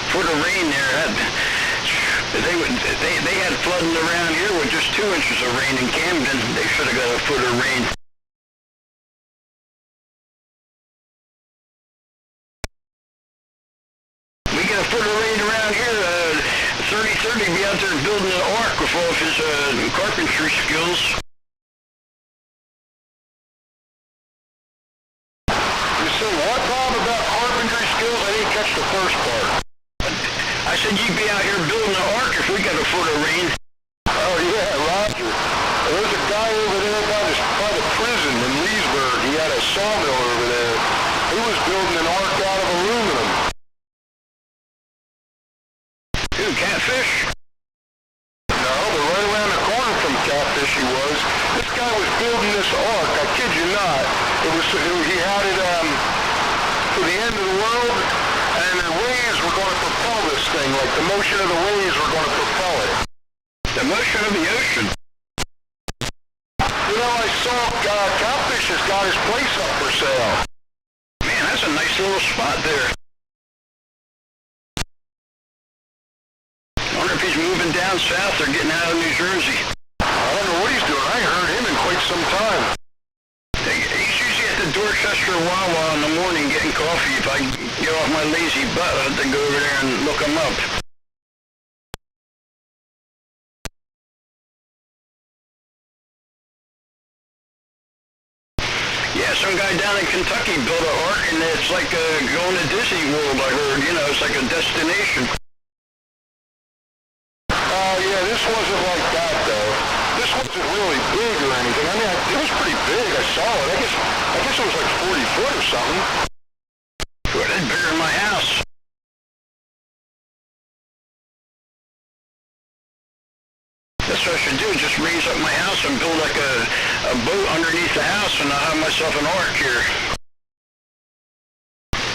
foot of rain there. They had flooding around here with just 2 inches of rain in Camden. They should have got a foot of rain. We get a foot of rain around here. 30-30 be out there building an ark with all of his carpentry skills. You say what, Bob, about carpentry skills? I didn't catch the first part. I said you'd be out here building an ark if we got a foot of rain. Oh yeah, Roger. There's a guy over there by the prison in Leesburg. He had a sawmill over there. He was building an ark out of aluminum. Dude, Catfish? No, but right around the corner from Catfish he was. This guy was building this ark, I kid you not. He had it for the end of the world, and the waves were going to propel this thing, like the motion of the waves were going to propel it. The motion of the ocean. You know, I saw Catfish has got his place up for sale. Man, that's a nice little spot there. I wonder if he's moving down south or getting out of New Jersey. I don't know what he's doing. I ain't heard him in quite some time. He's usually at the Dorchester Wawa in the morning getting coffee. If I get off my lazy butt, I'll have to go over there and look him up. Yeah, some guy down in Kentucky built an ark, and it's like going to Disney World, I heard. You know, it's like a destination. Yeah, this wasn't like that, though. This wasn't really big or anything. I mean, it was pretty big. I saw it. I guess it was like 40 foot or something. Well, that's bigger than my house. That's what I should do, just raise up my house and build like a boat underneath the house, and I'll have myself an ark here.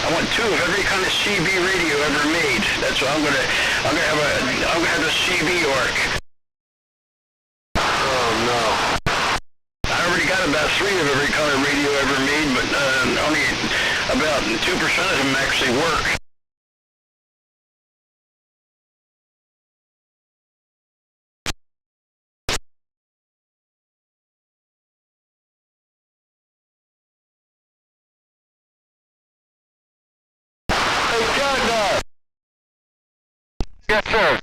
I want 2 of every kind of CB radio ever made. That's what I'm gonna have a CB ark. Oh no. I already got about 3 of every kind of radio ever made, but only about 2% of them actually work. Yes, sir.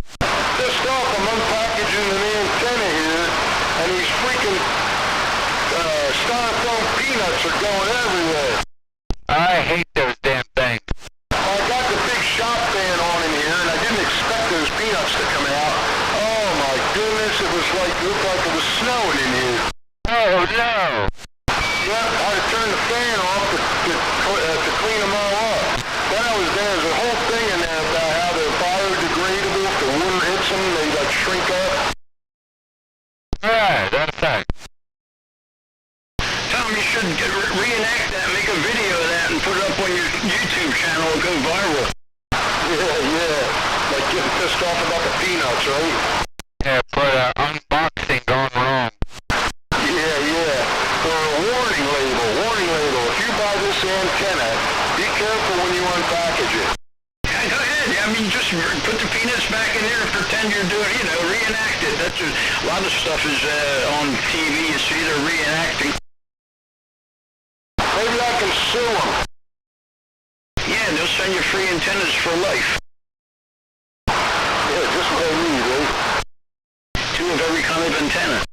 Pissed off, I'm unpackaging an antenna here, and these freaking styrofoam peanuts are going everywhere. I hate those damn things. I got the big shop fan on in here, and I didn't expect those peanuts to come out. Oh my goodness, it looked like it was snowing in here. Oh no! Yep, I had to turn the fan off to clean them all up. Then I was there's a whole thing in there about how they're biodegradable. If the water hits them, they like shrink up. Right, that's right. Tom, you should reenact that, make a video of that, and put it up on your YouTube channel and go viral. Yeah. Like getting pissed off about the peanuts, right? Yeah, put an unboxing gone wrong. Yeah. Or a warning label. If you buy this antenna, be careful when you unpackage it. Yeah, go ahead. I mean, just put the peanuts back in there and pretend you're doing, reenact it. That's a lot of stuff is on TV. You see, they're reenacting. Maybe I can sue them. Yeah, they'll send you free antennas for life. Yeah, just what I need, right? 2 of every kind of antenna.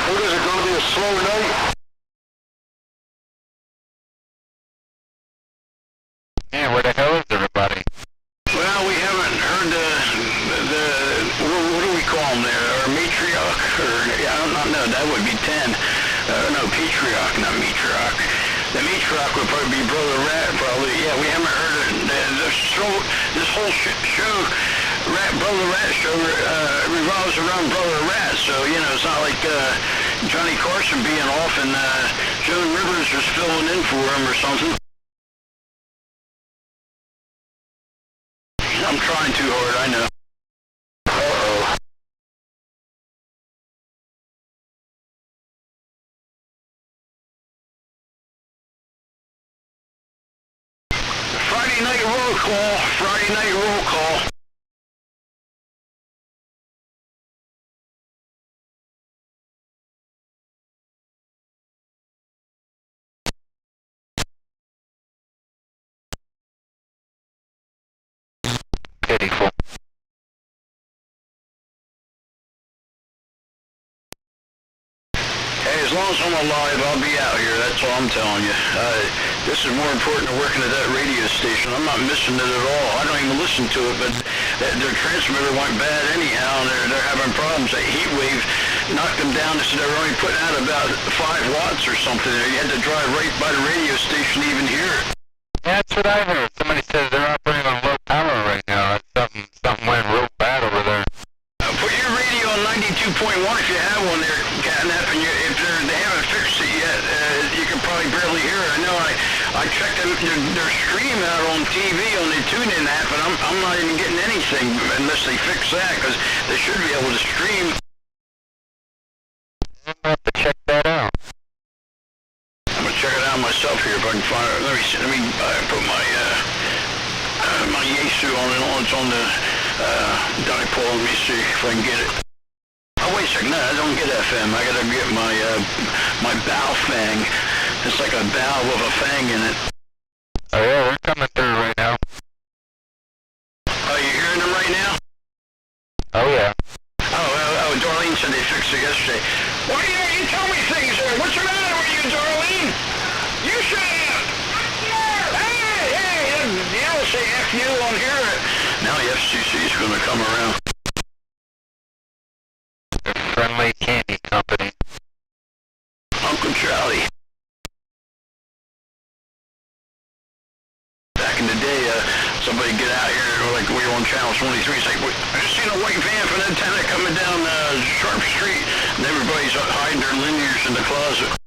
What is it, going to be a slow night? Yeah, where the hell is everybody? Well, we haven't heard what do we call them there? Our matriarch, or I don't know. That would be 10. No, patriarch, not matriarch. The meat truck would probably be Brother Rat, probably. Yeah, we haven't heard it. This whole show, Brother Rat show, revolves around Brother Rat. So, you know, it's not like Johnny Carson being off and Joan Rivers was filling in for him or something. I'm trying too hard, I know. Uh-oh. Friday night roll call. Friday night roll call. Pitiful. Hey, as long as I'm alive, I'll be out here. That's all I'm telling you. This is more important than working at that radio station. I'm not missing it at all. I don't even listen to it, but their transmitter went bad anyhow, and they're having problems. That heat wave knocked them down. They said they were only putting out about 5 watts or something. You had to drive right by the radio station to even hear it. Yeah, that's what I heard. Somebody said they're operating on low power right now. Something went real bad over there. Put your radio on 92.1 if you have one there, Catnap, and if they haven't fixed it yet, you can probably barely hear it. I know I checked their stream out on TV on the TuneIn app, but I'm not even getting anything unless they fix that, because they should be able to stream. I'm gonna have to check that out. I'm gonna check it out myself here if I can find it. Let me see. Let me put my my Yaesu on it. It's on the dipole. Let me see if I can get it. Oh wait a second. No, I don't get FM. I gotta get my bow fang. It's like a bow with a fang in it. Oh yeah, they're coming through right now. Are you hearing them right now? Oh yeah. Oh, Darlene said they fixed it yesterday. Why don't you tell me things there? What's the matter with you, Darlene? You shut up! Hey, you don't say F you on here. Now the FCC is going to come around. They're friendly candy company. Uncle Charlie. Back in the day, somebody get out here, like we were on Channel 23, it's like, I just seen a white van from that antenna coming down Sharp Street, and everybody's hiding their linears in the closet.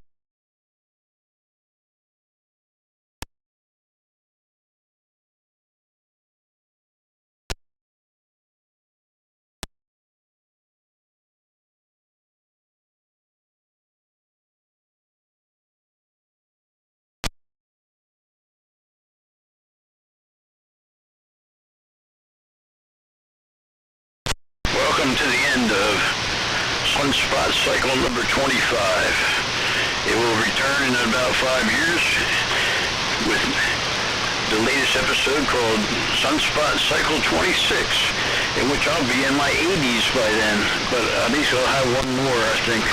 Welcome to the end of Sunspot cycle number 25. It will return in about 5 years with the latest episode called Sunspot Cycle 26, in which I'll be in my 80s by then, but at least I'll have one more, I think.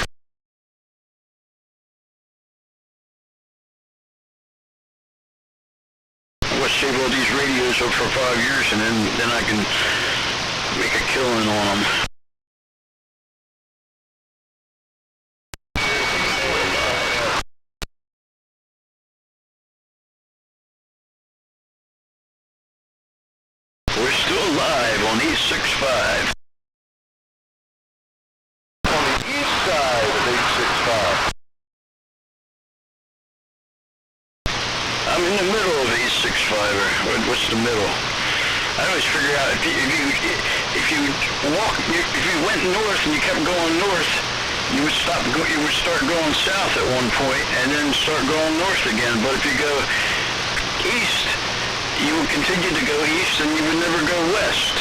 I'll save all these radios up for 5 years, and then I can make a killing on them. We're still live on East 65. On the east side of 865. I'm in the middle of 865, or what's the middle? I always figure out if you went north and you kept going north, you would start going south at one point and then start going north again. But if you go east, you would continue to go east and you would never go west.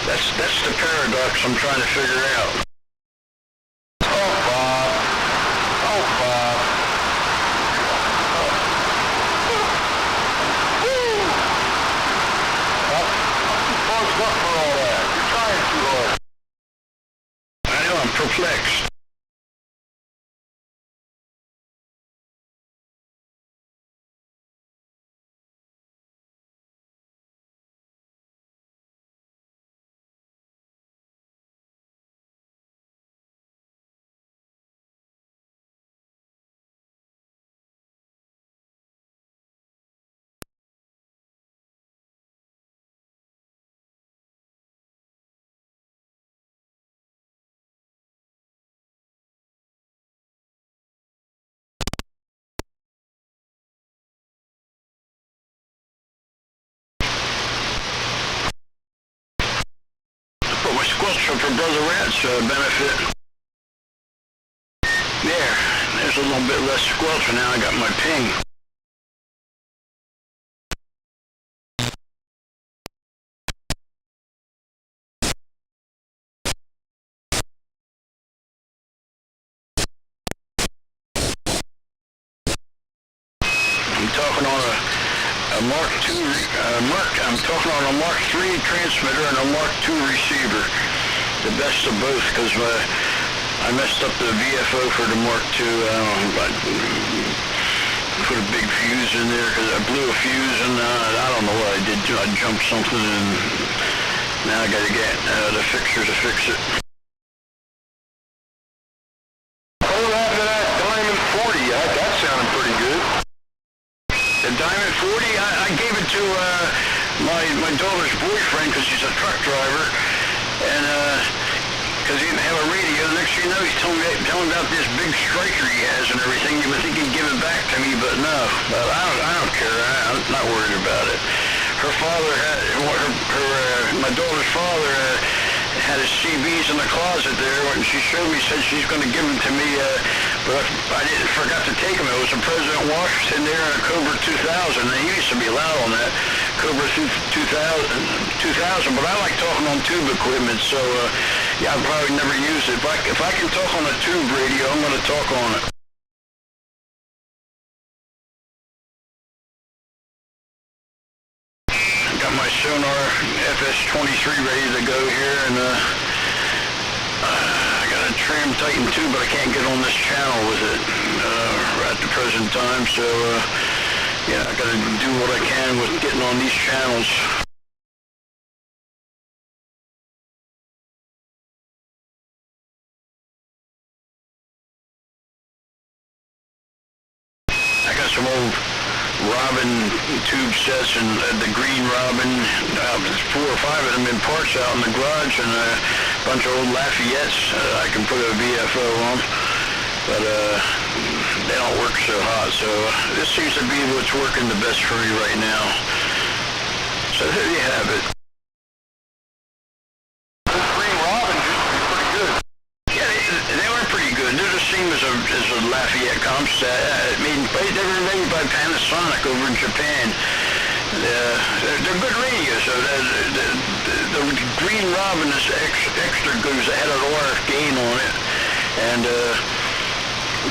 That's the paradox I'm trying to figure out. Oh, Bob. Oh, Bob. Up for all that. You're trying too hard. I know, I'm perplexed. for Brother Rat's benefit. There's a little bit less squelch, and now I got my ping. I'm talking on a Mark II, I'm talking on a Mark III transmitter and a Mark II receiver. The best of both, because I messed up the VFO for the Mark II. I put a big fuse in there because I blew a fuse, and I don't know what I did. I jumped something, and now I got to get the fixer to fix it. What happened to that Diamond 40? That sounded pretty good. The Diamond 40, I gave it to my daughter's boyfriend because he's a truck driver, and because he didn't have a radio. Next thing you know, he's telling me about this big striker he has and everything. You would think he'd give it back to me, but no. But I don't care. I'm not worried about it. Her father had, my daughter's father had his CBs in the closet there, and she showed me, said she's going to give them to me, but I forgot to take them. It was a President Washington there in a Cobra 2000, and he used to be loud on that Cobra 2000, but I like talking on tube equipment, so yeah, I'll probably never use it. But if I can talk on a tube radio, I'm going to talk on it. Got my sonar FS-23 ready to go here, and I got a tram Titan 2, but I can't get on this channel with it at the present time, so yeah, I got to do what I can with getting on these channels. I got some old Robin tube sets, and the green Robin, there's 4 or 5 of them in parts out in the garage, and a bunch of old Lafayettes I can put a VFO on, but they don't work so hot, so this seems to be what's working the best for me right now. So there you have it. Those green Robins used to be pretty good. Yeah, they were pretty good. They're the same as a Lafayette Comstat. They were made by Panasonic over in Japan. They're good radios. So the green Robin is extra good. It had an RF gain on it, and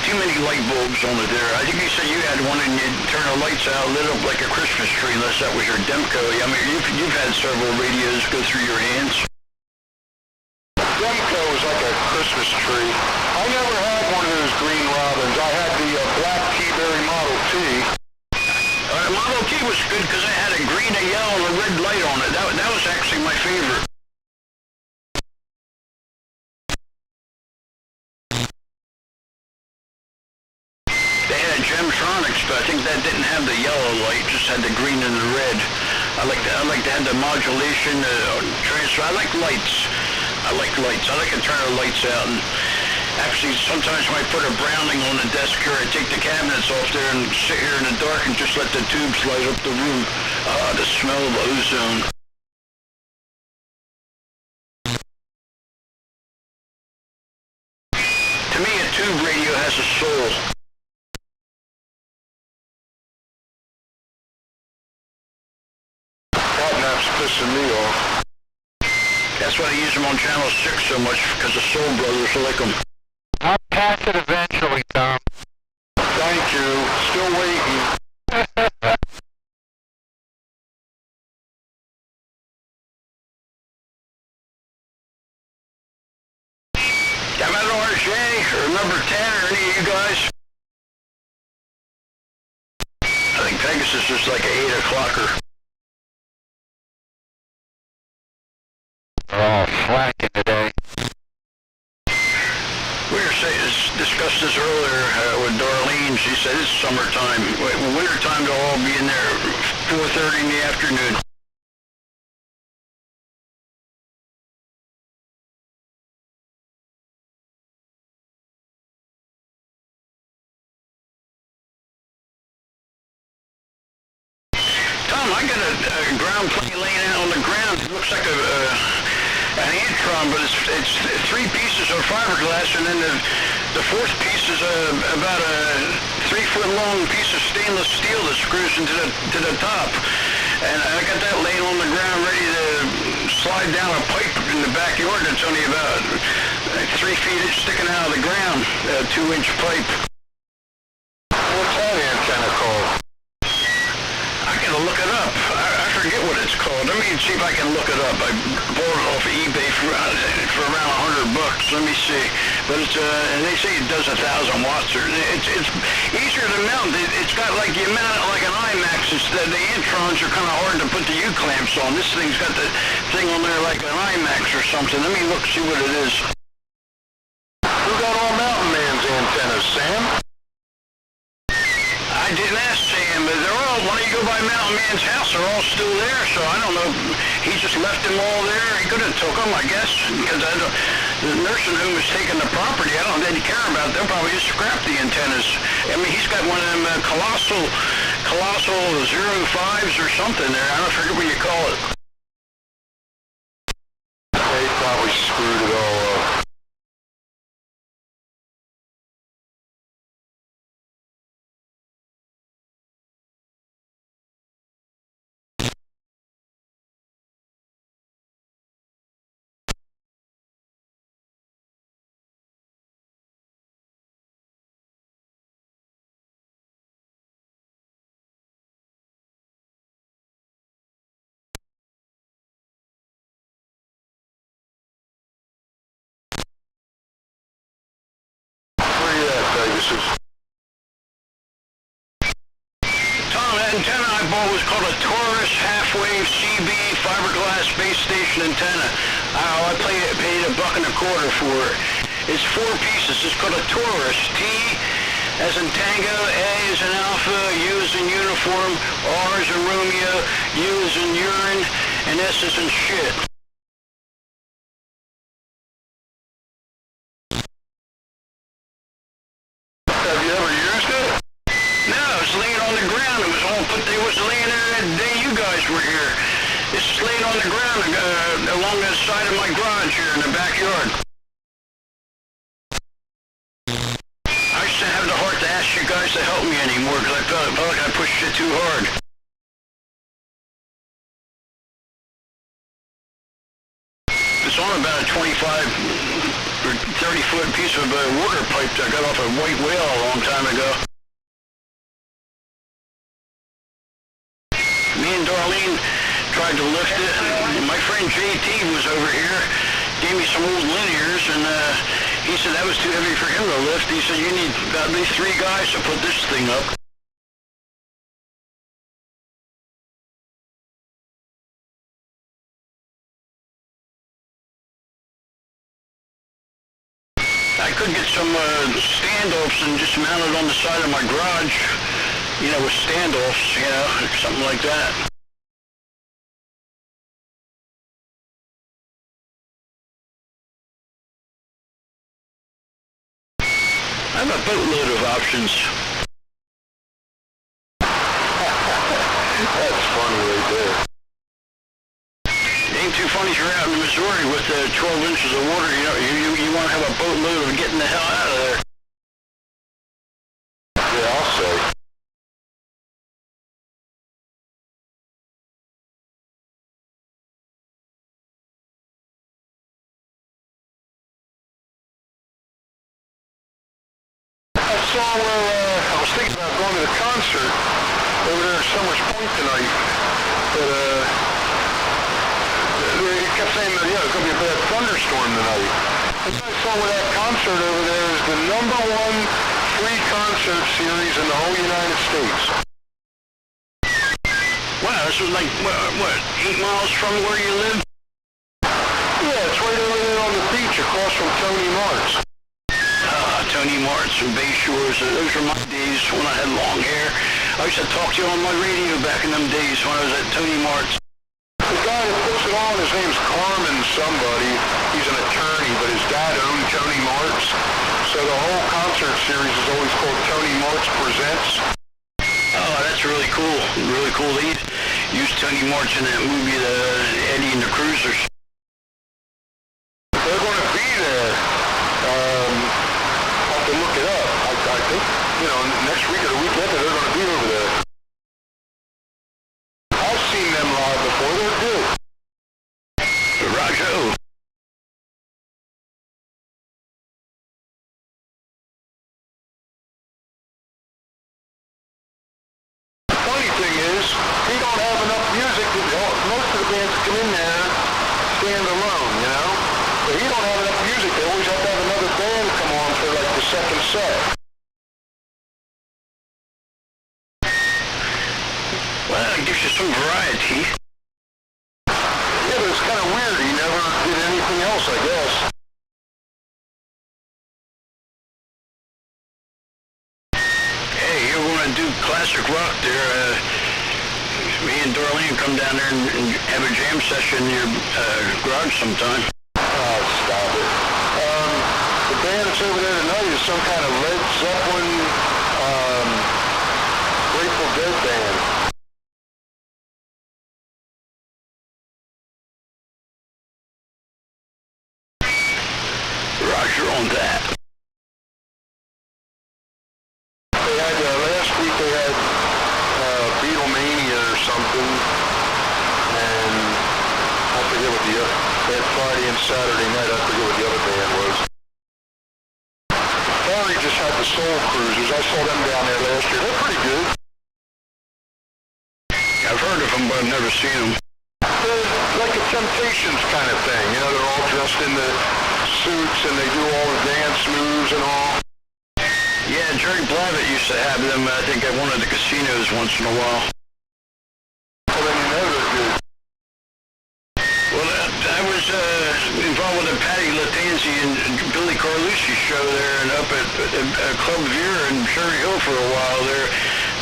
too many light bulbs on it there. I think you said you had one, and you turn the lights out, lit up like a Christmas tree, unless that was your Demco. I mean, you've had several radios go through your hands. Demco was like a Christmas tree. I never had one of those green Robins. I had the black T-Berry Model T. Model T was good because it had a green, a yellow, and a red light on it. That was actually my favorite. They had Gemtronics, but I think that didn't have the yellow light, just had the green and the red. I like to have the modulation, transfer. I like lights. I like to turn the lights out, and actually sometimes when I put a Browning on the desk here, I take the cabinets off there and sit here in the dark and just let the tubes light up the room. The smell of ozone. To me, a tube radio has a soul. That nap's pissing me off. That's why I use them on Channel 6 so much, because the Soul Brothers like them. I'll pass it eventually, Tom. Thank you. Still waiting. I'm at RJ, or number 10, or any of you guys. I think Pegasus is like an 8 o'clocker. We're all slacking today. We discussed this earlier with Darlene. She said it's summertime. Wintertime, they'll all be in there 4:30 in the afternoon. Tom, I got a ground plane laying out on the ground. It looks like an antron, but it's three pieces of fiberglass, and then the fourth piece is about a 3-foot long piece of stainless steel that screws into the top. And I got that laying on the ground ready to slide down a pipe in the backyard that's only about 3 feet sticking out of the ground, a 2-inch pipe. What's that antenna called? I gotta look it up. I forget what it's called. Let me see if I can look it up. I bought it off eBay for around $100. Let me see. But it's and they say it does 1,000 watts. It's easier to mount. It's got like you mount it like an IMAX. The antrons are kind of hard to put the U-clamps on. This thing's got the thing on there like an IMAX or something. Let me look, see what it is. Who got all Mountain Man's antennas, Sam? I didn't ask Sam, but they're all, when you go by Mountain Man's house, they're all still there, so I don't know, he just left them all there. He could have took them, I guess, because the nursing home was taking the property. I don't know if they care about it. They'll probably just scrap the antennas. I mean, he's got one of them colossal 05s or something there. I don't forget what you call it. They probably screwed it all up. Tom, that antenna I bought was called a Taurus half-wave CB fiberglass base station antenna. I paid $1.25 for it. It's 4 pieces. It's called a Taurus. T as in Tango, A as in Alpha, U as in Uniform, R as in Romeo, U as in urine, and S as in shit. Have you ever used it? No, it was laying on the ground. It was laying there that day you guys were here. It's laying on the ground along the side of my garage here in the backyard. I just didn't have the heart to ask you guys to help me anymore because I felt like I pushed it too hard. It's on about a 25 or 30-foot piece of water pipe that I got off a white whale a long time ago. Me and Darlene tried to lift it, and my friend JT was over here, gave me some old linears, and he said that was too heavy for him to lift. He said, you need at least 3 guys to put this thing up. I could get some standoffs and just mount it on the side of my garage, you know, with standoffs, you know, something like that. I have a boatload of options. That's funny right there. It ain't too funny if you're out in Missouri with 12 inches of water. You know, you want to have a boatload of getting the hell out of there. Yeah, I'll say. I saw where I was thinking about going to the concert over there at Summers Point tonight, but they kept saying that, yeah, it's going to be a bad thunderstorm tonight. I saw where that concert over there is the #1 free concert series in the whole United States. Wow, this was like, what, 8 miles from where you live? Yeah, it's right over there on the beach across from Tony Mart's. Tony Mart's and Bay Shores, those were my days when I had long hair. I used to talk to you on my radio back in them days when I was at Tony Mart's. The guy that puts it on, his name's Carmen somebody. He's an attorney, but his dad owned Tony Mart's. So the whole concert series is always called Tony Mart's Presents. Oh, that's really cool. Really cool. They used Tony Mart's in that movie, Eddie and the Cruisers. next week or the week after, they're going to be over there. I've seen them live before. They're good. Ragchew. Funny thing is, he don't have enough music. Most of the bands come in there stand alone, you know? But he don't have enough music. They always have to have another band come on for like the second set. Well, it gives you some variety. Yeah, but it's kind of weird. He never did anything else, I guess. Hey, you want to do classic rock there? Me and Darlene come down there and have a jam session in your garage sometime. Oh, stop it. The band that's over there tonight is some kind of Led Zeppelin, Grateful Dead band. Roger on that. They had, last week they had Beatlemania or something, and I forget what they had Friday and Saturday night, I forget what the other band was. Barry just had the Soul Cruisers. I saw them down there last year. They're pretty good. I've heard of them, but I've never seen them. They're like a Temptations kind of thing. You know, they're all dressed in the suits and they do all the dance moves and all. Yeah, Jerry Blavitt used to have them, I think, at one of the casinos once in a while. Well, then you know they're good. Well, I was involved with the Patty Latanzi and Billy Carlucci show there and up at Club Veer in Cherry Hill for a while. They're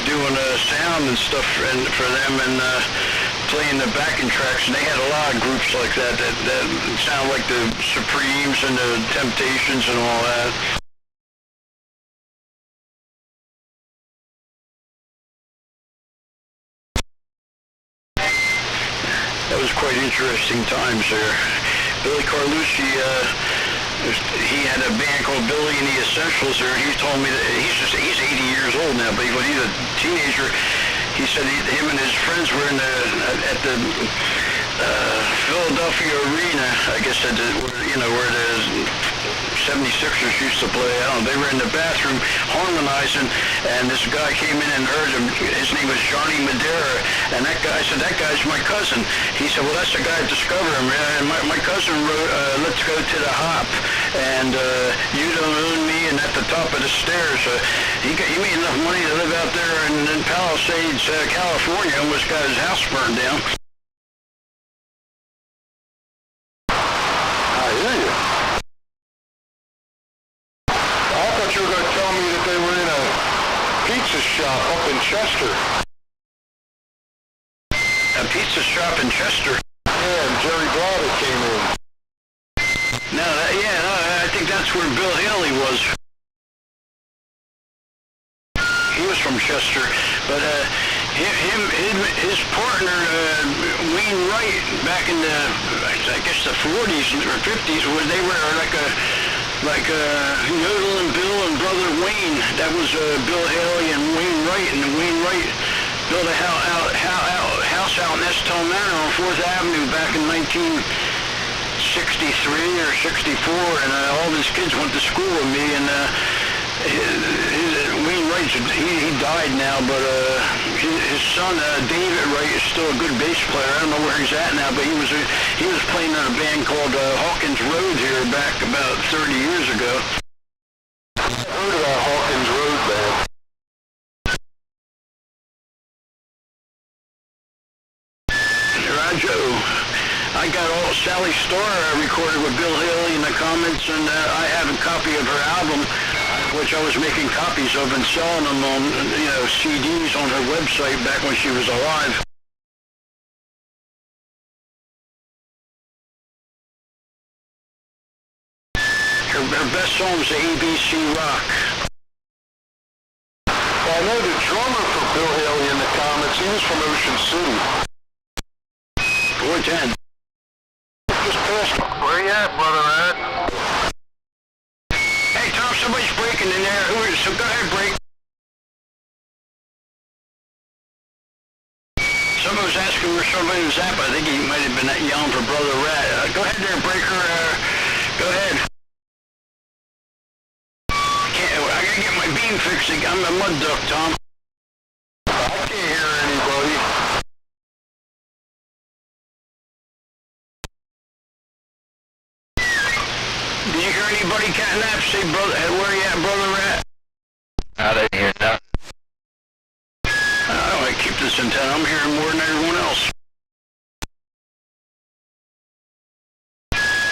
doing sound and stuff for them and playing the backing tracks. And they had a lot of groups like that sound like the Supremes and the Temptations and all that. That was quite interesting times there. Billy Carlucci, he had a band called Billy and the Essentials there. He told me that he's 80 years old now, but when he was a teenager, he said him and his friends were at the Philadelphia Arena, I guess where the 76ers used to play. I don't know, they were in the bathroom harmonizing, and this guy came in and heard him. His name was Johnny Madera, and that guy's my cousin. He said, well, that's the guy that discovered him. And my cousin wrote, Let's Go to the Hop, and You Don't Own Me, and At the Top of the Stairs. He made enough money to live out there in Palisades, California, almost got his house burned down. I hear you. I thought you were going to tell me that they were in a pizza shop up in Chester. A pizza shop in Chester? Yeah, and Jerry Blavitt came in. No, I think that's where Bill Haley was. He was from Chester, but his partner, Wayne Wright, back in the, I guess the 40s or 50s, where they were like Yodel and Bill and Brother Wayne. That was Bill Haley and Wayne Wright, and Wayne Wright built a house out in Estelle Manor on 4th Avenue back in 1963 or 64, and all of his kids went to school with me, and Wayne Wright, he died now, but his son David Wright is still a good bass player. I don't know where he's at now, but he was playing in a band called Hawkins Road here back about 30 years ago. I heard about Hawkins Road band. Ragchew. I got all Sally Starr recorded with Bill Haley in the comments, and I have a copy of her album, which I was making copies of and selling them on, CDs on her website back when she was alive. Her best song was ABC Rock. Well, I know the drummer for Bill Haley in the comments, he was from Ocean City. 410. Just past. Where you at, brother Ed? Hey, Tom, somebody's breaking in there. Go ahead, break. game fixing. I'm a mud duck, Tom. I can't hear anybody. Did you hear anybody catnap? Say, brother, where you at, brother rat? I didn't hear nothing. I keep this antenna. I'm hearing more than everyone else.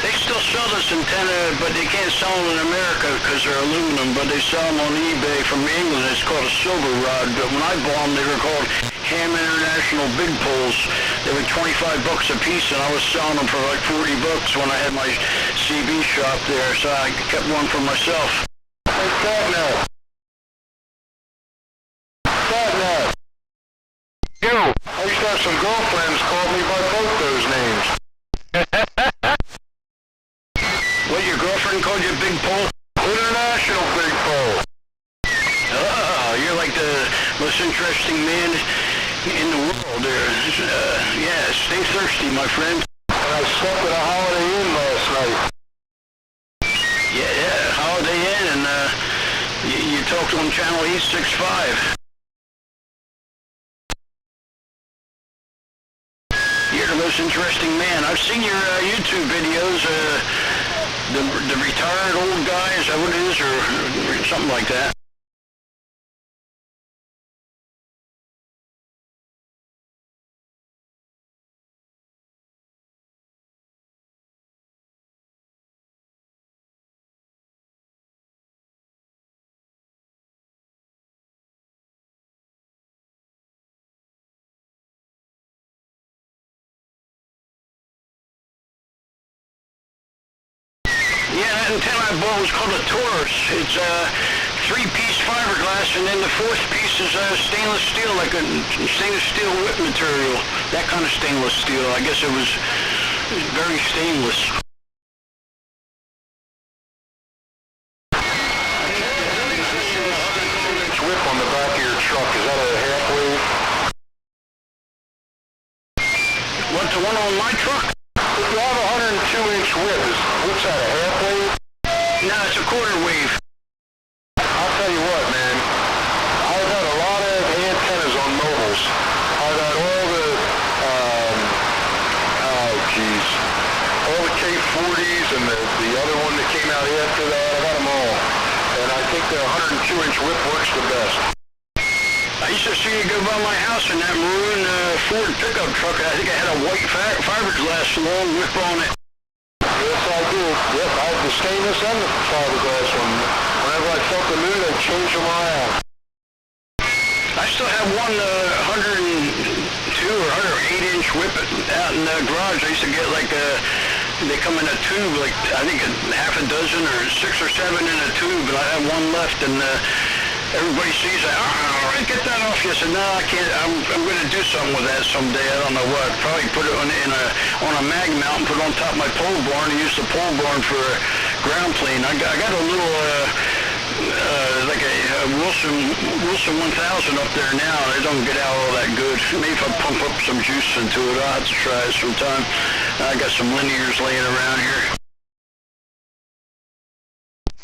They still sell this antenna, but they can't sell them in America because they're aluminum, but they sell them on eBay from England. It's called a silver rod, but when I bought them, they were called Ham International Big Poles. They were $25 a piece, and I was selling them for like $40 when I had my CB shop there, so I kept one for myself. Hey, Catnap. Catnap. Yo! I used to have some girlfriends call me by both those names. What, your girlfriend called you Big Pole? International Big Pole. Oh, you're like the most interesting man in the world there. Yeah, stay thirsty, my friend. And I slept at a Holiday Inn last night. Yeah, Holiday Inn, and you talked on channel 865. You're the most interesting man. I've seen your YouTube videos. The retired old guy, is that what it is, or something like that? Yeah, that antenna I bought was called a Taurus. It's three-piece fiberglass, and then the fourth piece is stainless steel, like a stainless steel whip material. That kind of stainless steel. I guess it was very stainless. Whip on the back of your truck, is that a half wave? What, the one on my truck? If you have a 102-inch whip, what's that, a half wave? No, it's a quarter wave. I'll tell you what, man. I've had a lot of antennas on mobiles. I've had all the, all the K40s and the other one that came out after that. I got them all. And I think the 102-inch whip works the best. I used to see you go by my house in that maroon Ford pickup truck. I think I had a white fiberglass long whip on it. Yes, I did. Yep, I had the stainless and the fiberglass one. Whenever I felt the mood, I'd change them around. I still have one 102 or 108-inch whip out in the garage. I used to get like they come in a tube, like I think half a dozen or 6 or 7 in a tube, and I have one left, and everybody sees it. All right, get that off you. I said, no, I can't. I'm going to do something with that someday. I don't know what. Probably put it on a mag mount and put it on top of my pole barn and use the pole barn for ground plane. I got a little like a Wilson 1000 up there now. It don't get out all that good. Maybe if I pump up some juice into it, I'll have to try it sometime. I got some linears laying around here.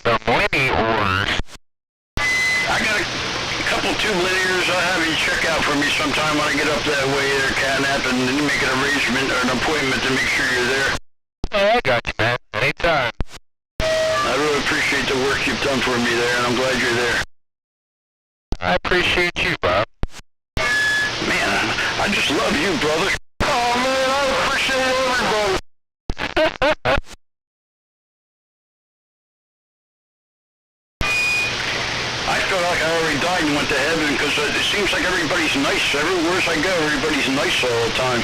Some linears? I got a couple tube linears. I'll have you check out for me sometime when I get up that way there, Catnap, and then make an arrangement or an appointment to make sure you're there. Oh, I got you, man. Anytime. I really appreciate the work you've done for me there, and I'm glad you're there. I appreciate you, Bob. Man, I just love you, brother. Oh, man, I appreciate everybody. I feel like I already died and went to heaven because it seems like everybody's nice. Everywhere I go, everybody's nice all the time.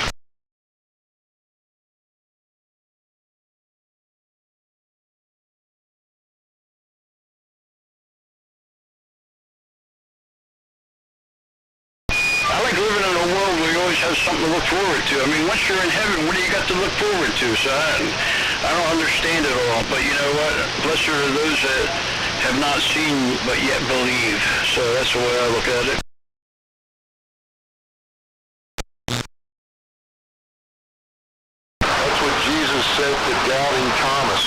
I like living in a world where you always have something to look forward to. I mean, once you're in heaven, what do you got to look forward to? So I don't understand it all, but you know what? Blessed are those that have not seen but yet believe. So that's the way I look at it. That's what Jesus said to doubting Thomas.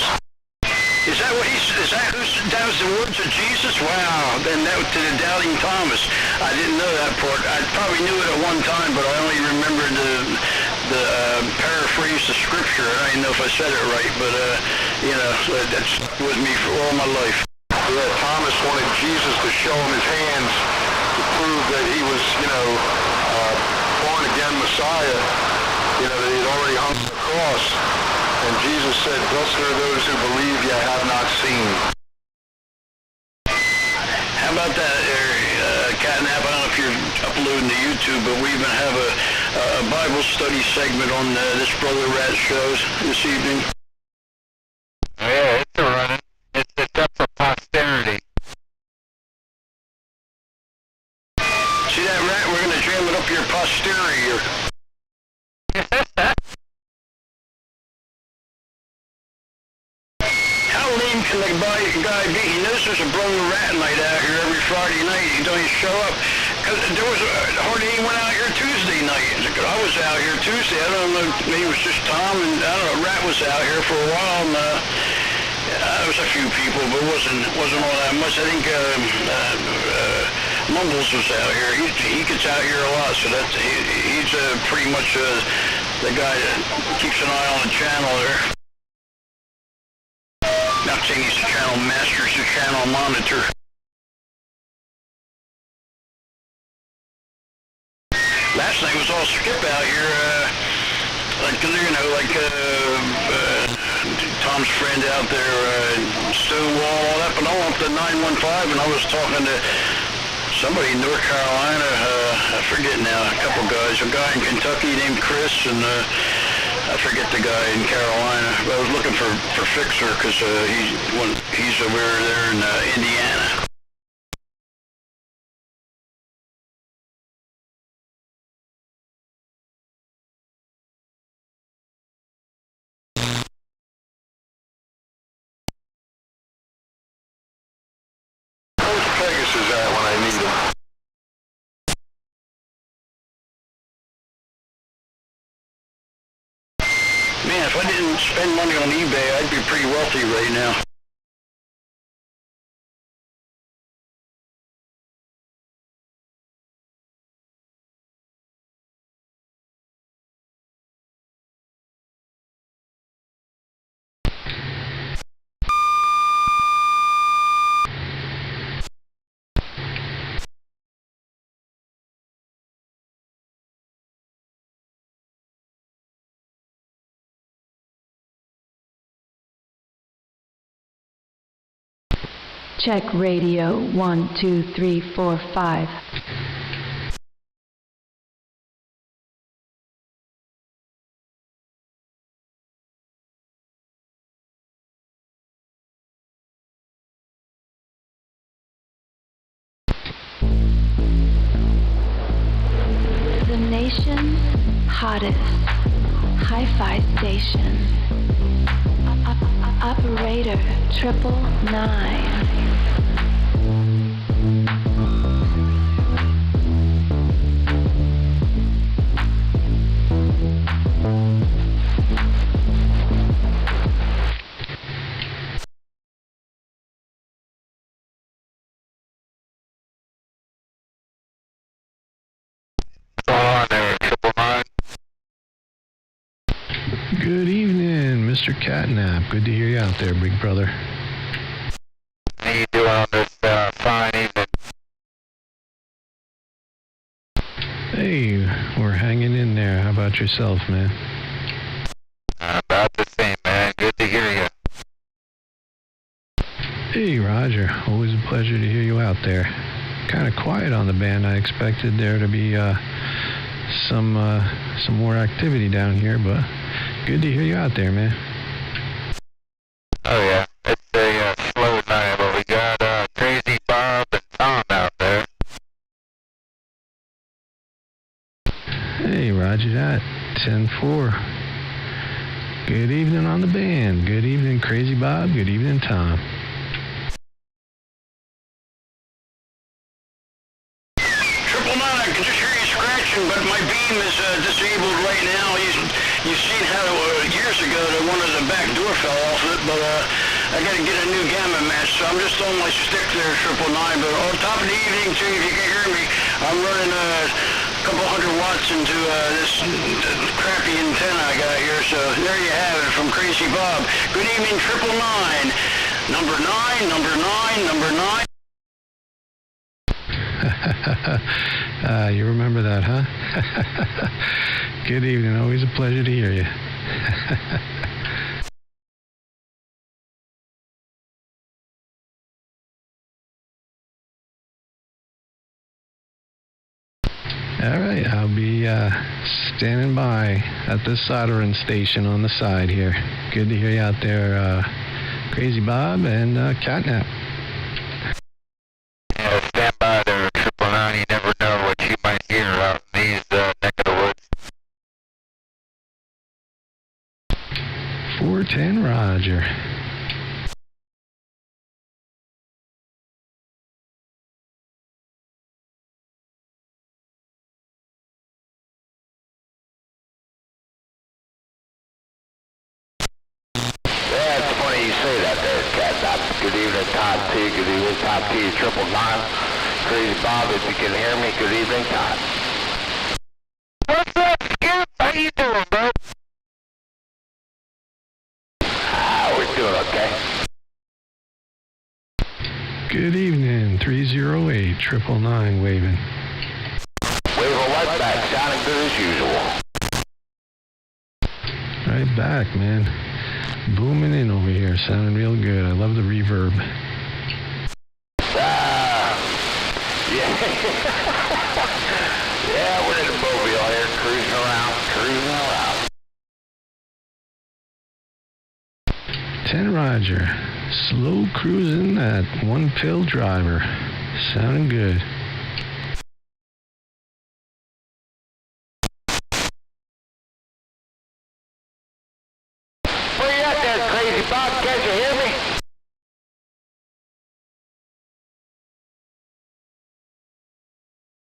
Is that what he said? Is that who's that was the words of Jesus? Wow. Then that was to the doubting Thomas. I didn't know that part. I probably knew it at one time, but I only remembered the paraphrase the scripture. I don't even know if I said it right, but, that's with me for all my life. Yeah, Thomas wanted Jesus to show him his hands to prove that he was, born-again Messiah, that he had already hung on the cross. And Jesus said, blessed are those who believe yet have not seen. How about that, Catnap? I don't know if you're uploading to YouTube, but we even have a Bible study segment on this Brother Rat shows this evening. Yeah, it's a running. It's up for posterity. See that, Rat? We're going to jam it up your posterity here. How lame can the guy be? He knows there's a Brother Rat night out here every Friday night. He don't show up. Because there was hardly anyone out here Tuesday night. I was out here Tuesday. I don't know. Maybe it was just Tom, and I don't know. Rat was out here for a while, and there was a few people, but it wasn't all that much. I think Mumbles was out here. He gets out here a lot, so he's pretty much the guy that keeps an eye on the channel there. Not saying he's the channel master, he's the channel monitor. Last night was all Skip out here, Tom's friend out there, Stonewall, all that, but I went up to 915 and I was talking to somebody in North Carolina, I forget now, a couple guys, a guy in Kentucky named Chris, and I forget the guy in Carolina. I was looking for Fixer because he's over there in Indiana. Where's Pegasus at when I need him? Man, if I didn't spend money on eBay, I'd be pretty wealthy right now. Check radio 1, 2, 3, 4, 5. The nation's hottest hi-fi station. Operator 999. Good evening, Mr. Catnap. Good to hear you out there, big brother. How you doing on this fine evening? Hey, we're hanging in there. How about yourself, man? About the same, man. Good to hear you. Hey, Roger. Always a pleasure to hear you out there. Kind of quiet on the band. I expected there to be some more activity down here, but good to hear you out there, man. Oh yeah, it's a slow night, but we got Crazy Bob and Tom out there. Hey, Roger that. 10-4. Good evening on the band. Good evening, Crazy Bob. Good evening, Tom. But my beam is disabled right now. You've seen how years ago that one of the back door fell off it, but I gotta get a new gamma match, so I'm just on my stick there, 999. But on top of the evening, too, if you can hear me, I'm running a couple 100 watts into this crappy antenna I got here. So there you have it from Crazy Bob. Good evening, 999. Number 9, number 9, number 9. You remember that, huh? Good evening. Always a pleasure to hear you. All right, I'll be standing by at the soldering station on the side here. Good to hear you out there, Crazy Bob and Catnap. Yeah, stand by there, 999. You never know what you might hear out in these neck of the woods. 410 Roger. Yeah, it's funny you say that there, Cat. Good evening, Todd T. Good evening, Todd T. 999. Crazy Bob, if you can hear me, good evening, Todd. What's up, Skip? How you doing, bro? We're doing okay. Good evening, 308 999 waving. Wave a light back, sounding good as usual. Right back, man. Booming in over here, sounding real good. I love the reverb. Yeah. Yeah, we're in the mobile here, cruising around. 10 Roger. Slow cruising at one pill driver. Sounding good. Where you at there, Crazy Bob? Can't you hear me?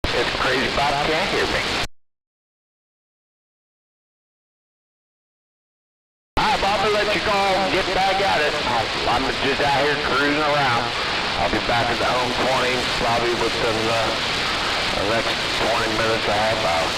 If Crazy Bob can't hear me. Alright, Bob, I'll let you go and get back at it. I'm just out here cruising around. I'll be back at the home 20, probably within the next 20 minutes, a half hour.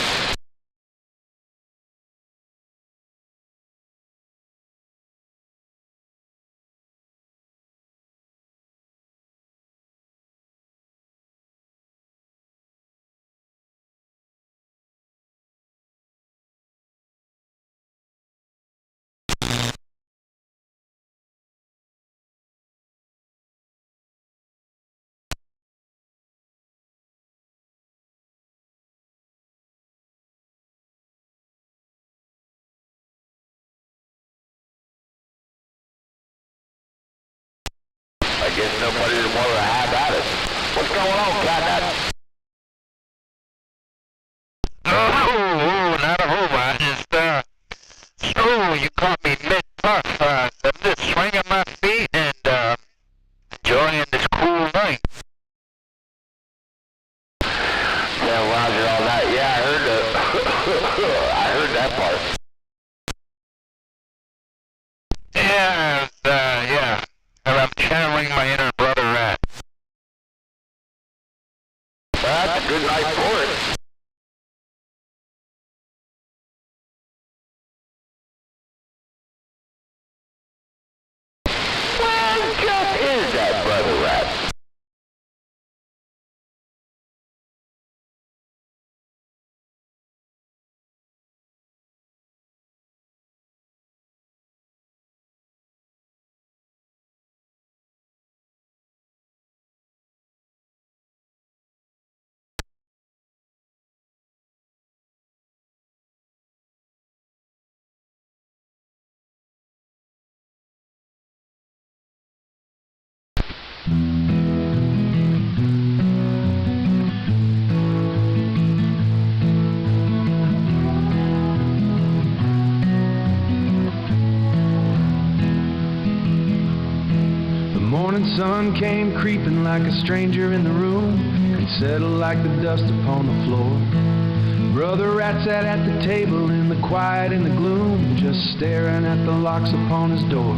I guess nobody would want to have at it. What's going on, Cat? Oh, not a whole lot. Just, you caught me mid-puff. I'm just swinging my feet and, enjoying this cool night. Yeah, Roger, all that. Yeah, I heard I heard that part. Yeah, yeah. And I'm channeling my inner brother rat. That's a good night for it. Well, just is that brother rat? Morning sun came creeping like a stranger in the room and settled like the dust upon the floor. Brother Rat sat at the table in the quiet and the gloom, just staring at the locks upon his door.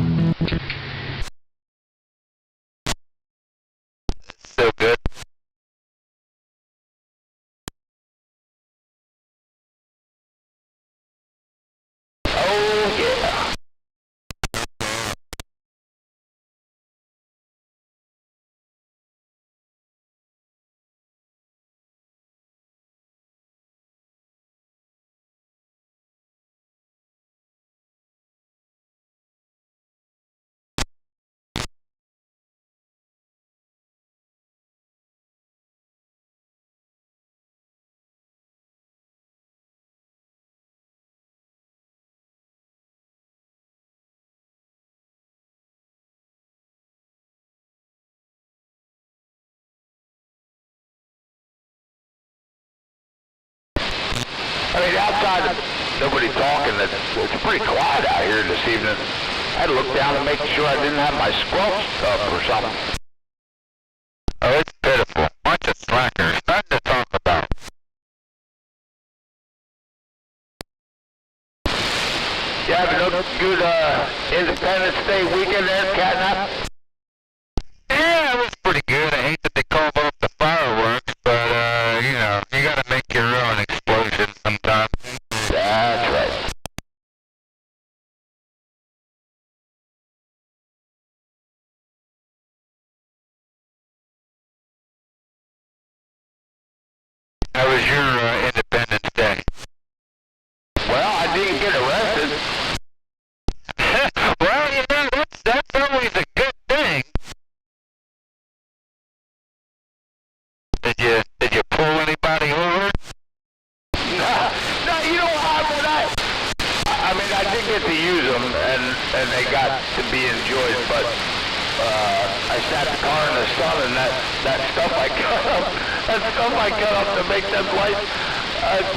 I mean, outside, nobody talking. It's pretty quiet out here this evening. I had to look down and make sure I didn't have my squelch up or something. Oh, it's pitiful. Bunch of slackers. Nothing to talk about. You having a good Independence Day weekend there, Catnap? Yeah, it was pretty good. I hate that they called off the fireworks, but, you know, you gotta make your own explosions sometimes. That's right. How was your Independence Day? Well, I didn't get arrested. Well, you know, that's always a good thing. Did you pull anybody over? No, you know I mean, I did get to use them, and they got to be enjoyed, but I sat the car in the sun, and that stuff I cut up to make them lights,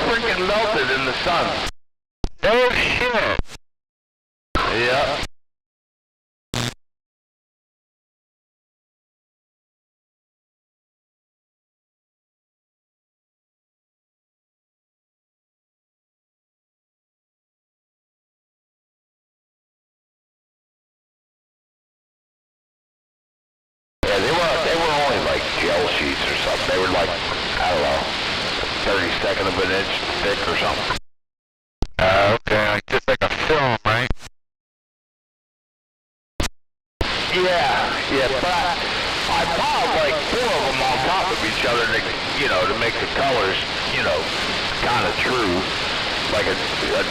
freaking melted in the sun. No shit. Yeah. Yeah, they were only like gel sheets or something. They were like, I don't know, 32nd of an inch thick or something. Okay, like just like a film, right? Yeah, but I piled like 4 of them on top of each other to make the colors, kind of true, like a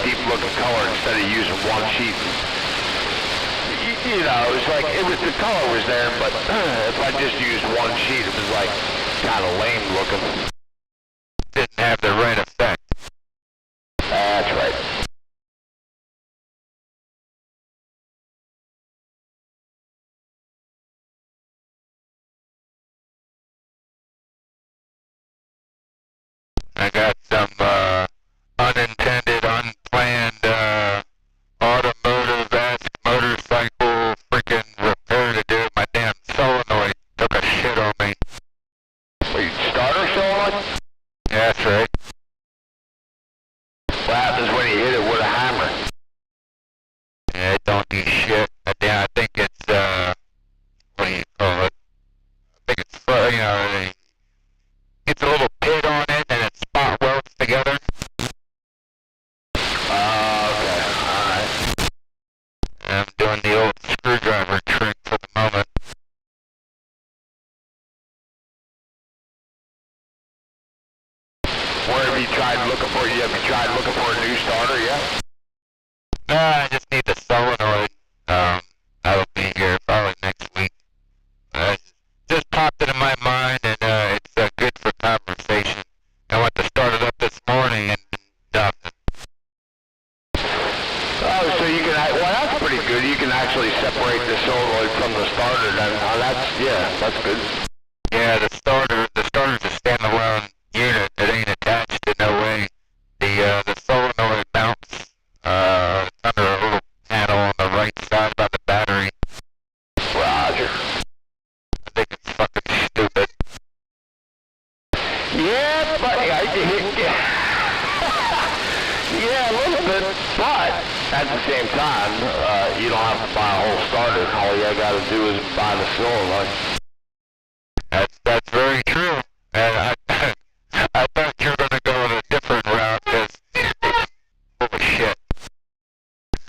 deep looking color instead of using one sheet. It was like, the color was there, but if I just used one sheet, it was like kind of lame looking. Didn't have the right effect. That's right. I got some unintended, unplanned automotive-esque motorcycle freaking repair to do. My damn solenoid took a shit on me. Wait, starter solenoid? Yeah, that's right. What happens when you hit it with a hammer? Yeah, it don't do shit. Yeah, I think it's, what do you call it? I think it's, gets a little pit on it and it spot welds together. Okay, alright. I'm doing the old screwdriver trick for the moment. Where have you tried looking for? Have you tried looking for a new starter yet? I just need the solenoid. That'll be here probably next week. Just popped into my mind and it's good for conversation. I went to start it up this morning and nothing. Oh, so you can, well, that's pretty good. You can actually separate the solenoid from the starter then. That's good. Yeah, the starter's a standalone unit. It ain't attached in no way. The solenoid mounts it's under a little panel on the right side by the battery. Roger. I think it's fucking stupid. Yeah, but yeah, a little bit, but at the same time, you don't have to buy a whole starter. All you gotta do is buy the solenoid. That's very true. And I thought you were gonna go in a different route because full of shit.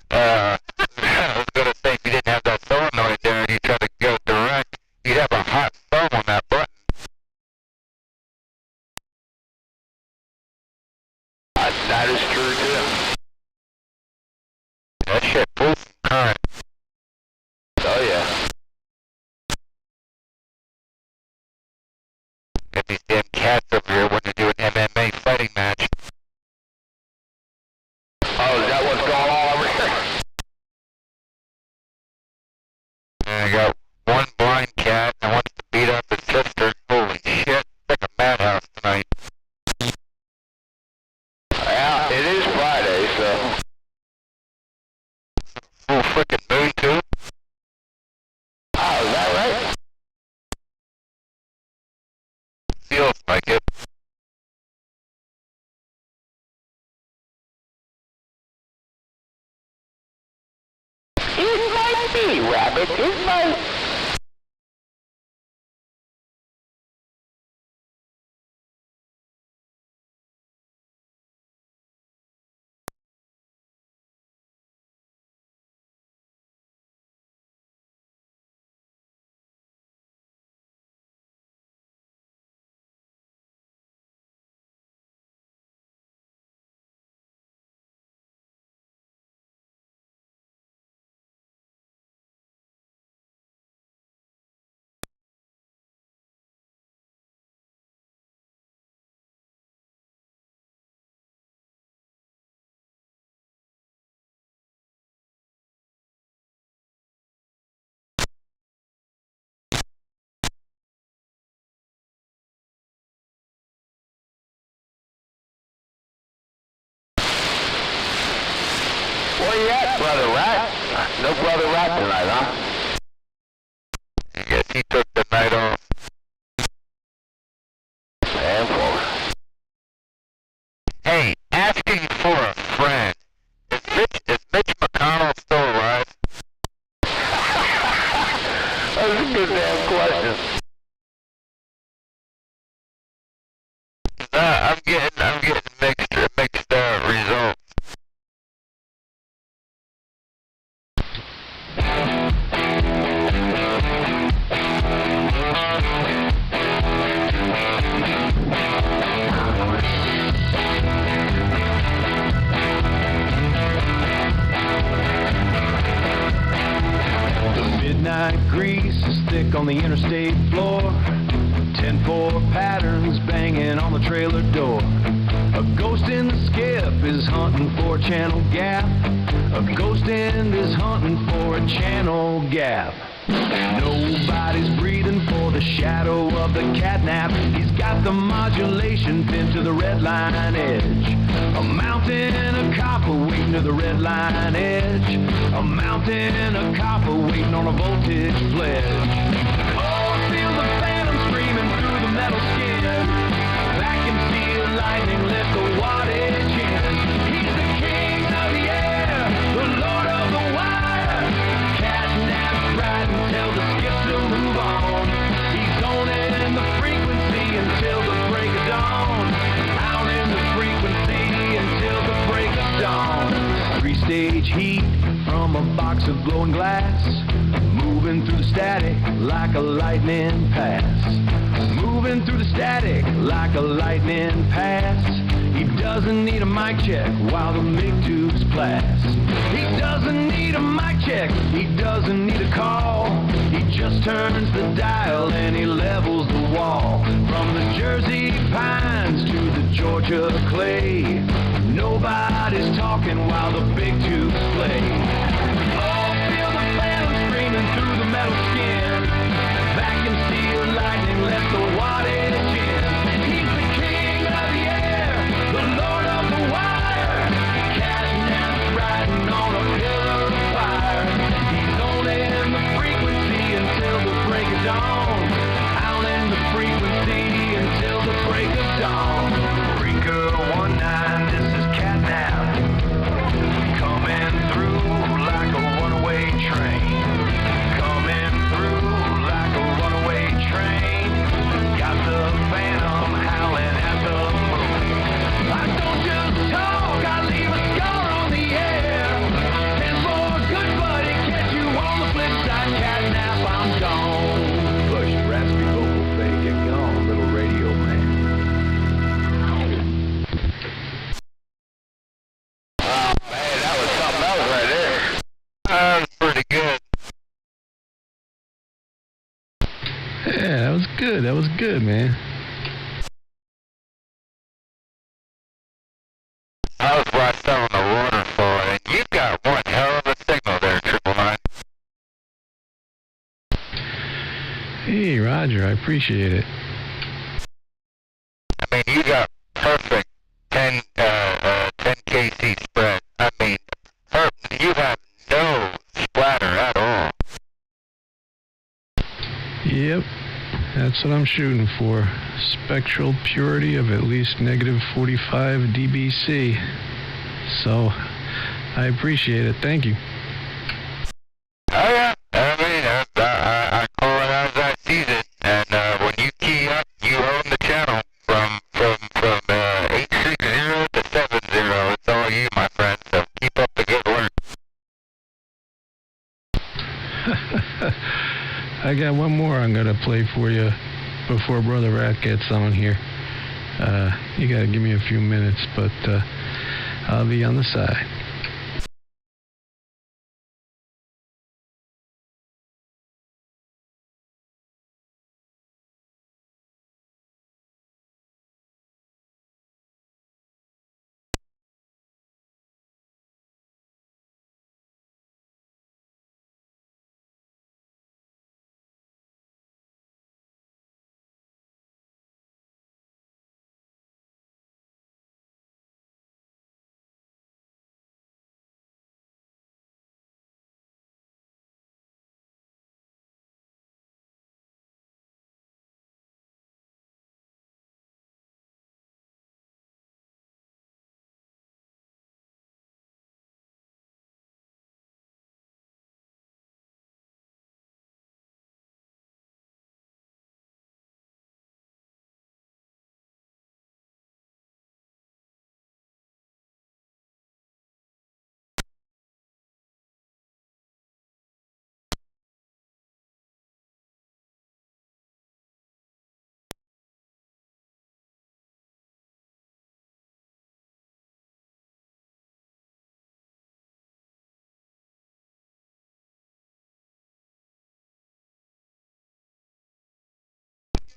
I was gonna say if you didn't have that solenoid there and you tried to go direct, you'd have a hot thumb on that button. That is true too. That shit pulls some current. Oh yeah. feels like it. It might be, Rabbit. It might. Where you at, Brother Rat? No Brother Rat tonight, huh? I guess he took the night off. Handful. Hey, asking for a friend. Is Mitch McConnell still alive? That's a good damn question. I'm getting mixed results. The midnight grease is thick on the interstate floor. 10-4 patterns banging on the trailer door. A ghost in the skip is hunting for a channel gap. A ghost end is hunting for a channel gap. Nobody's breathing for the shadow of the catnap. He's got the modulation pinned to the red line edge. A mountain, a copper waiting to the red line edge. A mountain, a copper waiting on a voltage pledge. Oh, feel the phantom screaming through the metal skin. Vacuum seal lightning lift the wattage in. He's the king of the air, the lord of the wire. Catnap riding, tell the skips to move on. He's owning the frequency until the break of dawn. Out in the frequency until the break of dawn. Three-stage heat from a box of glowing glass. Moving through the static like a lightning pass. Moving through the static like a lightning pass. He doesn't need a mic check while the big tubes blast. He doesn't need a mic check, he doesn't need a call. He just turns the dial and he levels the wall. From the Jersey pines to the Georgia clay, nobody's talking while the big tubes play. Oh, feel the phantom screaming through the metal skin. Vacuum seal lightning left the wattage in. He's the king of the air, the lord of the wire. Catnap riding on a pillar of fire. He's owning the frequency until the break of dawn. Out in the frequency until the break of dawn. Breaker 19, this is Catnap. Coming through like a runaway train. Coming through like a runaway train. Got the phantom howling at the moon. I don't just talk, I leave a scar on the air. And for a good buddy, catch you on the flip side. Catnap, I'm gone. Push, raspy vocal fade, get gone, little radio man. Oh, man, that was something else right there. That was pretty good. Yeah, that was good. That was good, man. I was watched on the waterfall, and you got one hell of a signal there, Triple Nine. Hey, Roger, I appreciate it. I mean, you got perfect 10 kc spread. I mean, you have no splatter at all. Yep, that's That's what I'm shooting for. Spectral purity of at least negative 45 dBc. So, I appreciate it. Thank you. Oh yeah, I mean, I call it as I sees it, and when you key up, you own the channel from 860 to 70. It's all you, my friend. So keep up the good work. I got one more I'm gonna play for you before Brother Rat gets on here. You gotta give me a few minutes, but I'll be on the side.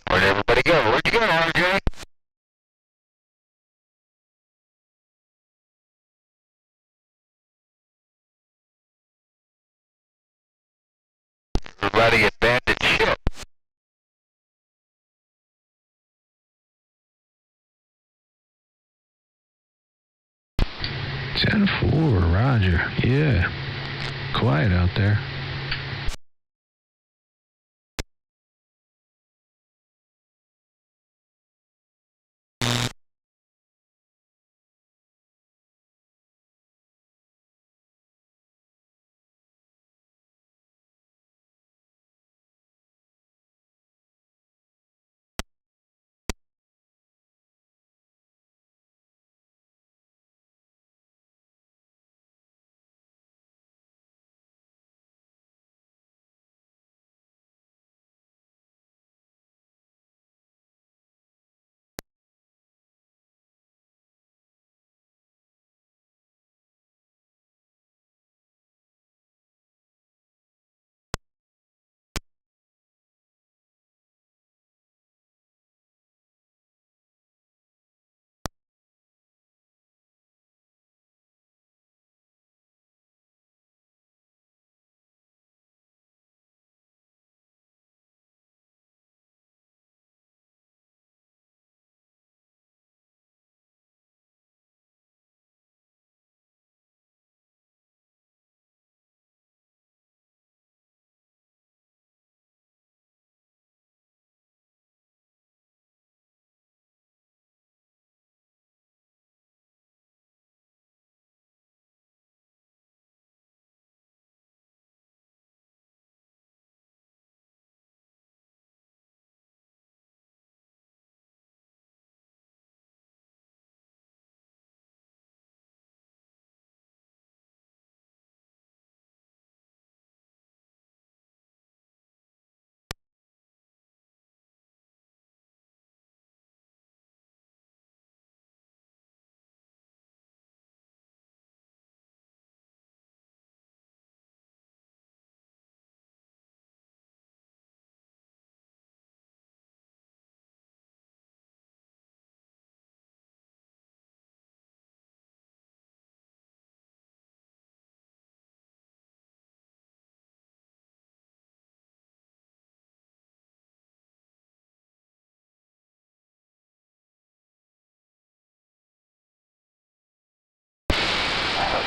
Where'd everybody go? Where'd you go, RJ? Everybody abandoned ship. 10-4, Roger. Yeah. Quiet out there.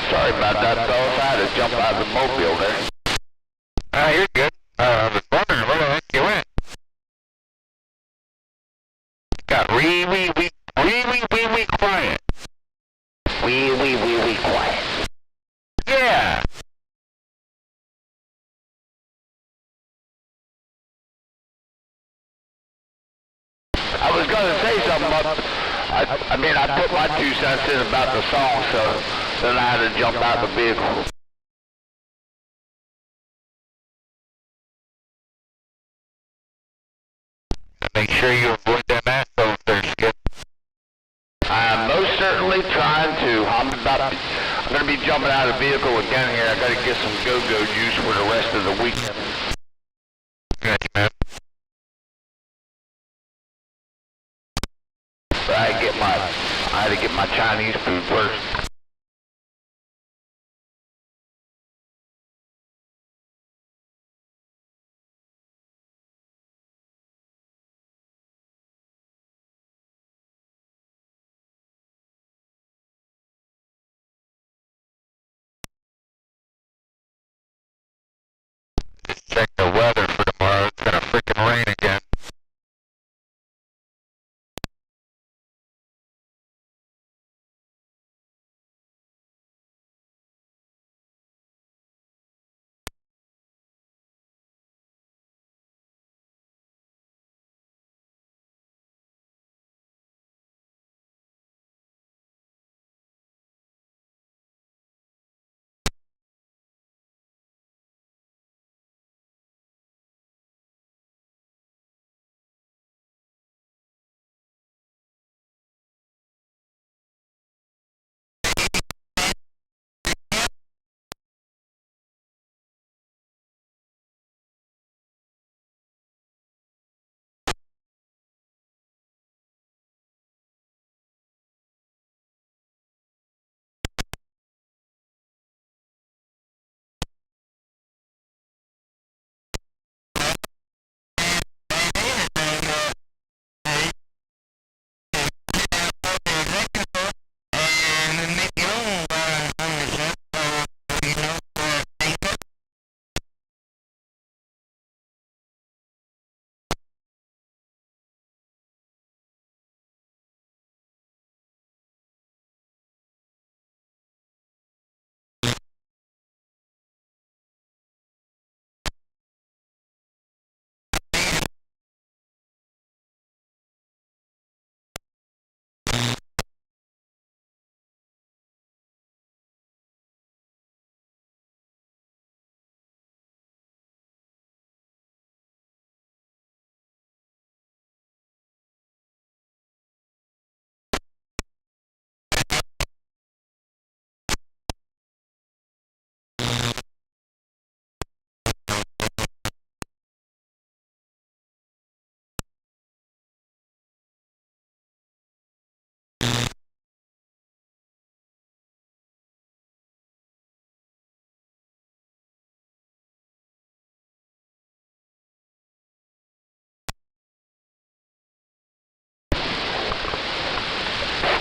Sorry about that, fellas. I had to jump out of the mobile there. You're good. I was wondering where the heck you went. got really quiet. Wee quiet. Yeah. I was going to say something, but I mean, I put my 2 cents in about the song, so then I had to jump out the vehicle. Make sure you avoid them assholes there, Skip. I am most certainly trying to. I'm going to be jumping out of the vehicle again here. I got to get some go-go juice for the rest of the weekend. Gotcha, man. But I had to get my Chinese food first. Just check the weather for tomorrow. It's gonna freaking rain again.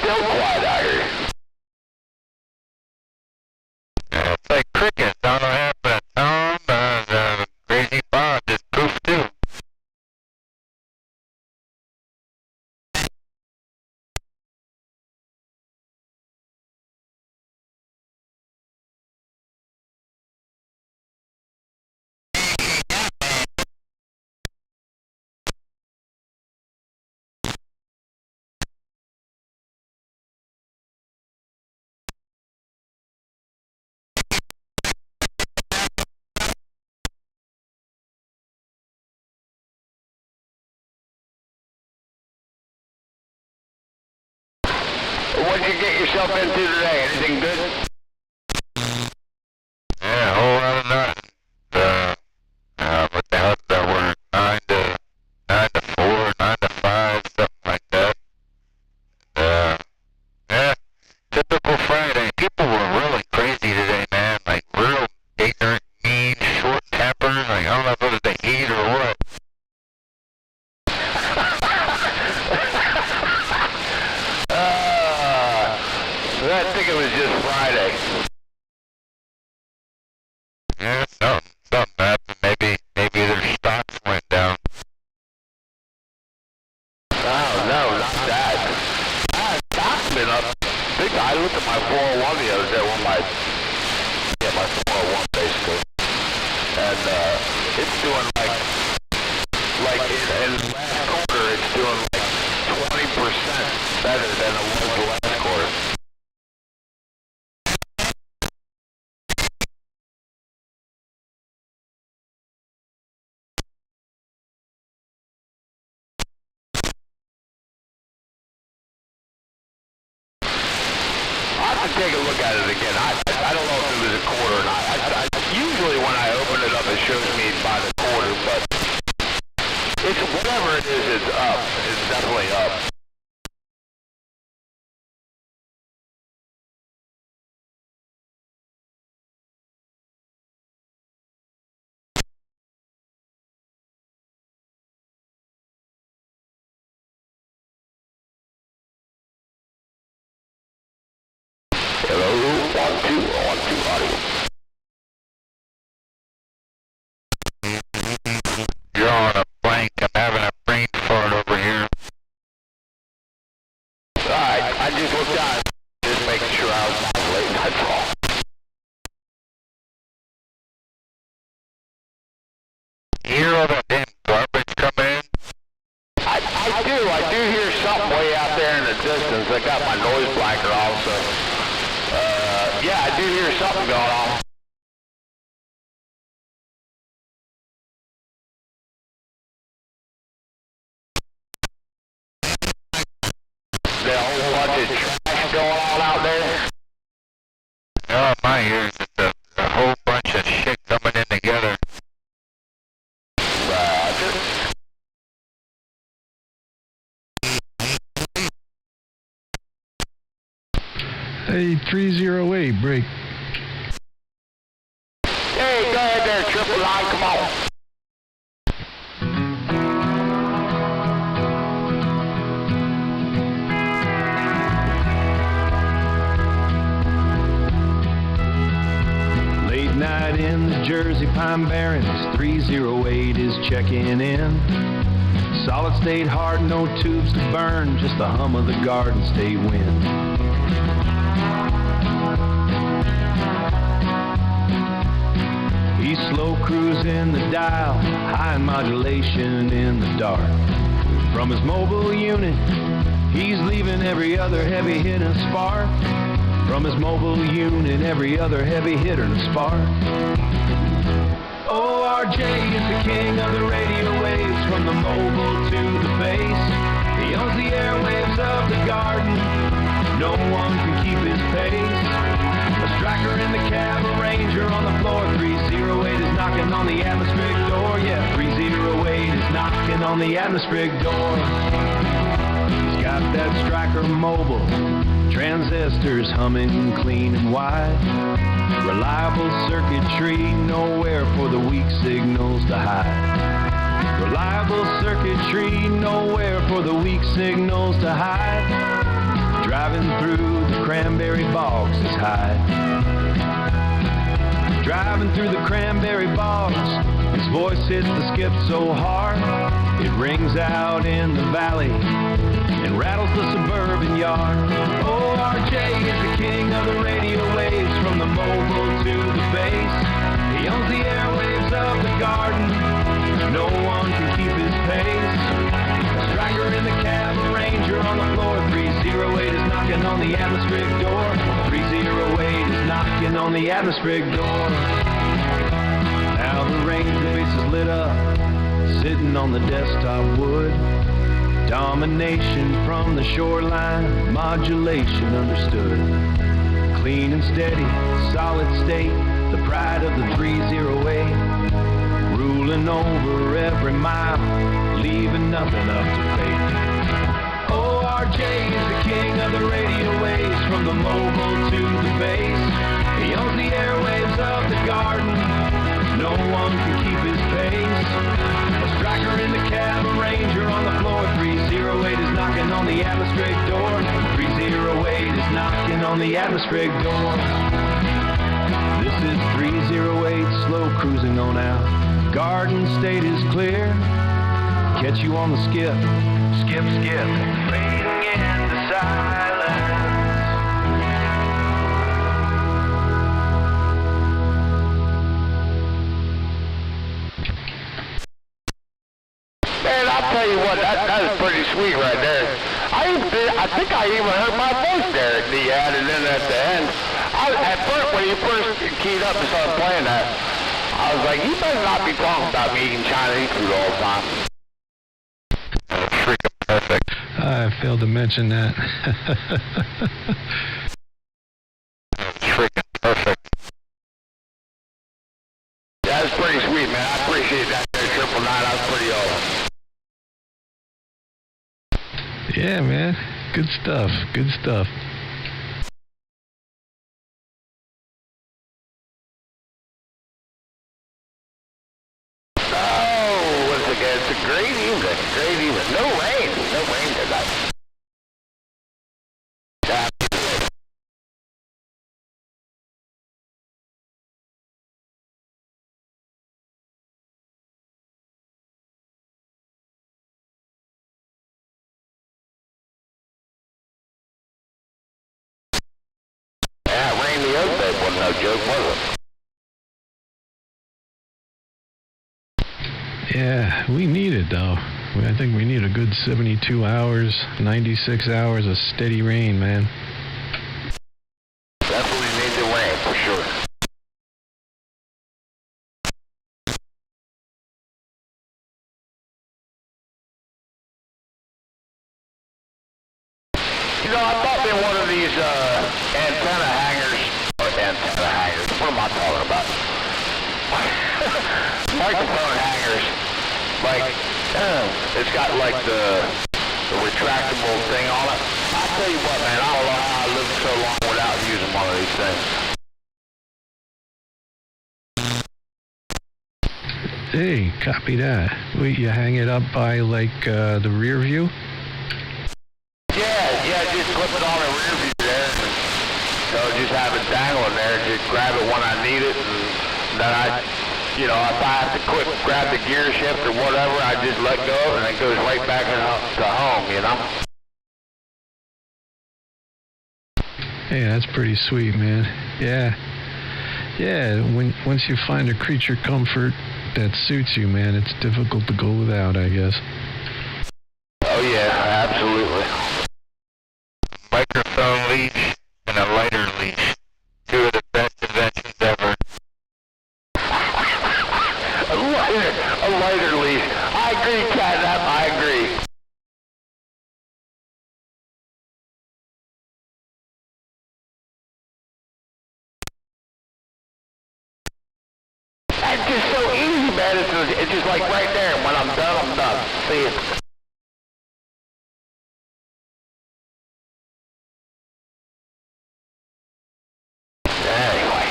Still quiet out here. It's like crickets. I don't know what happened to Tom, but Crazy Bob just poofed too. What'd you get yourself into today? Anything good? Yeah, a whole lot of nothing. What the hell did that work? 9 to 4, 9 to 5, something like that. Yeah, typical Friday. People were really crazy today, man. Like, real ignorant, mean, short-tempered. Like, I don't know if it was the heat or what. I think it was just Friday. Yeah, something happened. Maybe their stocks went down. Oh, no, I looked at my 401 the other day, my 401 basically, and it's doing like in the last quarter, it's doing like 20% better than it was the last quarter. I have to take a look at it again. I don't know if it was a quarter or not. Usually when I open it up, it shows me by the quarter, but it's whatever it is, it's up. It's definitely up. Hello, 1, 2, audio. You're on a blank. I'm having a brain fart over here. Alright, I just looked out. Just making sure I was modulating, that's all. You hear all that damn garbage coming in? I do hear something way out there in the distance. I got my noise blanker also. Yeah, I do hear something going on. There's a whole bunch of trash going on out there. Oh, my ears, it's a whole bunch of shit coming in together. Roger. Hey, 308, break. Hey, go ahead there, triple line, come on. Late night in the Jersey Pine Barrens, 308 is checking in. Solid state heart, no tubes to burn, just the hum of the Garden State wind. He's slow cruising the dial, high modulation in the dark. From his mobile unit, he's leaving every other heavy hit and spark. From his mobile unit, every other heavy hitter and spark. ORJ is the king of the radio waves, from the mobile to the base. He owns the airwaves of the Garden, no one can keep his pace. A striker in the cab, a ranger on the floor. 308 is knocking on the atmospheric door. Yeah, 308 is knocking on the atmospheric door. He's got that striker mobile, transistors humming clean and wide. Reliable circuitry, nowhere for the weak signals to hide. Reliable circuitry, nowhere for the weak signals to hide. Driving through the cranberry bogs is high. Driving through the cranberry bogs, his voice hits the skip so hard, it rings out in the valley and rattles the suburban yard. ORJ is the king of the radio waves, from the mobile to the base. He owns the airwaves of the Garden, no one can keep his pace. A striker in the cab, a ranger on the floor. 308 is knocking on the atmospheric door. 308 is knocking on the atmospheric door. Now the ranger base is lit up, sitting on the desktop wood. Domination from the shoreline, modulation understood. Clean and steady, solid state, the pride of the 308. Ruling over every mile, leaving nothing up to fate. ORJ is the king of the radio waves, from the mobile to the base. He owns the airwaves of the Garden, no one can keep his pace. A striker in the cab, a ranger on the floor. 308 is knocking on the atmospheric door. 308 is knocking on the atmospheric door. This is 308, slow cruising on out. Garden State is clear. Catch you on the skip. Skip, skip. Fading into silence. tell you what, that was pretty sweet right there. I think I even heard my voice there at the end, and then at the end. At first, when you first keyed up and started playing that, I was like, you better not be talking about me eating Chinese food all the time. Freaking perfect. I failed to mention that. Freaking perfect. That was pretty sweet, man. I appreciate that there, 999. That was pretty awesome. Yeah, man. Good stuff. Good stuff. Oh, what's it again? It's a great evening. Great evening. No rain. No rain tonight. Yeah, rain the other day wasn't no joke, was it? Yeah, we need it, though. I think we need a good 72 hours, 96 hours of steady rain, man. Definitely need the rain, for sure. You know, I thought in one of these antenna hangers, what am I talking about? Microphone hangers, like, it's got like the retractable thing on it. I'll tell you what, man, I don't know how I lived so long without using one of these things. Hey, copy that. Wait, you hang it up by, like, the rear view? Yeah, just clip it on the rear view there, and just have it dangling there, just grab it when I need it, and then if I have to grab the gear shift or whatever, I just let go, and it goes right back to home, you know? Hey, that's pretty sweet, man. Yeah. Yeah, once you find a creature comfort that suits you, man, it's difficult to go without, I guess. Oh, yeah, absolutely. Microphone leash and a lighter leash. Two of the best inventions ever. A lighter leash. I agree, Catnap, I agree. That's just so easy, man. It's just like right there. When I'm done, I'm done. See it. Anyway.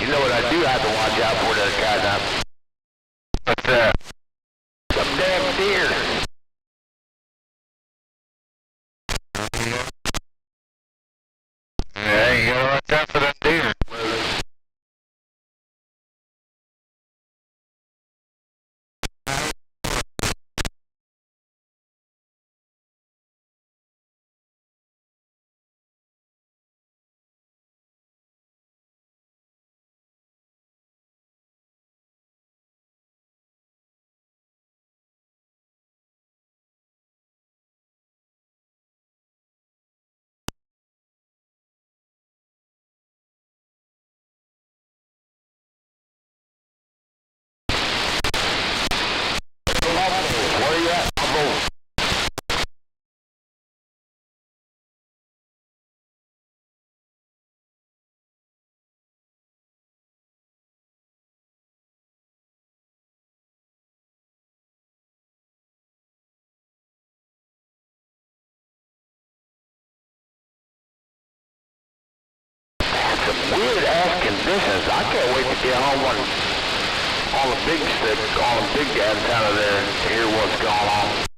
You know what I do have to watch out for there, Catnap? What's that? Some damn deer. Yeah, you gotta watch out for them deer. Where you at? I'm over. Some weird ass conditions. I can't wait to get home on the big stick, on the big antenna there and hear what's going on.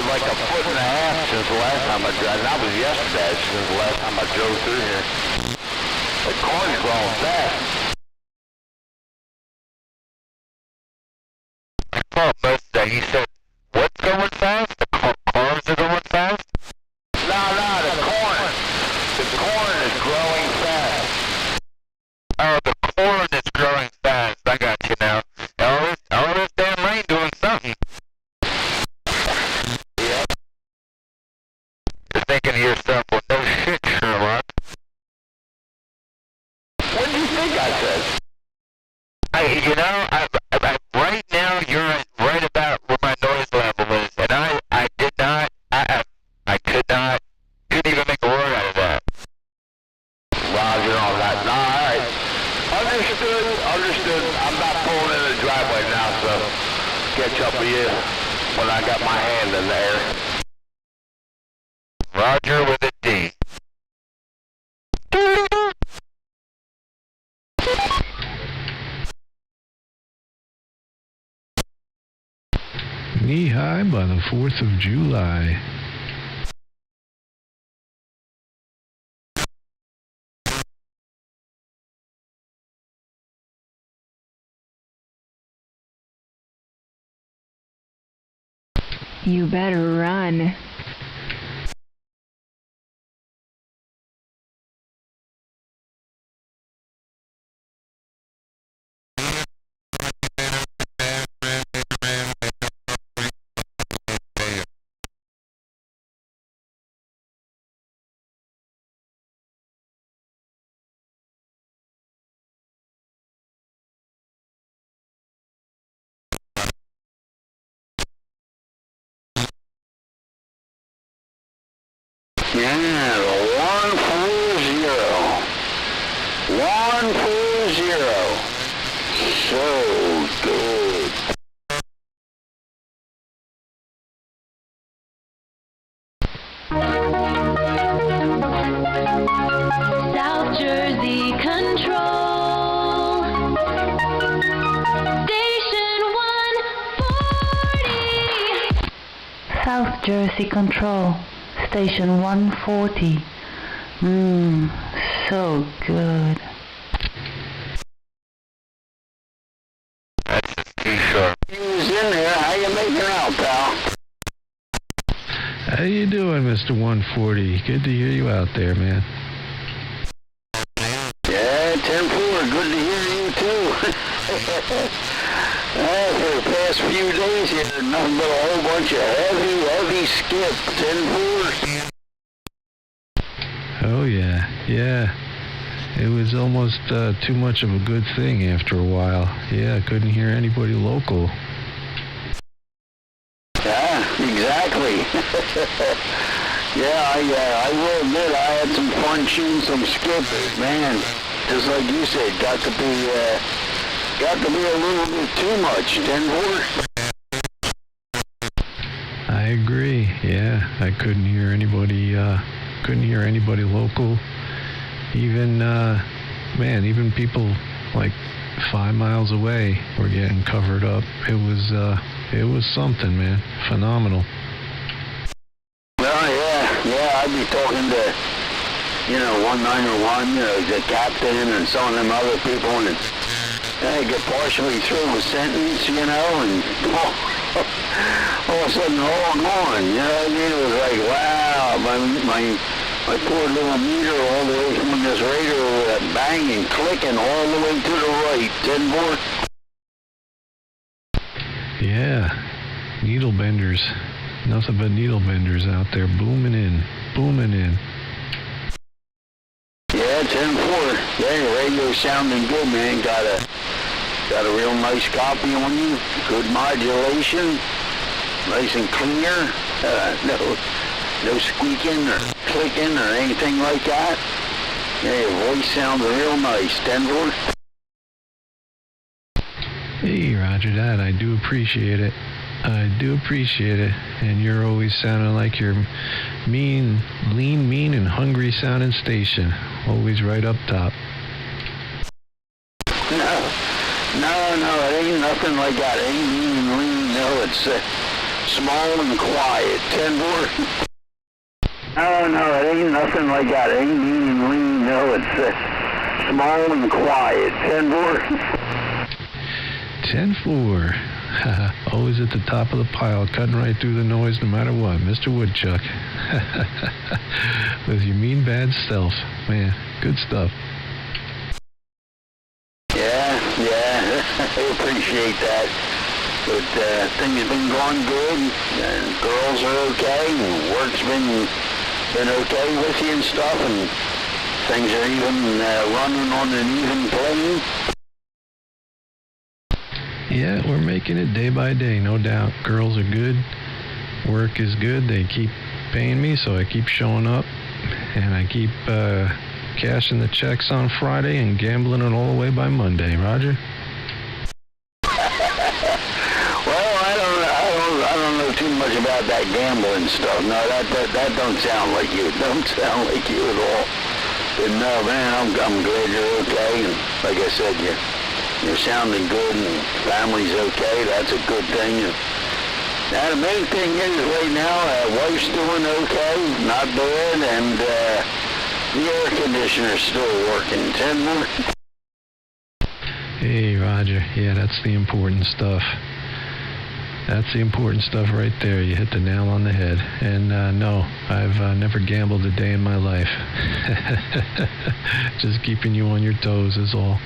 like a foot and a half since the last time I drove. That was yesterday since the last time I drove through here. The corn's growing fast. I called most of that. He said, what's going fast? The cars are going fast? No, the corn. The corn is growing fast. Oh, the corn is growing fast. I got you now. All this damn rain doing something. Yep. You're thinking to yourself, well, no shit, Sherlock. What do you think I said? Right now, you're right about where my noise level is, and I couldn't even make a word out of that. Roger on that. No, all right. Understood. I'm not pulling in the driveway now, so catch up with you when I got my hand in there. Roger with a D. Knee high by the 4th of July. You better run. Yeah, the 140. 140. So good. South Jersey Control. Station 140. South Jersey Control. Station 140. So good. That's just too short. He was in there. How you making out, pal? How you doing, Mr. 140? Good to hear you out there, man. Yeah, 10-4. Good to hear you, too. For the past few days here, nothing but a whole bunch of heavy skip. 10-4. Oh, yeah. It was almost too much of a good thing after a while. Yeah, I couldn't hear anybody local. Yeah, exactly. Yeah, I will admit I had some fun shooting some skip. Man, just like you said, got to be a little bit too much. 10-4. I agree. Yeah, I couldn't hear anybody local. Even people like 5 miles away were getting covered up. It was something, man. Phenomenal. Well, yeah, I'd be talking to, 191, the captain and some of them other people, and I get partially through a sentence, and all of a sudden all gone, you know what I mean? It was like, wow, my poor little meter all the way from this radio banging, clicking all the way to the right, 10-4. Yeah, needle benders. Nothing but needle benders out there booming in. Yeah, 10-4. Yeah, your radio's sounding good, man. Got a real nice copy on you. Good modulation. Nice and clear. No squeaking or clicking or anything like that. Yeah, your voice sounds real nice. 10-4. Hey, Roger that. I do appreciate it. And you're always sounding like your lean, mean, and hungry sounding station. Always right up top. No, it ain't nothing like that. It ain't mean and lean. No, it's Small and quiet. 10-4. Oh, no, it ain't nothing like that. It ain't mean and lean, no. It's small and quiet. 10-4. 10-4. Always at the top of the pile, cutting right through the noise no matter what. Mr. Woodchuck. With your mean bad self. Man, good stuff. Yeah, I appreciate that. But things have been going good, and girls are okay, and work's been okay with you and stuff, and things are even running on an even plane. Yeah, we're making it day by day, no doubt. Girls are good. Work is good. They keep paying me, so I keep showing up, and I keep cashing the checks on Friday and gambling it all away by Monday. Roger? I don't know too much about that gambling stuff. No, that don't sound like you. It don't sound like you at all. But no, man, I'm glad you're okay. And like I said, you're sounding good, and family's okay. That's a good thing. And now the main thing is right now, wife's doing okay, not bad, and the air conditioner's still working. 10 more. Hey, Roger. Yeah, that's the important stuff. That's the important stuff right there. You hit the nail on the head. And no, I've never gambled a day in my life. Just keeping you on your toes is all.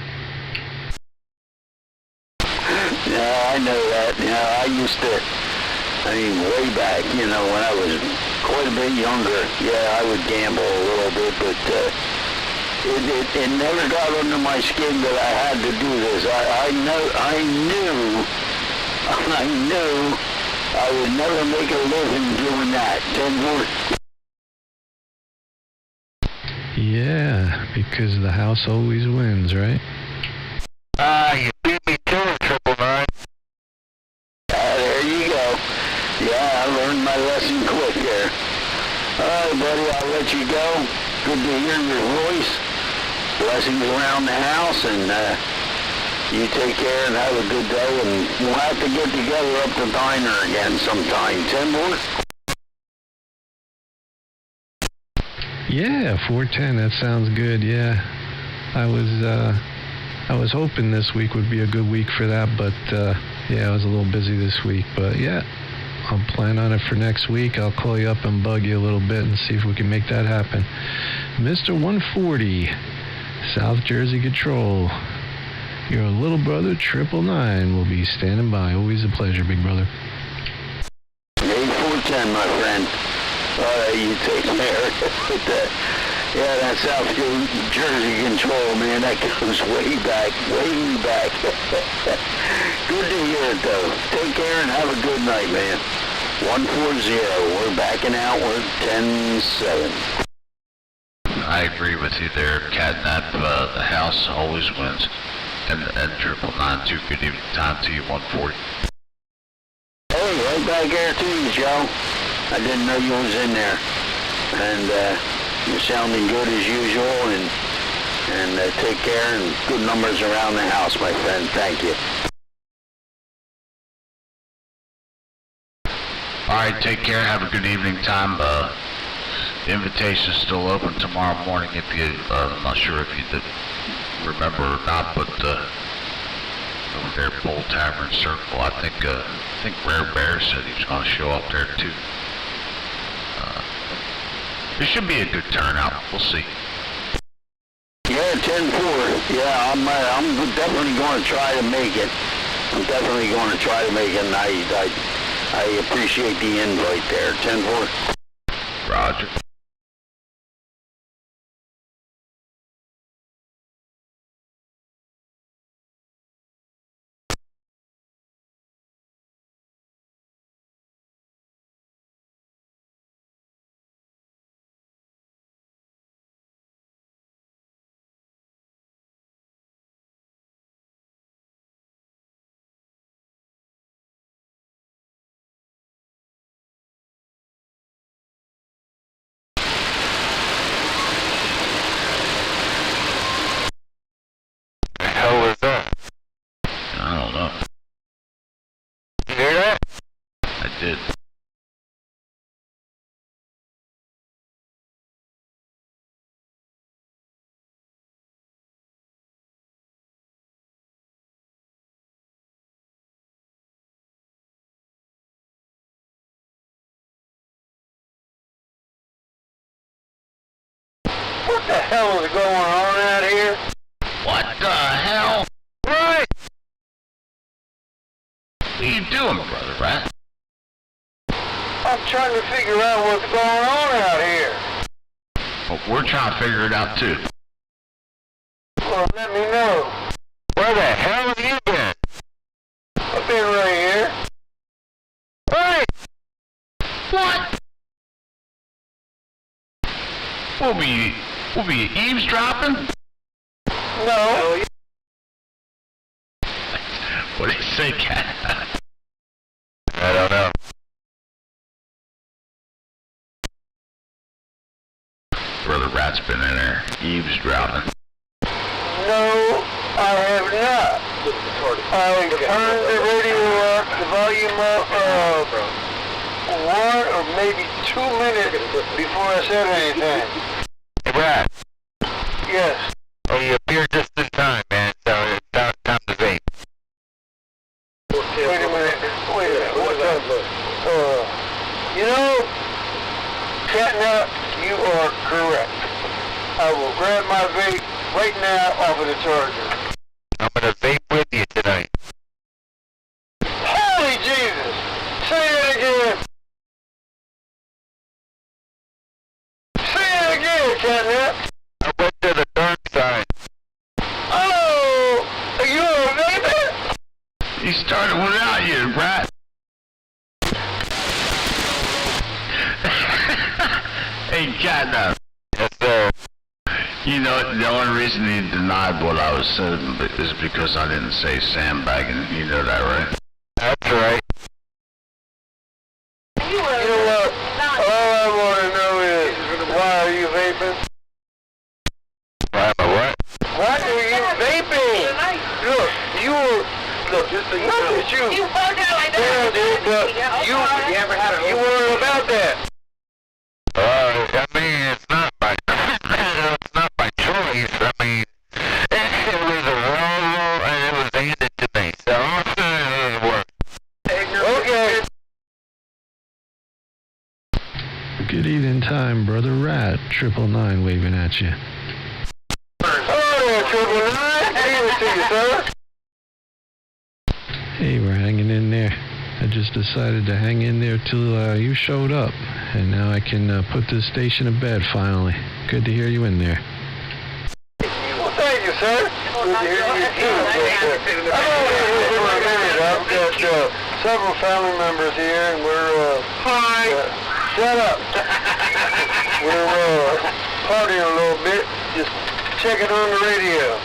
Yeah, I know that. I used to, way back, when I was quite a bit younger, I would gamble a little bit, but it never got under my skin that I had to do this. I knew I would never make a living doing that. 10 more. Yeah, because the house always wins, right? You beat me to it, 999. There you go. Yeah, I learned my lesson quick there. All right, buddy, I'll let you go. Good to hear your voice. Blessings around the house, and you take care and have a good day, and we'll have to get together up the diner again sometime. 10 more? Yeah, 410, that sounds good, yeah. I was hoping this week would be a good week for that, but I was a little busy this week. But yeah, I'll plan on it for next week. I'll call you up and bug you a little bit and see if we can make that happen. Mr. 140, South Jersey Control. Your little brother, 999, will be standing by. Always a pleasure, big brother. 8410, my friend. All right, you take care. That South Jersey Control, man, that goes way back. Good to hear it, though. Take care and have a good night, man. 140, we're backing out. We're 10-7. I agree with you there, Catnap. The house always wins. And 999, good evening time to you, 140. Hey, right back there to you, Joe. I didn't know you was in there. And you're sounding good as usual, and take care, and good numbers around the house, my friend. Thank you. All right, take care. Have a good evening time. The invitation's still open tomorrow morning. If you, I'm not sure if you did remember or not, but over there, Bull Tavern Circle. I think Rare Bear said he was going to show up there too. It should be a good turnout. We'll see. Yeah, 10-4. Yeah, I'm definitely going to try to make it. I'm definitely going to try to make it, and I appreciate the invite there. 10-4. Roger. The hell was that? I don't know. You hear that? I did. what the hell is going on out here? What the hell? Right! What are you doing, brother, right? I'm trying to figure out what's going on out here. Well, we're trying to figure it out, too. Well, let me know. Where the hell have you been? I've been right here. Hey! What? We'll be eavesdropping? No. What do you say, Cat? I don't know. Brother Rat's been in there eavesdropping. No, I have not. I turned the radio up, the volume up, 1 or maybe 2 minutes before I said anything. Hey, Rat. Yes. Oh, you appear just in time, man, so it's time to vape. Wait a minute. What's up? You know, Catnap, you are correct. I will grab my vape right now off of the charger. I'm gonna vape with you tonight. Holy Jesus! Say it again! Say it again, Catnap! I went to the dark side. Oh! Are you a vapor? You started without you, Rat. Hey, Catnap. Yes, sir. You know, the only reason he denied what I was saying is because I didn't say sandbagging. You know that, right? That's right. You know what? All I want to know is, why are you vaping? Why am I what? Why are you vaping? Look, you were... Look, not that you... You found out I know. Yeah, dude, but you weren't about that. I mean, it's not by choice. I mean, it was a role and it was handed to me, so it worked. Okay. Good evening time, Brother Rat. 999 waving at you. Hello there, 999. Good evening to you, sir. Hey, we're hanging in there. I just decided to hang in there till you showed up, and now I can put this station to bed finally. Good to hear you in there. Well, thank you, sir. Good to hear you, too. I'm only here for a minute. I've got several family members here, and we're, shut up. We're, partying a little bit, just checking on the radio.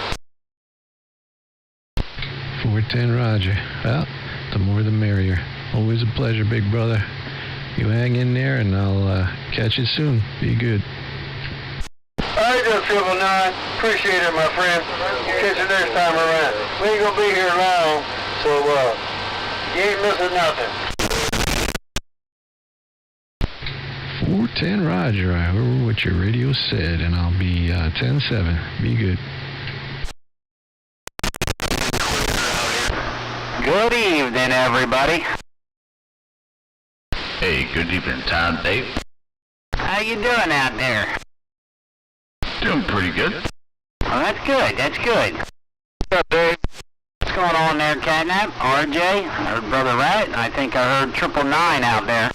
410 Roger. Well, the more the merrier. Always a pleasure, big brother. You hang in there, and I'll catch you soon. Be good. All right, there, 999. Appreciate it, my friend. Catch you next time around. We ain't gonna be here long, so, you ain't missing nothing. 410 Roger. I heard what your radio said, and I'll be 10-7. Be good. Good evening, everybody. Hey, good evening, Tom, Dave. How you doing out there? Doing pretty good. Well, that's good, that's good. What's up, Dave? What's going on there, Catnap? RJ? Or Brother Rat? I think I heard 999 out there.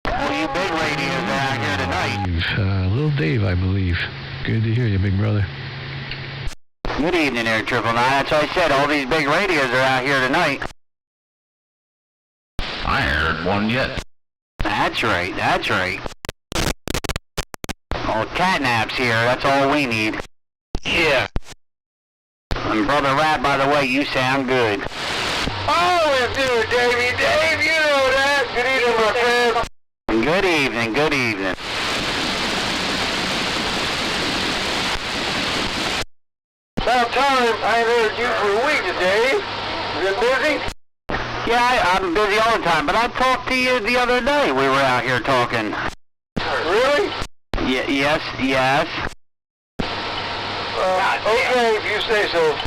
Well, you big radios are out here tonight. Little Dave, I believe. Good to hear you, big brother. Good evening there, 999. That's what I said, all these big radios are out here tonight. I ain't heard one yet. That's right, that's right. Well, Catnap's here, that's all we need. Yeah. And Brother Rat, by the way, you sound good. Always do it, Davey. Dave, you know that. Good evening, my friend. Good evening, good evening. About time. I ain't heard you for a week today. You been busy? Yeah, I'm busy all the time, but I talked to you the other day. We were out here talking. Really? Yes. Okay, if you say so.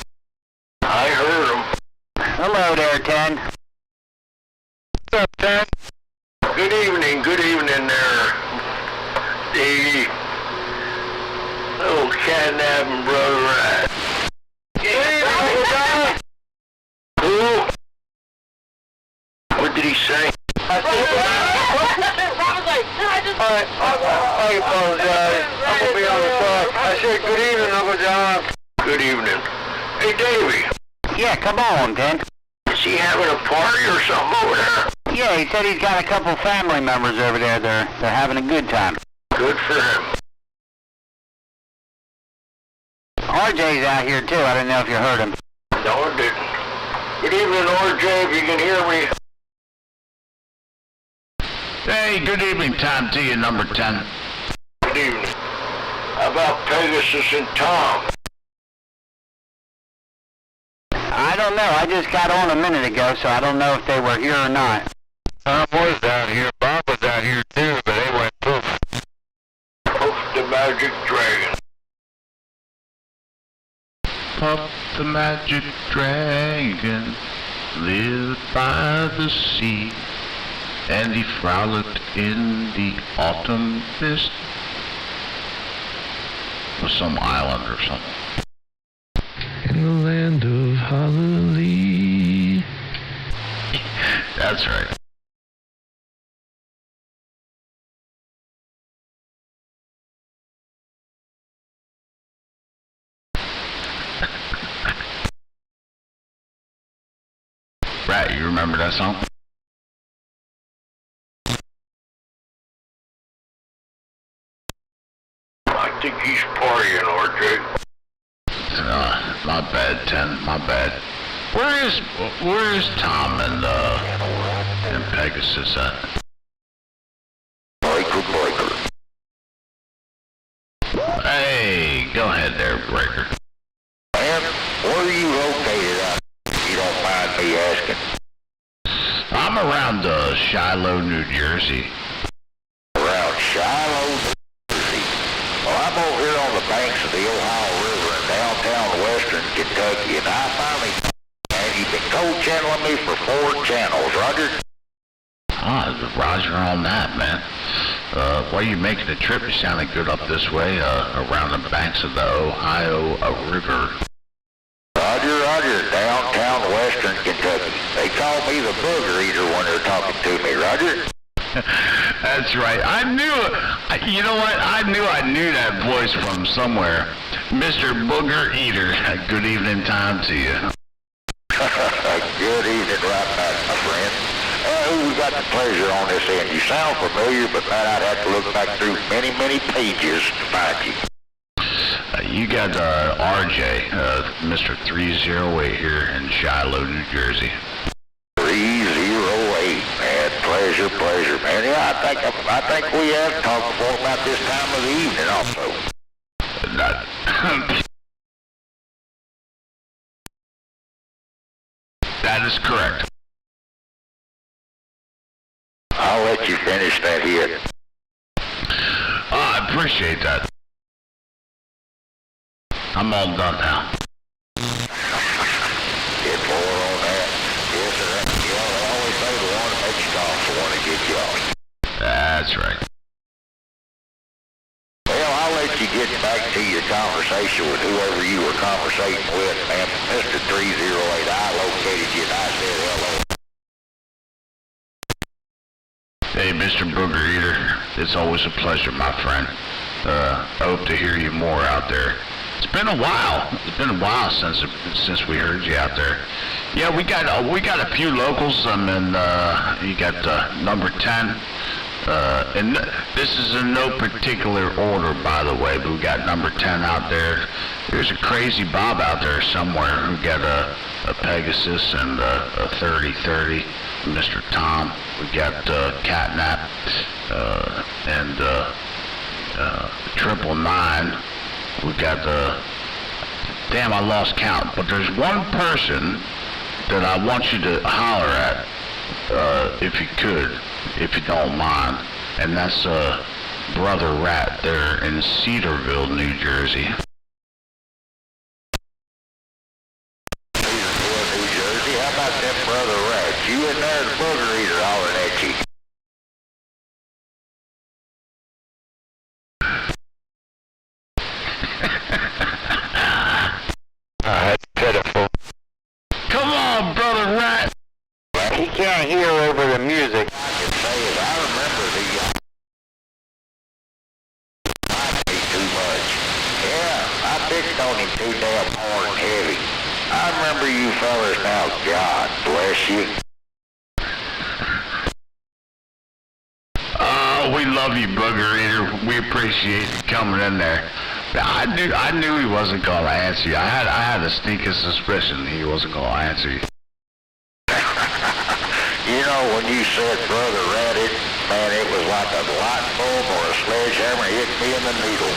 I heard him. Hello there, 10. What's up, Ted? Good evening there. The happened, Brother Rat? Who? What did he say? I apologize. I'm gonna be on the clock. I said good evening, Uncle John. Good evening. Hey, Davey. Yeah, come on, Ken. Is he having a party or something over there? Yeah, he said he's got a couple family members over there. They're having a good time. Good for him. RJ's out here too. I didn't know if you heard him. No, I didn't. Good evening, RJ, if you can hear me. Hey, good evening time to you, number 10. Good evening. How about Pegasus and Tom? I don't know. I just got on a minute ago, so I don't know if they were here or not. Tom was out here. Bob was out here too, but they went poof. Puff the Magic Dragon. Puff the magic dragon lived by the sea, and he frolicked in the autumn mist. Was some island or something. In the land of Hallelujah. That's right. Right, you remember that song? I think he's partying, RJ. My bad, 10, my bad. Where is Tom and Pegasus at? Breaker. Hey, go ahead there, Breaker. Man, where are you located at? If you don't mind me asking. I'm around Shiloh, New Jersey. Around Shiloh, New Jersey. Well, I'm over here on the banks of the Ohio River in downtown western Kentucky, and I finally, man, you've been cold channeling me for 4 channels, Roger. Roger on that, man. Why are you making the trip? You sounded good up this way, around the banks of the Ohio River. Roger, downtown western Kentucky. They call me the booger eater when they're talking to me, Roger. That's right. I knew it. You know what? I knew that voice from somewhere. Mr. Booger Eater. Good evening time to you. Good evening right back, my friend. Who we got the pleasure on this end? You sound familiar, but man, I'd have to look back through many, many pages to find you. You got RJ, Mr. 308 here in Shiloh, New Jersey. 308, man. Pleasure, man. Yeah, I think we have talked before about this time of the evening also. That is correct. I'll let you finish that hit. I appreciate that. I'm all done now. Get more on that. Yes, sir. You know, they always say the one that makes you talk, the one that gets you off. That's right. Well, I'll let you get back to your conversation with whoever you were conversating with, man. Mr. 308, I located you and I said hello. Hey, Mr. Booger Eater, it's always a pleasure, my friend. I hope to hear you more out there. It's been a while. It's been a while since we heard you out there. Yeah, we got a few locals. I mean, you got number 10. And this is in no particular order, by the way, but we got number 10 out there. There's a crazy Bob out there somewhere who got a Pegasus and a 3030, Mr. Tom. We got Catnap and 999. We got damn, I lost count. But there's one person that I want you to holler at, if you could, if you don't mind, and that's Brother Rat there in Cedarville, New Jersey. Cedarville, New Jersey. How about that Brother Rat? You in there, the booger eater, hollering at you. on him too damn hard and heavy. I remember you fellas now, God bless you. Oh, we love you, Booger Eater. We appreciate you coming in there. I knew he wasn't gonna answer you. I had a sneaking suspicion he wasn't gonna answer you. You know, when you said Brother Rabbit, man, it was like a light bulb or a sledgehammer hit me in the needle.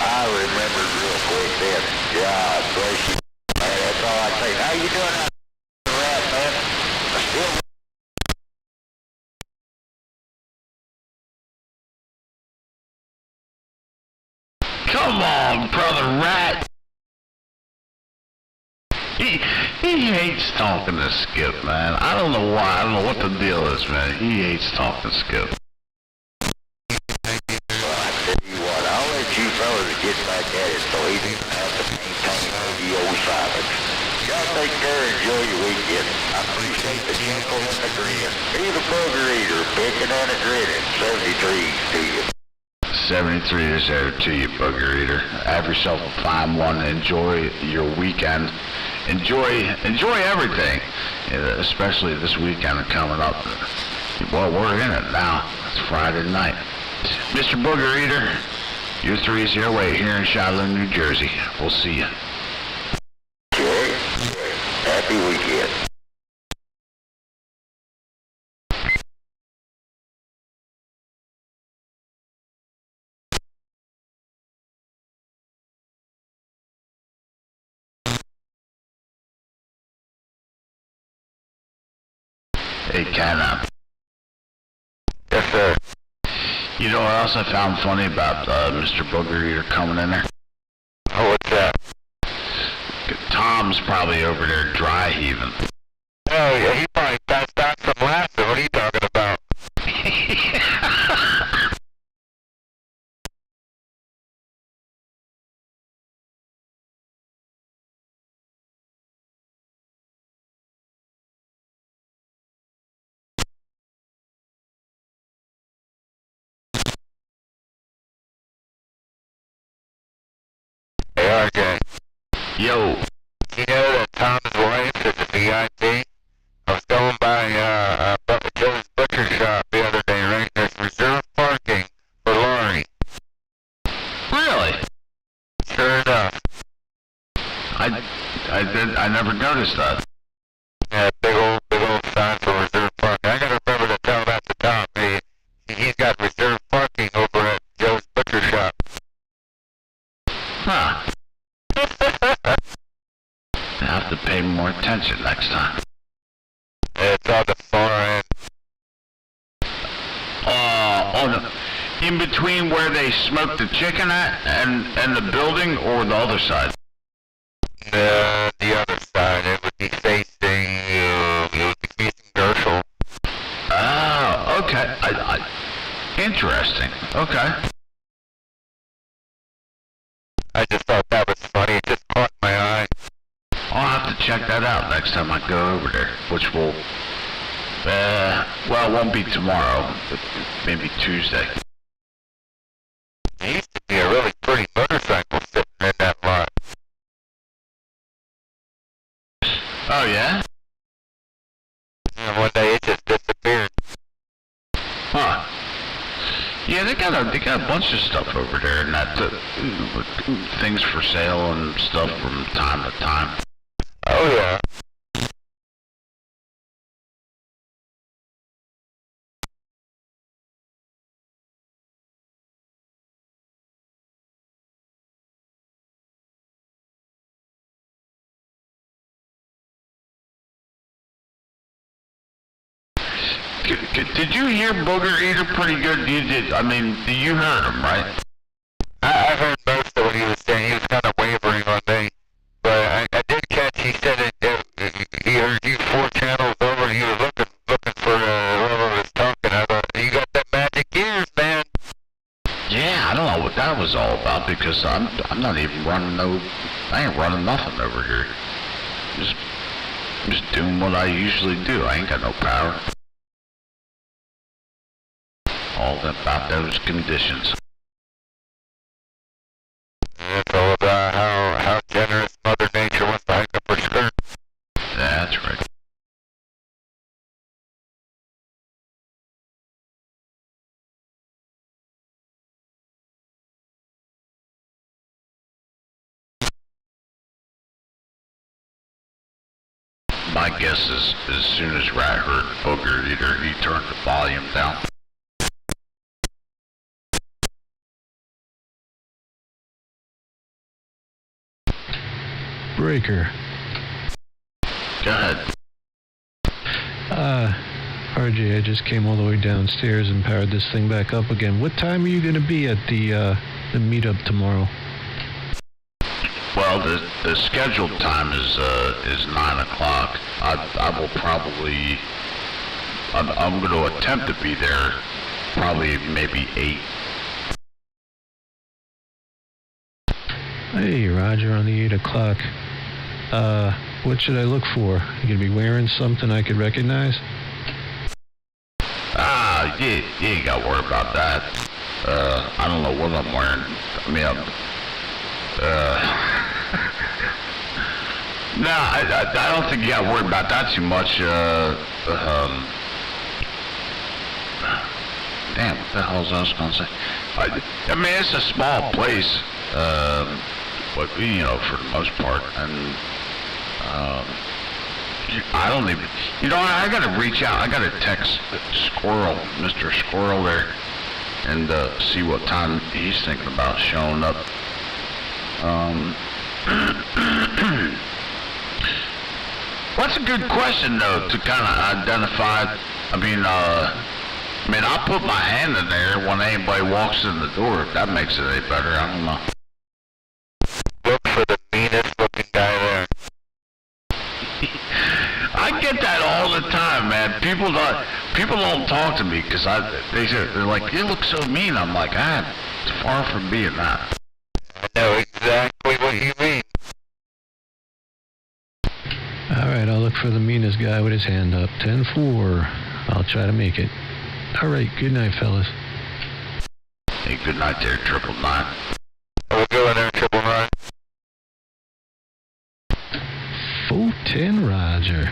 I remembered real quick then. God bless you. Man, that's all I say. How you doing out there, Rat, man? Still. Come on, Brother Rat. He hates talking to Skip, man. I don't know why. I don't know what the deal is, man. He hates talking to Skip. Well, I tell you what, I'll let you fellas get back at it so he doesn't have to maintain radio silence. Y'all take care and enjoy your weekend. I appreciate the gentle and the grin. Be the Booger Eater, picking and a grinning. 73 to you. 73 is there to you, Booger Eater. Have yourself a fine one. Enjoy your weekend. Enjoy everything, especially this weekend coming up. Well, we're in it now. It's Friday night. Mr. Booger Eater, you're 308 here in Shiloh, New Jersey. We'll see you. Okay. Happy weekend. Hey, Cat. Yes, sir. You know what else I found funny about Mr. Booger Eater coming in there? Oh, what's that? Tom's probably over there dry heaving. Oh, yeah, he probably passed out some laughter. What are you talking about? Hey, RJ. Yo. You know that Tom's wife is a VIP? I was going by Joe's butcher shop the other day, right? There's reserved parking for Lori. Really? Sure enough. I never noticed that. Yeah, big old sign for reserved parking. I gotta remember to tell that to Tom. He's got reserved parking over at Joe's butcher shop. Huh. I have to pay more attention next time. It's on the far end. In between where they smoke the chicken at and the building, or the other side? The other side, it would be facing Gershel. Oh, okay. Interesting. Okay. I just thought that was funny. It just caught my eye. I'll have to check that out next time I go over there, which will, well, it won't be tomorrow, but maybe Tuesday. There used to be a really pretty motorcycle sitting in that lot. Oh, yeah? And one day it just disappeared. Huh. Yeah, they got a bunch of stuff over there, and that things for sale and stuff from time to time. Oh, yeah. Did you hear Booger Eater pretty good? You did. I mean, you heard him, right? I heard most of what he was saying. He was kind of wavering on me. But I did catch, he said he heard you 4 channels over and he was looking for whoever was talking. I thought, you got that magic ears, man. Yeah, I don't know what that was all about because I'm not even running I ain't running nothing over here. Just doing what I usually do. I ain't got no power. All about those conditions. It's all about my guess is as soon as Rat heard Booger Eater, he turned the volume down. Breaker. Go ahead. RJ, I just came all the way downstairs and powered this thing back up again. What time are you going to be at the meetup tomorrow? Well, the scheduled time is 9 o'clock. I will probably, I'm going to attempt to be there probably maybe 8. Hey, Roger, on the 8 o'clock. What should I look for? You gonna be wearing something I could recognize? You ain't got to worry about that. I don't know what I'm wearing. I mean, no, I don't think you got to worry about that too much. Damn, what the hell was I going to say? I mean, it's a small place, but, you know, for the most part, and, I don't even, you know, I gotta reach out, I gotta text Squirrel, Mr. Squirrel there, and, see what time he's thinking about showing up. What's a good question, though, to kind of identify, I mean, I'll put my hand in there when anybody walks in the door, if that makes it any better, I don't know. Look for the meanest looking guy there. I get that all the time, man. People don't talk to me because they're like, you look so mean. I'm like, it's far from being that. I know exactly what you mean. Alright, I'll look for the meanest guy with his hand up. 10-4. I'll try to make it. Alright, good night, fellas. Hey, good night there, 999. We'll go in there, 999. Full 10, Roger.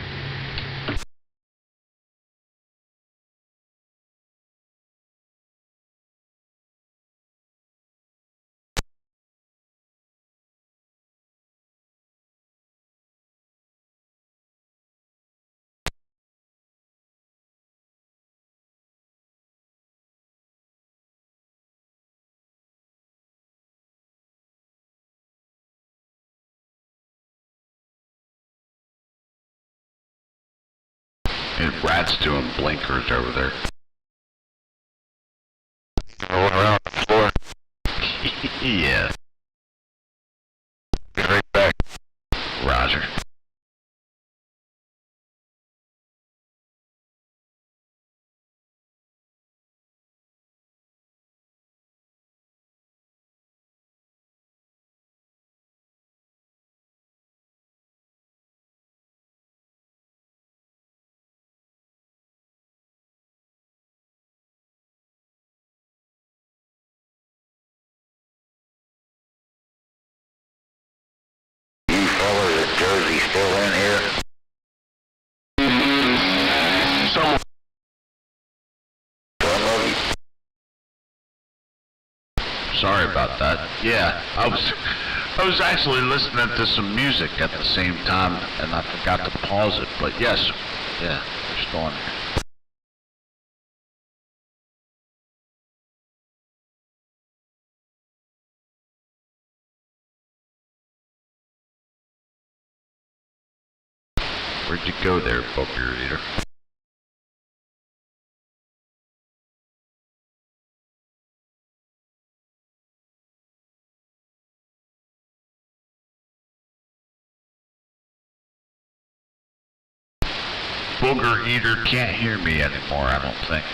And Rat's doing blinkers over there. Rolling around on the floor. Yeah. Be right back. Roger. Jersey still in here? Someone. I love you. Sorry about that. Yeah, I was actually listening to some music at the same time, and I forgot to pause it. But yes, yeah, they're still in here. Where'd you go there, Booger Eater? Booger Eater can't hear me anymore, I don't think.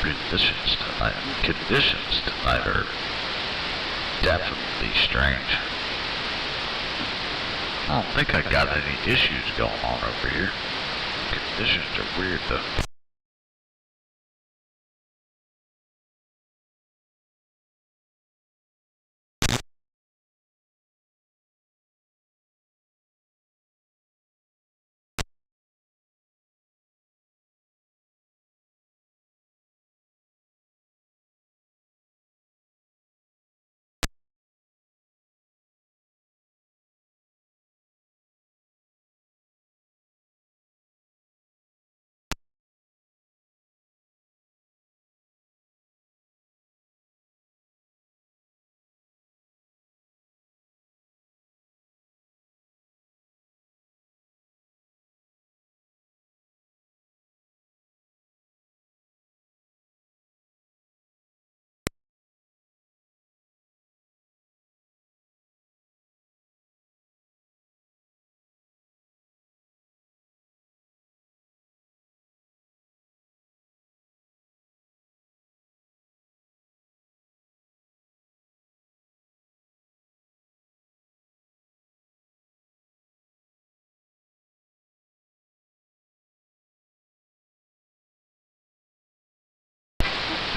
Conditions tonight are definitely strange. I don't think I got any issues going on over here. Conditions are weird though.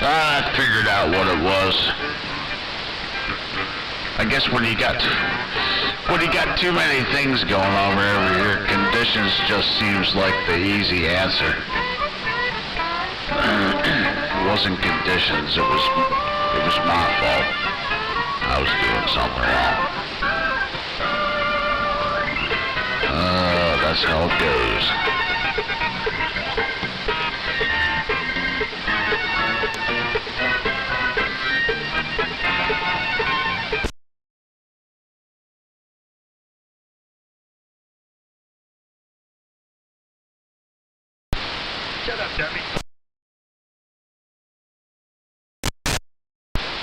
I figured out what it was. I guess when you got too many things going on over here, conditions just seems like the easy answer. It wasn't conditions, it was my fault. I was doing something wrong. That's how it goes. Shut up, dummy.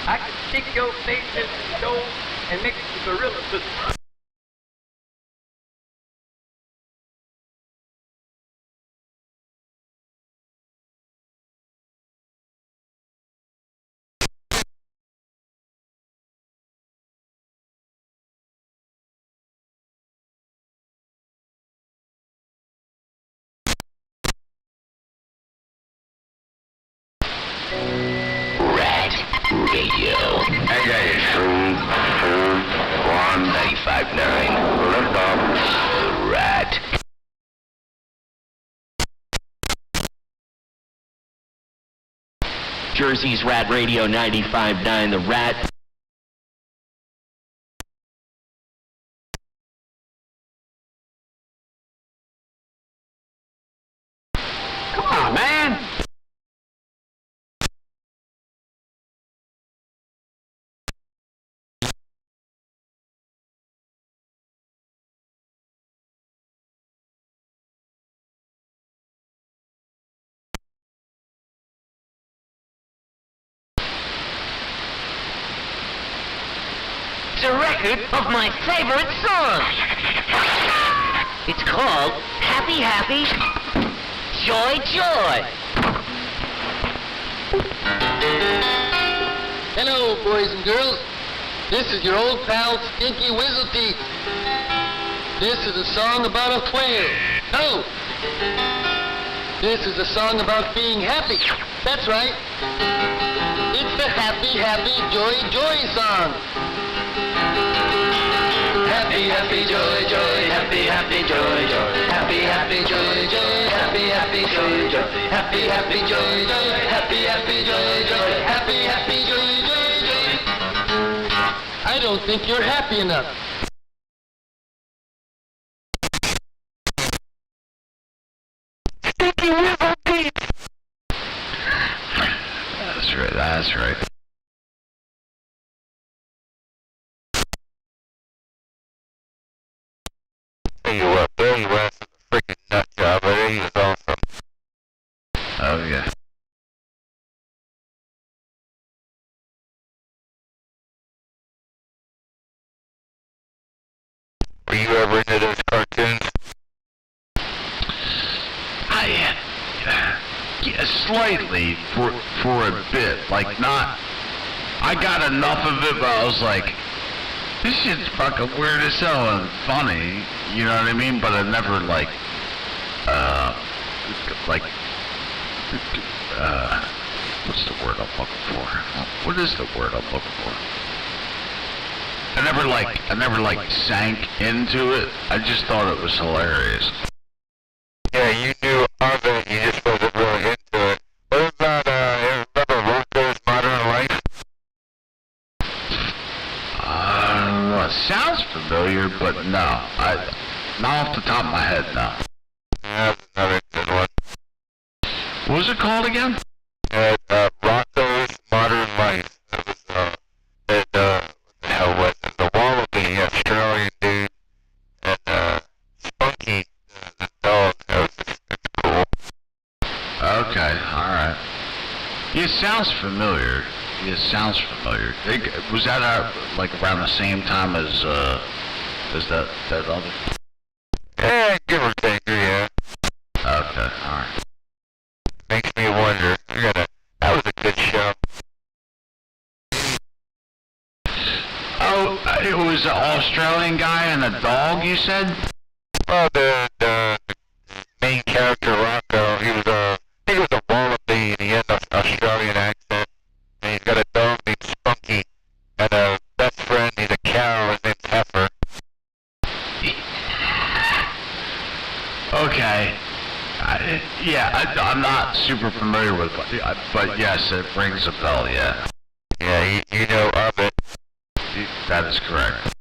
I can stick your face in the stove and mix the gorilla food. Radio. I got it. 3, 2, 1, 95.9. Lift off. The Rat. Jersey's Rat Radio 95.9. The Rat. Come on, man. It's a record of my favorite song. It's called Happy Happy Joy Joy. Hello, boys and girls. This is your old pal Stinky Whizzleteeth. This is a song about a whale. Oh! This is a song about being happy. That's right. It's the Happy Happy Joy Joy song. Happy Happy Joy Joy, Happy Happy Joy Joy, Happy Happy Joy Joy, Happy Happy Joy Joy, Happy Happy Joy Joy, Happy Happy Joy Joy, Happy Happy Joy Joy Joy. I don't think you're happy enough. Sticky Whizzle Teeth. That's right, that's right. Tell you what, Billy West is a freaking nut job, but he was awesome. Oh yeah. Were you ever into those cartoons? Yes. slightly for a bit. Like, not... I got enough of it, but I was like, this shit's fucking weird as hell and funny. You know what I mean? But I never, like... what's the word I'm looking for? What is the word I'm looking for? I never sank into it. I just thought it was hilarious. Yeah, you knew of it, you just wasn't really into it. What about, remember Rocco's Modern Life? It sounds familiar, but no. Not off the top of my head, no. Yeah, that's another good one. What was it called again? Rocco's Modern Life. It was, what the hell was it? The Wallaby, Australian dude, and, Spunky, the dog. It's cool. Okay, alright. It sounds familiar. Was that, around the same time as that other? Yeah, give or take, yeah. Okay, alright. Makes me wonder. That was a good show. Oh, it was an Australian guy and a dog, you said? Well, the main character, Rocco, he was I think it was a wallaby, and he had an Australian accent. And he's got a dog named Spunky, and a best friend, he's a cow, his name's Heifer. Okay. I'm not super familiar with it, but yes, it rings a bell, yeah. Yeah, you know of it. That is correct.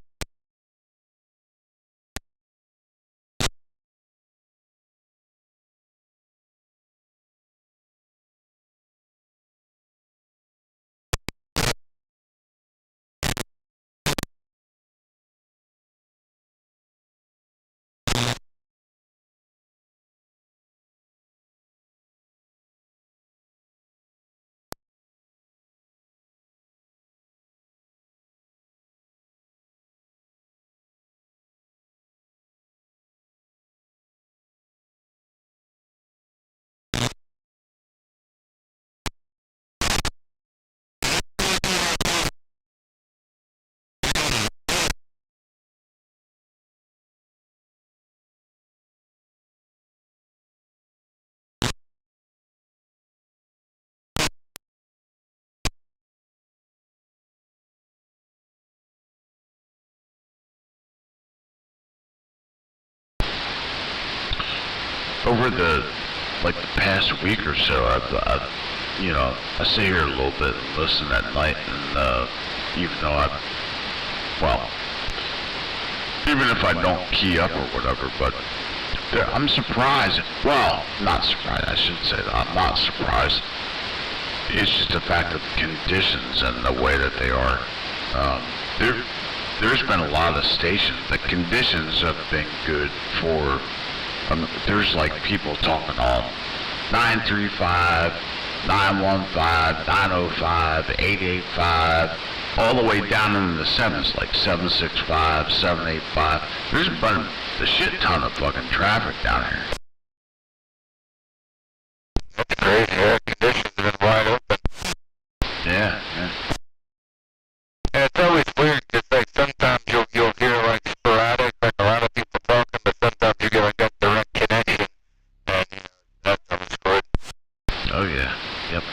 Over the past week or so, I sit here a little bit and listen at night, and even if I don't key up or whatever, but I'm surprised. Well, not surprised. I shouldn't say that. I'm not surprised. It's just the fact of the conditions and the way that they are. There's been a lot of stations. The conditions have been good for. There's people talking on 935, 915, 905, 885, all the way down into the sevens, like 765, 785. There's been a shit ton of fucking traffic down here. That's crazy. Air conditions have been wide open. Yeah. And it's always weird, because sometimes you'll hear sporadic, a lot of people talking, but sometimes you get that direct connection, and that's always good. Oh yeah. Yep.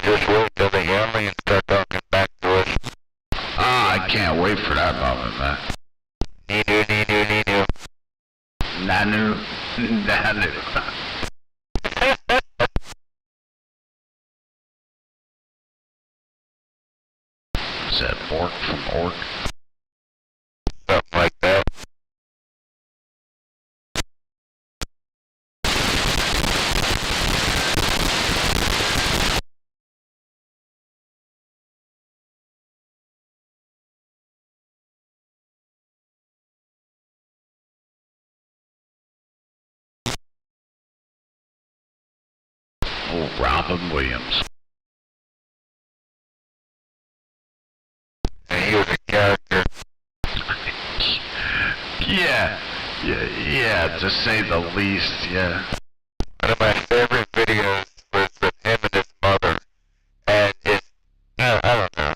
Just wait till the aliens start talking back to us. I can't wait for that moment, man. Nanu. Is that Bork from Ork? Something like that. Oh, Robin Williams. And he was a character. Yeah, to say the least, yeah. One of my favorite videos was with him and his mother, and I don't know,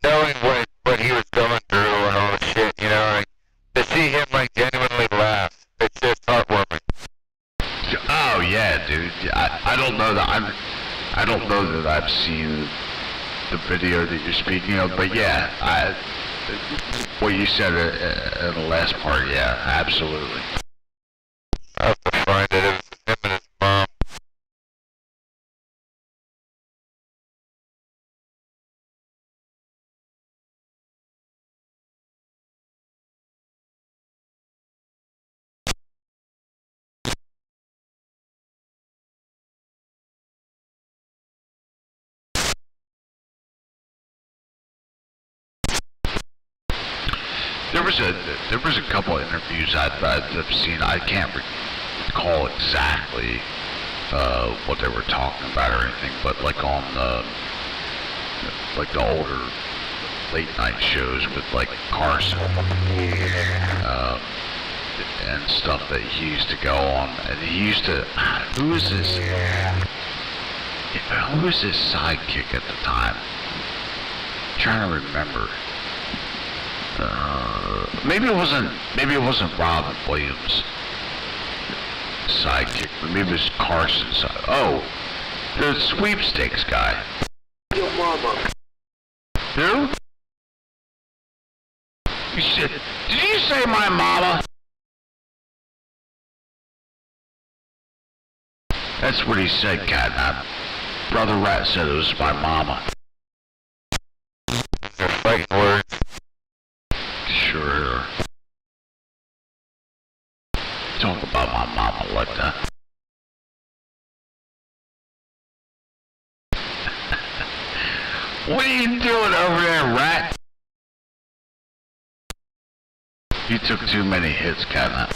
knowing what he was going through and all the shit, you know, like, to see him, like, genuinely laugh, it's just heartwarming. Oh yeah, dude. I don't know that I don't know that I've seen the video that you're speaking of, but yeah, what you said in the last part, yeah, absolutely. I have to find it. It was him and his mom. There was a couple of interviews I've seen. I can't recall exactly what they were talking about or anything, but like on the older late night shows with like Carson and stuff that he used to go on, and he used to who was his sidekick at the time? I'm trying to remember. Maybe it wasn't Robin Williams' sidekick, but maybe it was Carson's. Oh, the sweepstakes guy. Your mama. Who? Did you say my mama? That's what he said, Catnap. Brother Rat said it was my mama. They're fighting words. Sure. Talk about my mama like that. What are you doing over there, Rat? You took too many hits, Catnap.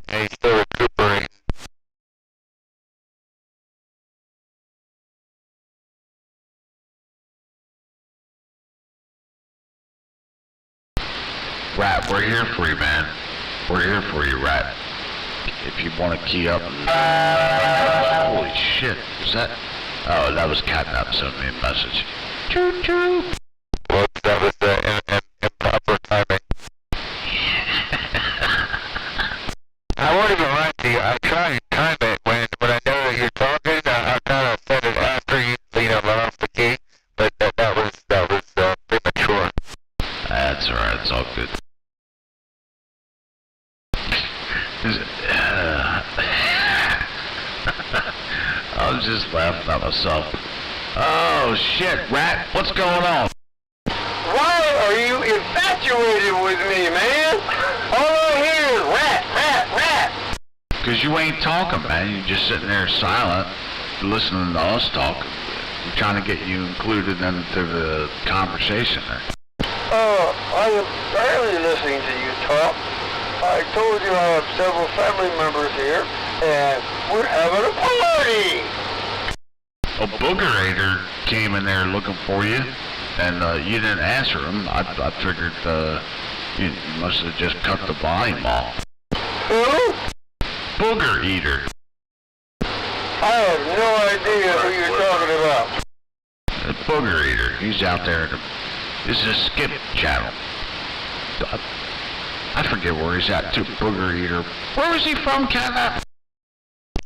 Yeah, he's still recuperating. Rat, we're here for you, man. We're here for you, Rat. If you want to key up. Holy shit, was that? Oh, that was Catnap sending me a message. Choo choo. Well, that was improper timing. I won't even lie to you. I try and time it when I know that you're talking. I kind of set it after you let off the key, but that was premature. That's alright, it's all good. I'm just laughing at myself. Oh shit, Rat, what's going on? Why are you infatuated with me, man? All I hear is rat, rat, rat. Cause you ain't talking, man. You're just sitting there silent, listening to us talk. We're trying to get you included into the conversation there. I am barely listening to you talk. I told you I have several family members here, and we're having a party. A boogerator came in there looking for you, and you didn't answer him. I figured you must have just cut the volume off. Who? Booger Eater. I have no idea who you're talking about. The Booger Eater. He's out there. This is a skip channel. I forget where he's at too. Booger Eater. Where was he from, Catnap?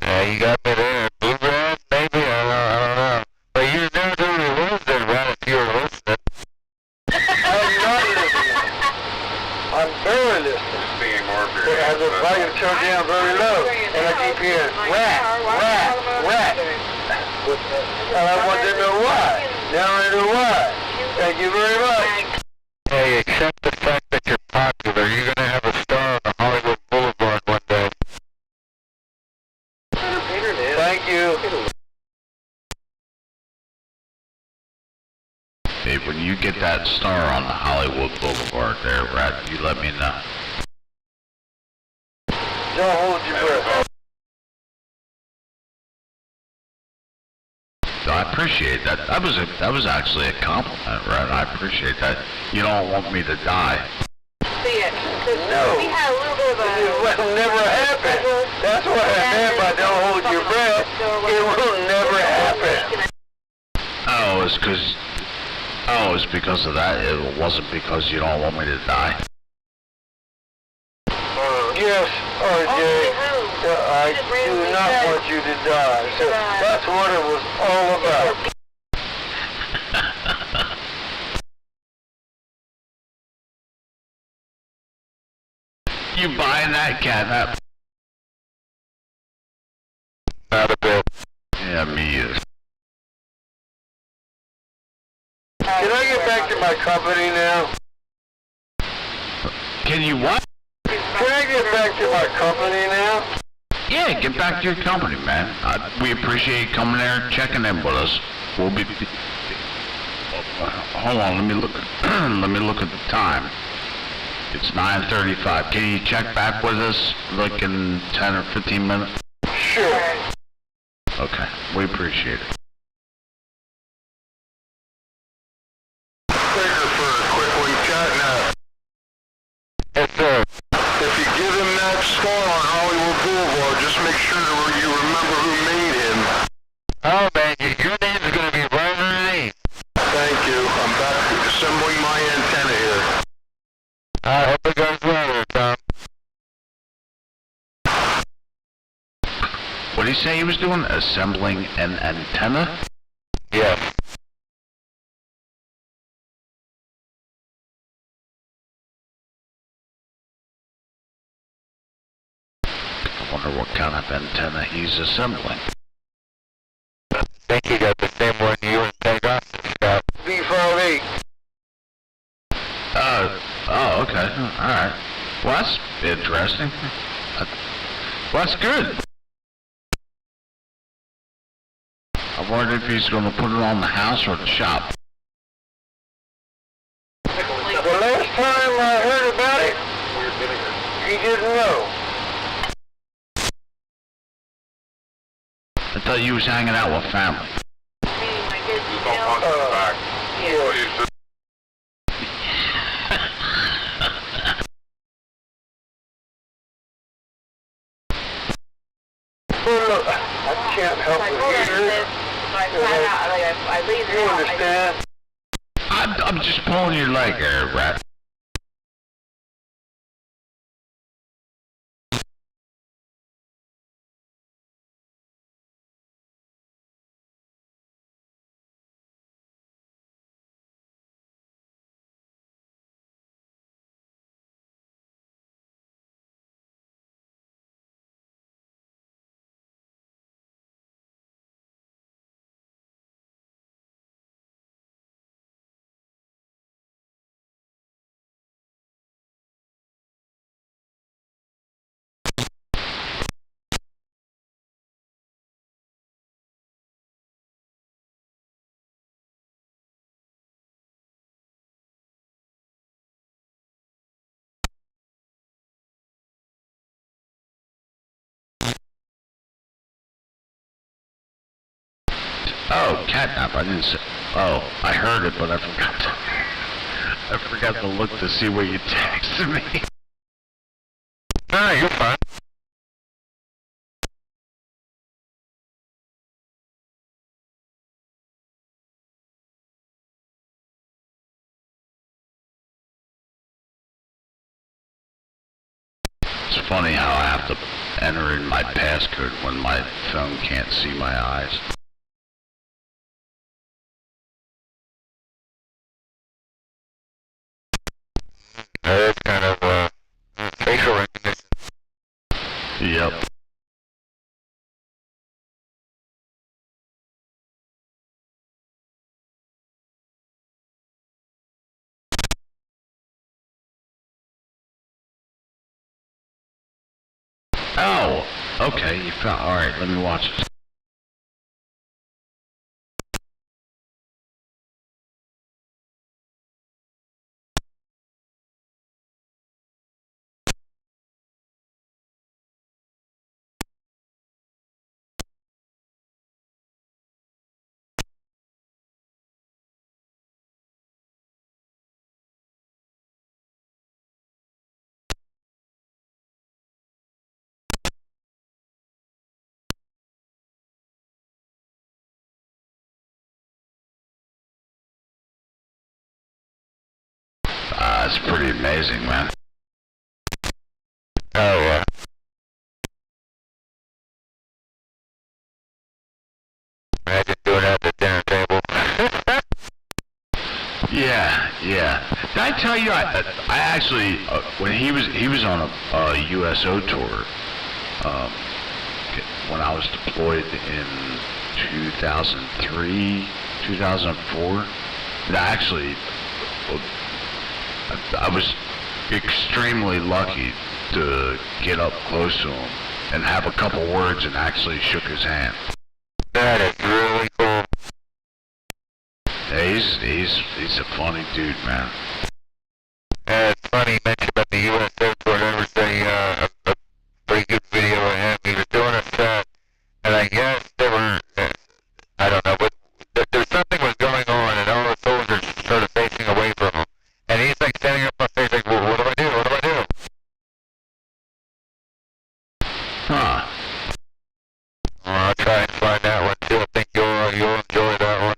You got me there. Bluegrass, maybe? I don't know. But you know who he was there, Rat, if you were listening. I'm not listening. I'm barely listening. As the volume turned down very low, and I keep hearing rat, rat, rat. And I want to know why. Now I know why. Thank you very much. Hey, accept the fact that you're popular. You're gonna have a star on the Hollywood Boulevard one day. Thank you. Hey, when you get that star on the Hollywood Boulevard there, Rat, you let me know. Don't hold your breath. I appreciate that. That was actually a compliment, right? I appreciate that. You don't want me to die. See it. No. We had a little bit of a... It will never happen. That's what I meant by don't hold your breath. It will never happen. Oh, it's because of that. It wasn't because you don't want me to die. Yes, RJ. I do not want you to die. So that's what it was all about. You buying that catnap? Not a bit. Yeah, me either. Can I get back to my company now? Can you what? Can I get back to my company now? Yeah, get back to your company, man. We appreciate you coming there and checking in with us. We'll be... hold on, let me look. Let me look at the time. It's 9:35. Can you check back with us, like in 10 or 15 minutes? Sure. Okay, we appreciate it. Figure for a quick one, Catnap. Yes, sir. If you give him that scar on Hollywood Boulevard, just make sure that you remember who made him. Oh, man, your name's going to be right underneath. Thank you. I'm back assembling my antenna here. I hope it goes well there, Tom. What did he say he was doing? Assembling an antenna? Yes. I wonder what kind of antenna he's assembling. I think you got the same one you and Pegasus got. B58. Oh, okay. Alright. Well, that's interesting. Well, that's good. I wonder if he's going to put it on the house or the shop. The last time I heard about it, he didn't know. I thought you was hanging out with family. Yeah. Well, look, I can't help but hear it. You understand? I'm just pulling your leg there, Rat. Oh, catnap. I didn't say... Oh, I heard it, but I forgot to... I forgot to look to see what you texted me. No, you're fine. It's funny how I have to enter in my passcode when my phone can't see my eyes. That's kind of, facial recognition. Yep. Oh, okay, you found... Alright, let me watch this. amazing, man. Oh, yeah. Imagine doing that at the dinner table. Yeah. Did I tell you, I actually, when he was on a USO tour, when I was deployed in 2003, 2004, I was extremely lucky to get up close to him and have a couple words and actually shook his hand. That is really cool. Yeah, he's a funny dude, man. It's funny you mentioned about the USO tour. There was a pretty good video of him. He was doing a set, and I guess there were, I don't know, but there's something was going on, and all the soldiers started facing away from him. And he's like standing up on stage like, well, what do I do? What do I do? Huh. Well, I'll try and find that one too. I think you'll enjoy that one.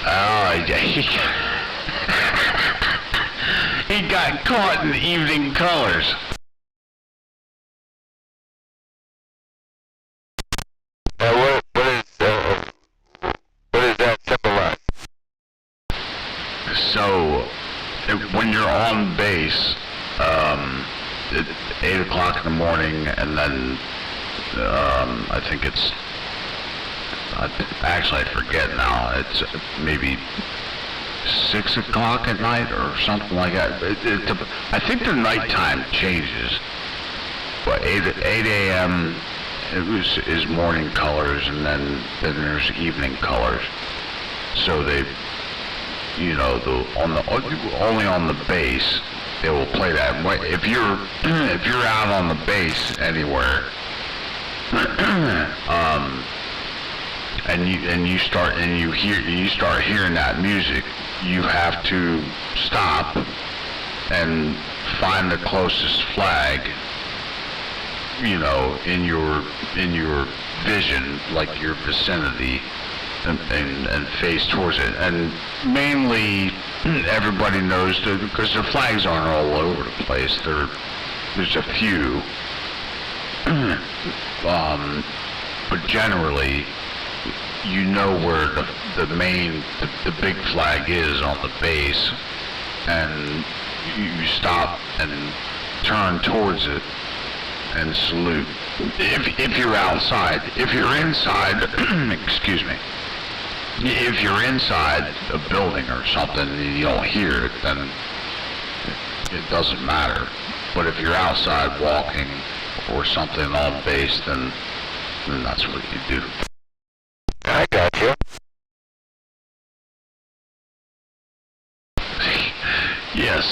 Oh, he got caught in evening colors. What does that symbolize? So, when you're on base, at 8 o'clock in the morning, and then, I think it's, actually I forget now, it's maybe 6 o'clock at night or something like that. I think the nighttime changes, but 8 a.m. is morning colors, and then there's evening colors. So they, only on the base they will play that. If you're out on the base anywhere, and you start hearing that music, you have to stop and find the closest flag, in your vision, like your vicinity, and face towards it. And mainly everybody knows because the flags aren't all over the place. There's a few, but generally you know where the big flag is on the base, and you stop and turn towards it and salute. If you're outside, if you're inside, excuse me, if you're inside a building or something and you don't hear it, then it doesn't matter. But if you're outside walking or something on base, then that's what you do. I got you.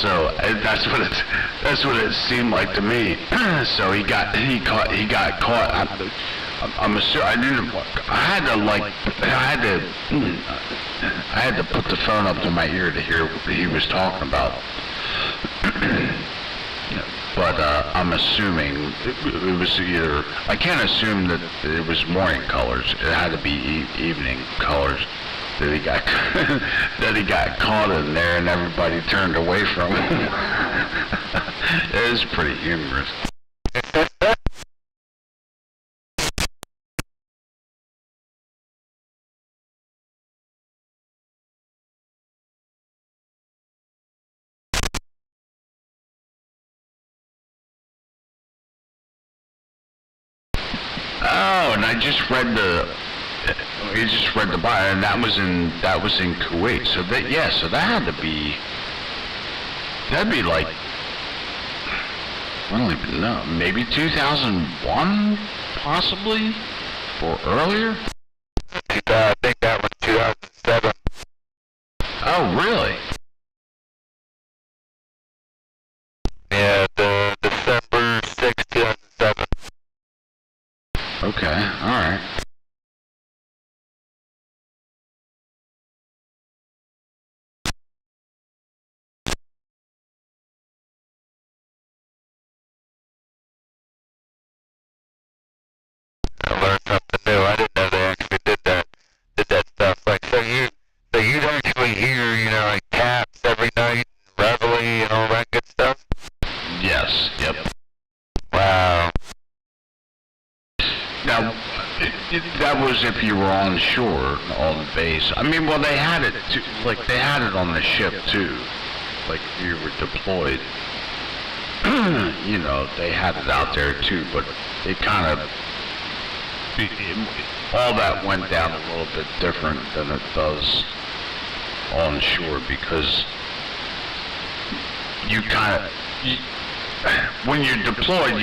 So that's what it seemed like to me. So he got caught. I'm assuming I didn't. I had to put the phone up to my ear to hear what he was talking about. But I'm assuming it was either. I can't assume that it was morning colors. It had to be evening colors. That he got that he got caught in there, and everybody turned away from him. It was pretty humorous. Oh, and I just read the bio, and that was in Kuwait. So that had to be, that'd be like, I don't even know, maybe 2001, possibly, or earlier. I think that was 2007. Oh, really? Yeah, the December 6th, 2007. Okay, all right. I learned something new. I didn't know they actually did that stuff. Like, so you'd actually hear, like taps every night, reveille and all that good stuff? Yes, yep. Wow. Now, that was if you were on shore, on base. I mean, well, they had it, they had it on the ship, too. Like, if you were deployed. They had it out there, too, but it kind of, all that went down a little bit different than it does on shore, because you kind of, when you're deployed,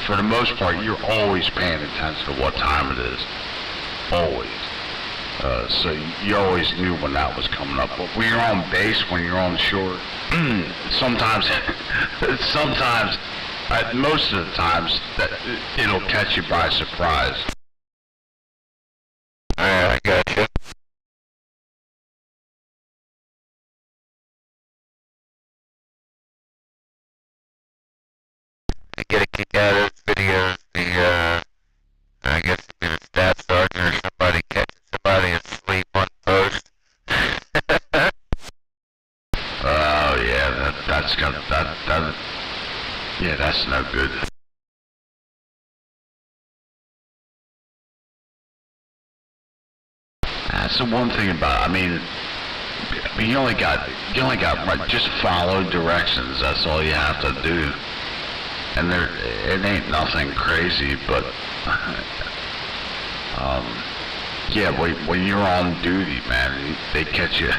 for the most part, you're always paying attention to what time it is. Always. So you always knew when that was coming up. But when you're on base, when you're on shore, sometimes, most of the times, it'll catch you by surprise. Alright, I gotcha. I get a kick out of those videos, I guess it'd be the staff sergeant or somebody catching somebody asleep on post. Oh yeah, that's no good. That's the one thing about, you only got just follow directions. That's all you have to do. And it ain't nothing crazy, but when you're on duty, man, they catch you.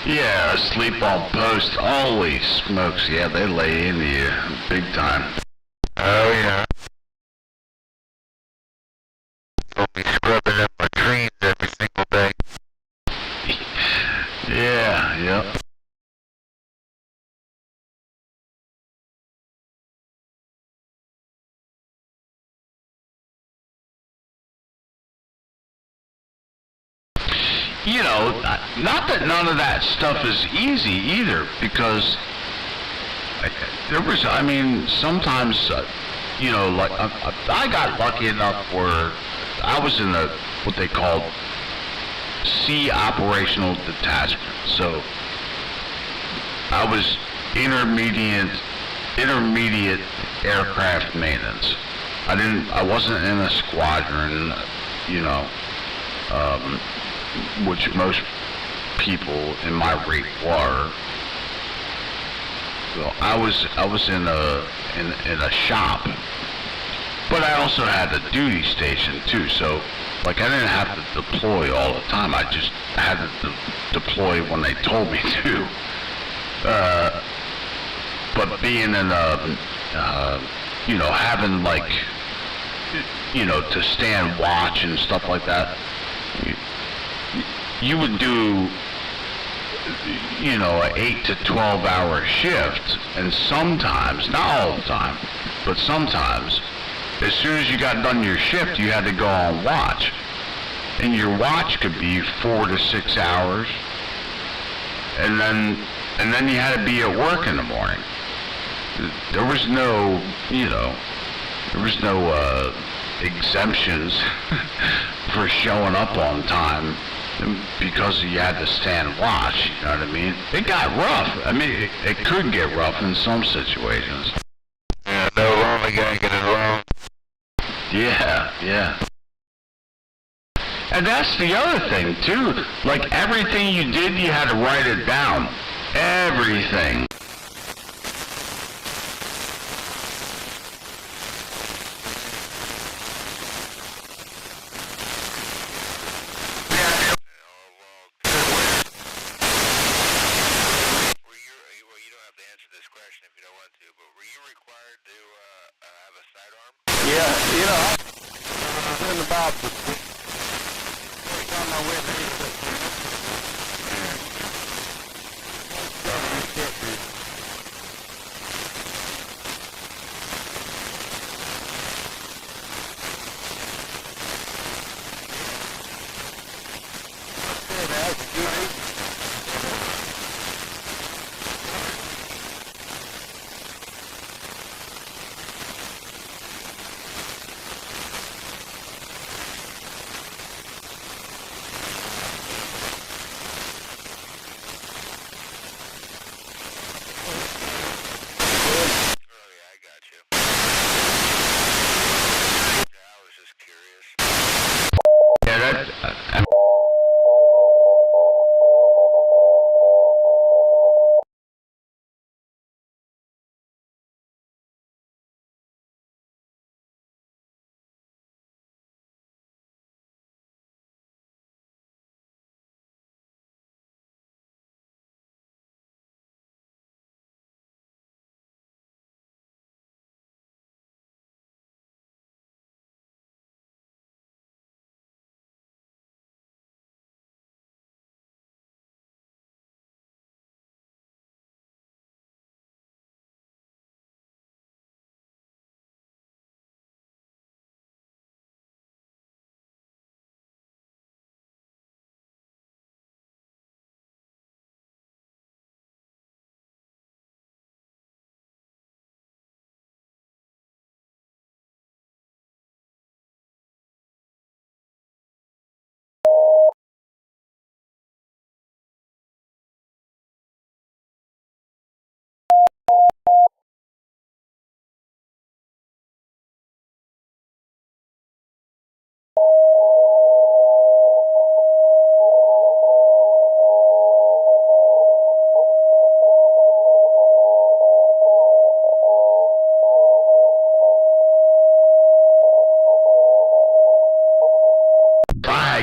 Yeah, asleep on post. Holy smokes, yeah, they lay into you big time. Oh yeah. We'll be scrubbing up latrines every single day. Yeah, yep. Not that none of that stuff is easy either, because sometimes, I got lucky enough where I was in what they called Sea Operational Detachment. So I was intermediate aircraft maintenance. I wasn't in a squadron, which most people in my rate were. So I was in a shop, but I also had a duty station too. So I didn't have to deploy all the time. I just had to deploy when they told me to. But being in having to stand watch and stuff like that. You would do you know, an 8 to 12 hour shift, and sometimes, not all the time, but sometimes, as soon as you got done your shift, you had to go on watch. And your watch could be 4 to 6 hours, and then you had to be at work in the morning. There was no, you know, exemptions for showing up on time because you had to stand watch, you know what I mean? It got rough. I mean, it could get rough in some situations. Yeah, no lonely guy getting wrong. Yeah. And that's the other thing, too. Like, everything you did, you had to write it down. Everything. Yeah, you know, I was in about on my way to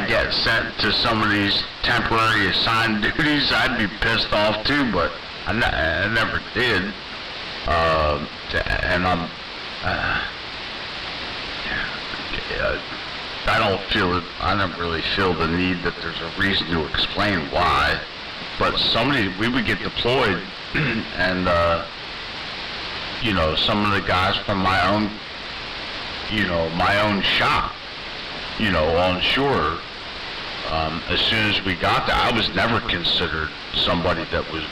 Get sent to some of these temporary assigned duties, I'd be pissed off too, but I never did. And I don't really feel the need that there's a reason to explain why. But we would get deployed, and you know, some of the guys from my own shop, you know, on shore. As soon as we got there, I was never considered somebody that would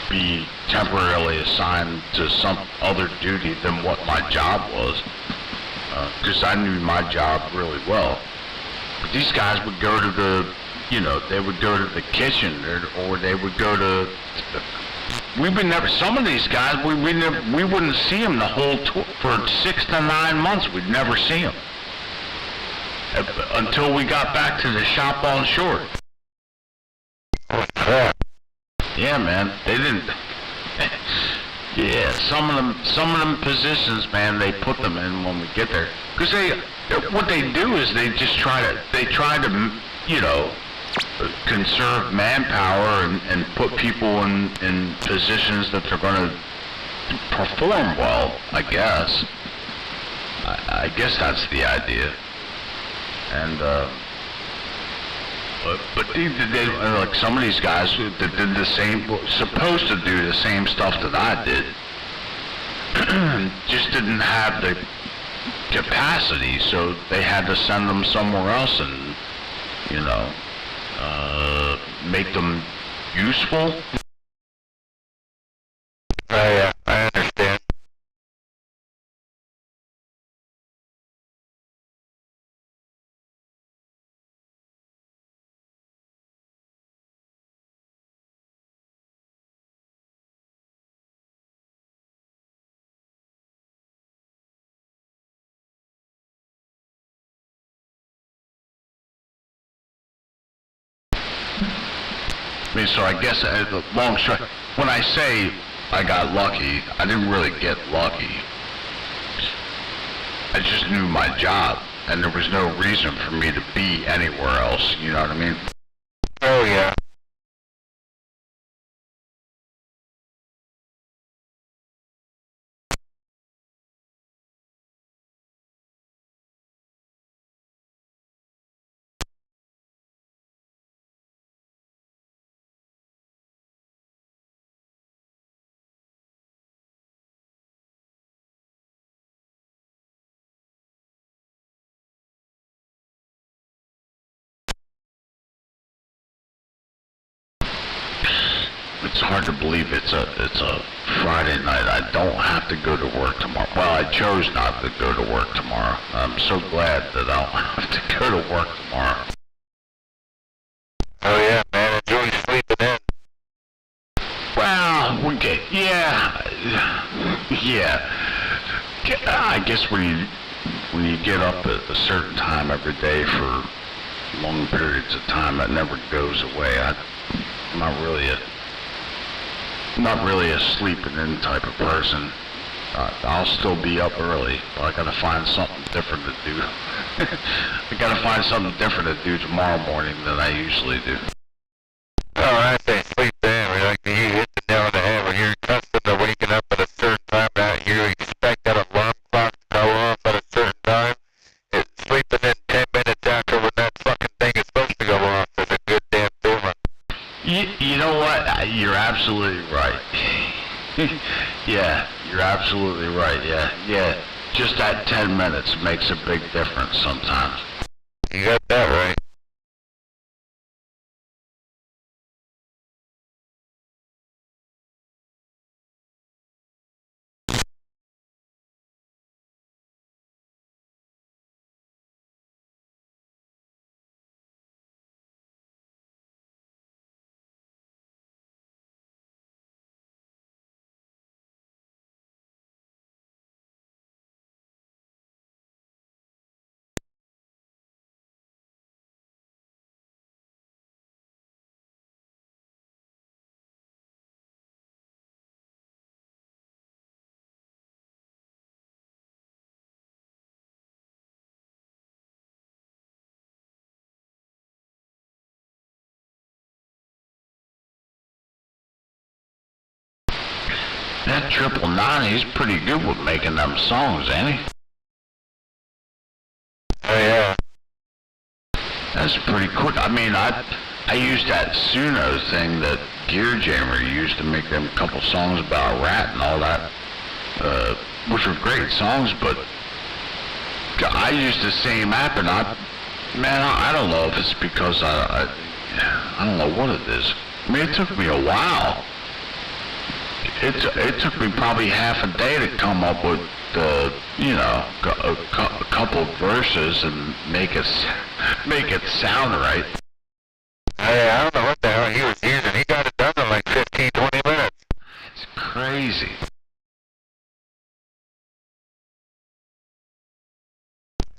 be temporarily assigned to some other duty than what my job was, because I knew my job really well. But these guys would go to they would go to the kitchen, or they would go to. Some of these guys, we wouldn't see them the whole tour for 6 to 9 months. We'd never see them. Until we got back to the shop on shore. Yeah, man, they didn't. Yeah, some of them positions, man, they put them in when we get there. Because what they do is they try to, you know, conserve manpower and put people in positions that they're going to perform well, I guess. I guess that's the idea. And But like some of these guys that did the same, supposed to do the same stuff that I did, just didn't have the capacity, so they had to send them somewhere else and, you know, make them useful. Oh yeah, I understand. I mean, so I guess long shot. When I say I got lucky, I didn't really get lucky. I just knew my job, and there was no reason for me to be anywhere else. You know what I mean? Oh yeah. It's hard to believe it's a Friday night. I don't have to go to work tomorrow. Well, I chose not to go to work tomorrow. I'm so glad that I don't have to go to work tomorrow. Oh yeah, man, enjoy sleeping in. Well, okay, yeah. I guess when you get up at a certain time every day for long periods of time, that never goes away. I'm not really a sleeping in type of person. I'll still be up early, but I gotta find something different to do. I gotta find something different to do tomorrow morning than I usually do. Oh, I say sleep in. We like you hit the nail on the head when you're accustomed to waking up at a certain time. That you expect that alarm clock to go off at a certain time. It's sleeping in 10 minutes after when that fucking thing is supposed to go off is a good damn feeling. You know what? You're absolutely right. Yeah, you're absolutely right. Yeah. Just that 10 minutes makes a big difference sometimes. You got that right. That 999, he's pretty good with making them songs, ain't he? Oh yeah. That's pretty quick. I mean, I used that Suno thing that Gear Jammer used to make them couple songs about a rat and all that, which were great songs, but I used the same app, and I don't know if it's because I don't know what it is. I mean, it took me a while. It took me probably half a day to come up with a couple verses and make it sound right. Hey, I don't know what the hell he was using. He got it done in like 15, 20 minutes. It's crazy.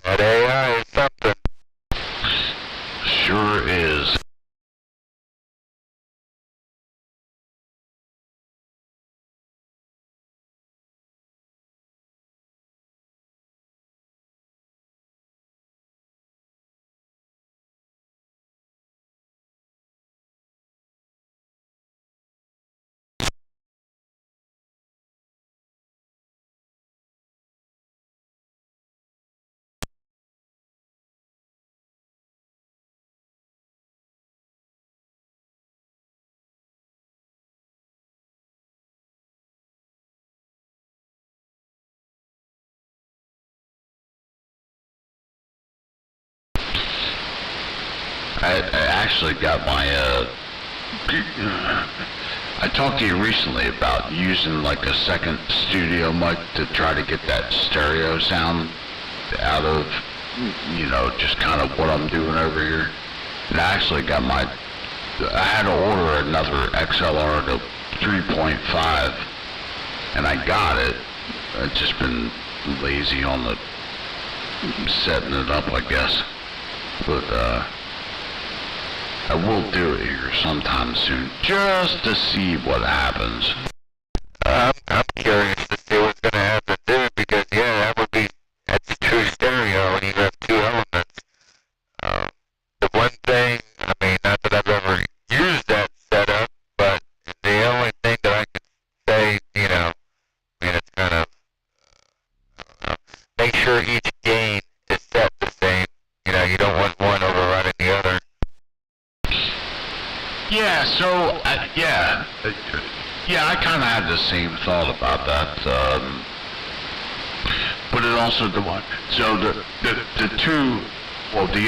That AI is something. Sure is. I actually got my, I talked to you recently about using like a second studio mic to try to get that stereo sound out of, you know, just kind of what I'm doing over here. And I actually got I had to order another XLR to 3.5, and I got it. I've just been lazy on the setting it up, I guess. But, I will do it here sometime soon, just to see what happens. I'm curious to see what's going to happen there, because, yeah, that's true stereo when you have two elements. The one thing, I mean, not that I've ever used that setup, but the only thing that I could say, you know, I mean, it's kind of, I don't know, make sure each gain is set the same. You know, you don't want one overriding the other. Yeah, so, yeah, I kind of had the same thought about that, but it also, the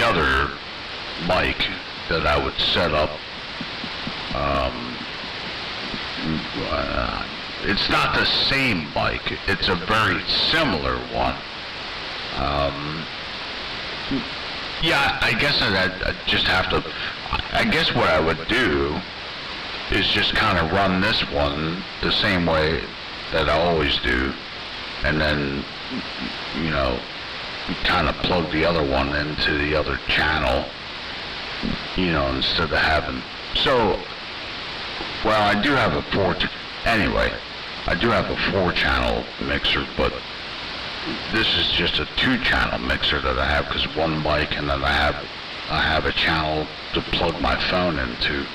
other mic that I would set up, it's not the same mic, it's a very similar one. Yeah, I guess I'd just have to, I guess what I would do is just kind of run this one the same way that I always do, and then, you know, kind of plug the other one into the other channel, you know, instead of having, so, well, I do have a I do have a 4-channel mixer, but this is just a 2-channel mixer that I have, because one mic, and then I have a channel to plug my phone into.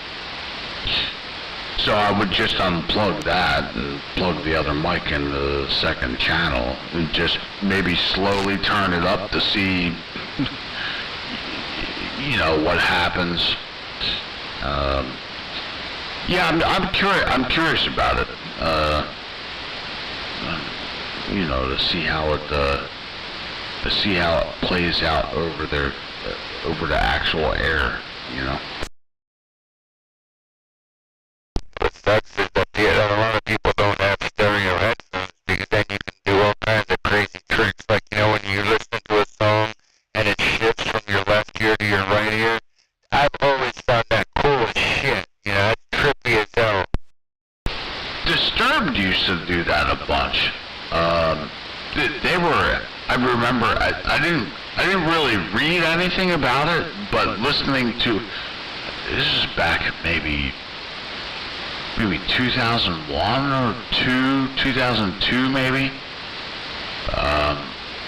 So I would just unplug that and plug the other mic in the second channel, and just maybe slowly turn it up to see, you know, what happens. Yeah, I'm curious about it. You know, to see how it plays out over the actual air, you know. What sucks is that a lot of people don't have stereo headphones, because then you can do all kinds of crazy tricks, like, you know, when you listen to a song and it shifts from your left ear to your right ear. I've always found that cool as shit, you know, that's trippy as hell. Disturbed used to do that a bunch. They were, I remember, I didn't really read anything about it, but listening to, this is back at maybe 2001 or 2002 maybe.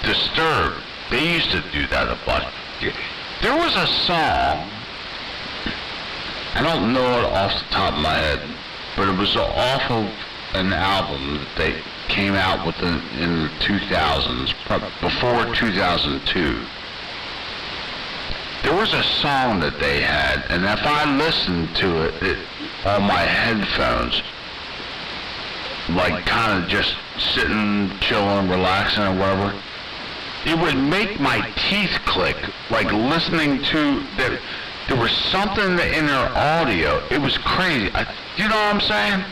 Disturbed, they used to do that a bunch. There was a song, I don't know it off the top of my head, but it was off of an album that they came out with in the 2000s, before 2002. There was a song that they had, and if I listened to it on my headphones, like kind of just sitting, chilling, relaxing or whatever, it would make my teeth click, like listening to, there was something in their audio, it was crazy. You know what I'm saying?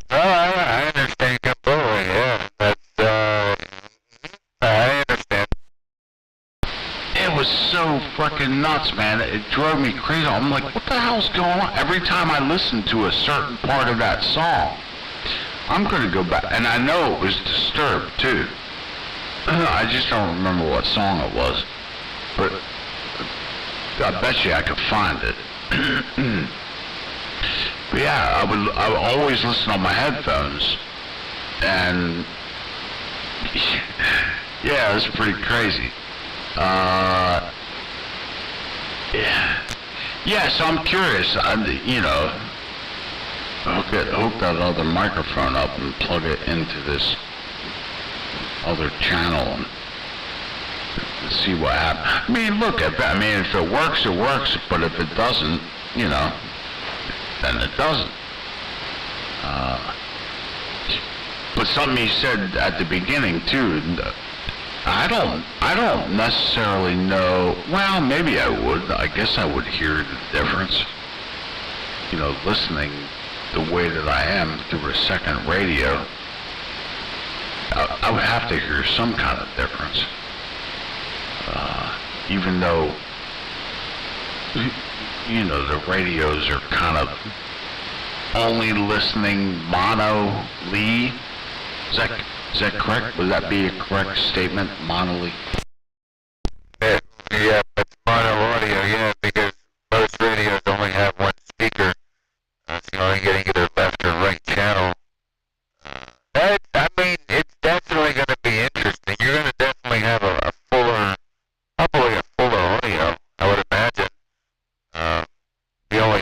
Oh, I understand completely, yeah. That's, I understand. It was so fucking nuts, man. It drove me crazy. I'm like, what the hell's going on? Every time I listen to a certain part of that song, I'm gonna go back, and I know it was Disturbed, too. I just don't remember what song it was, but I bet you I could find it. But yeah, I would always listen on my headphones, and yeah, it was pretty crazy. Yeah, so I'm curious, you know, hook that other microphone up and plug it into this other channel and see what happens. I mean, look, if it works, it works, but if it doesn't, you know, then it doesn't. But something you said at the beginning, too, I don't necessarily know. Well, maybe I would. I guess I would hear the difference. You know, listening the way that I am through a second radio, I would have to hear some kind of difference. Even though, you know, the radios are kind of only listening mono-lee. Is that correct? Would that be a correct statement, mono-lee? Yeah, it's mono audio, yeah, because most radios only have one speaker. So you're only getting either left or right channel. I mean, it's definitely going to be interesting. You're going to definitely have a fuller, probably a fuller audio, I would imagine. The only,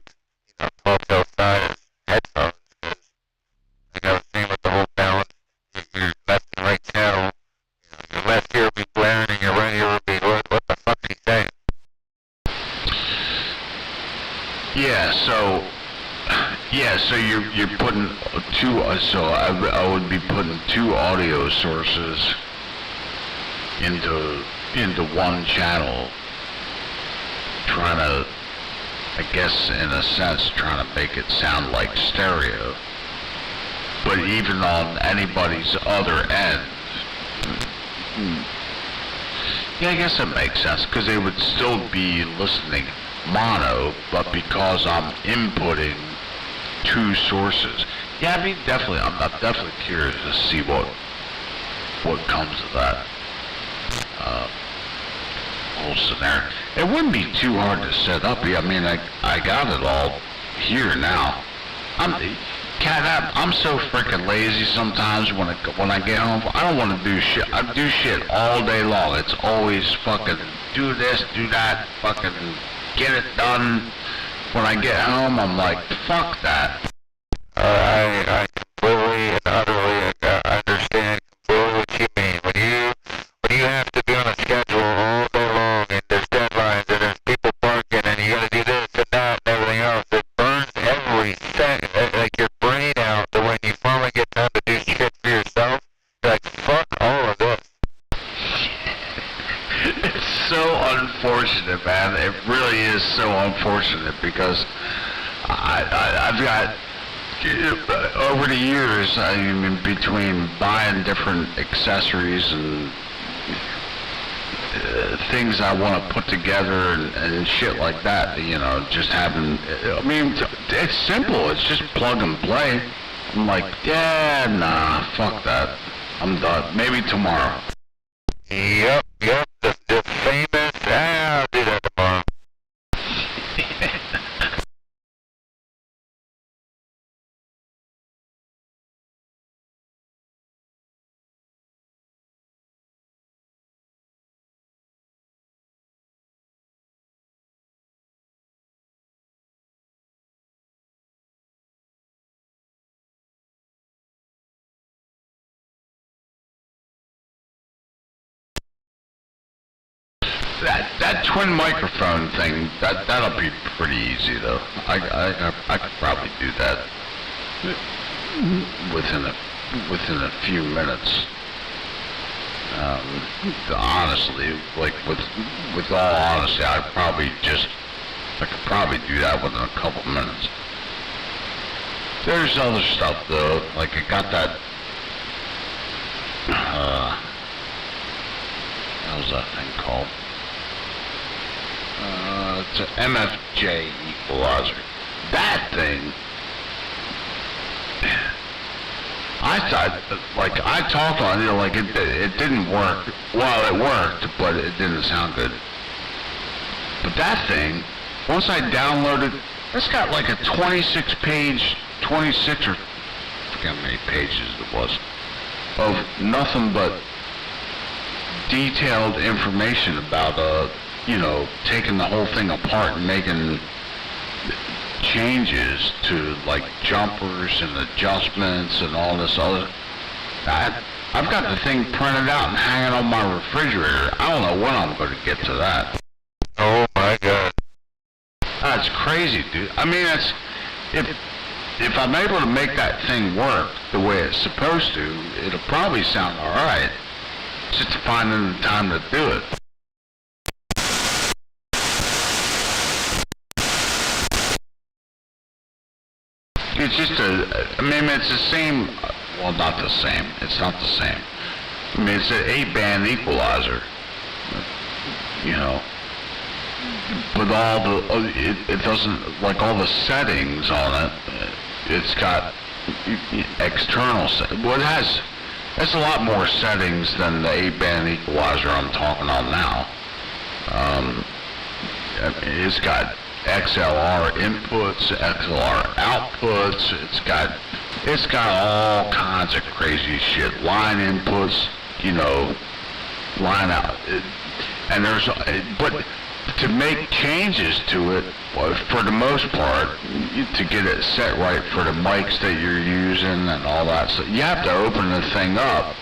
telltale sign is headphones, because like I was saying with the whole balance, your left and right channel, your left ear will be blaring and your right ear will be, what the fuck is he saying? So you're putting two. So I would be putting two audio sources into one channel, trying to, I guess, in a sense, trying to make it sound like stereo. But even on anybody's other end, yeah, I guess it makes sense, because they would still be listening mono, but because I'm inputting two sources. Yeah, I mean, definitely, I'm definitely curious to see what comes of that whole scenario. It wouldn't be too hard to set up. I mean, I got it all here now. I'm so freaking lazy sometimes when I get home. I don't want to do shit. I do shit all day long. It's always fucking do this, do that, fucking get it done. When I get home, I'm like, fuck that. I completely and utterly understand completely what you mean. When you have to be on a schedule all day long and there's deadlines and there's people barking and you gotta do this and that and everything else, it burns every second, like your brain out. That when you finally get time to do shit for yourself, you're like, fuck all of this. It's so unfortunate, man. It really is so unfortunate, because I've got, over the years, I mean, between buying different accessories and things I want to put together and shit like that, just having, I mean, it's simple. It's just plug and play. I'm like, yeah, nah, fuck that. I'm done. Maybe tomorrow. Yep, the famous, I'll do that tomorrow. That twin microphone thing, that'll be pretty easy though. I could probably do that within a few minutes. Honestly, like with all honesty, I could probably do that within a couple minutes. There's other stuff though, like I got that. What was that thing called? It's an MFJ equalizer. That thing, I thought, like, I talked on it, like, it didn't work. Well, it worked, but it didn't sound good. But that thing, once I downloaded, it's got like a 26 or, I forget how many pages it was, of nothing but detailed information about, taking the whole thing apart and making changes to, like, jumpers and adjustments and all this other. I've got the thing printed out and hanging on my refrigerator. I don't know when I'm going to get to that. Oh my god. That's crazy, dude. I mean, if I'm able to make that thing work the way it's supposed to, it'll probably sound alright. just finding the time to do it. It's just I mean, it's the same, well, not the same, it's not the same. I mean, it's an 8-band equalizer, you know, but all the, it doesn't, like all the settings on it, it's got external, well, it's a lot more settings than the 8-band equalizer I'm talking on now. It's got XLR inputs, XLR outputs, it's got all kinds of crazy shit. Line inputs, you know, line out. And but to make changes to it, well, for the most part, to get it set right for the mics that you're using and all that, so you have to open the thing up.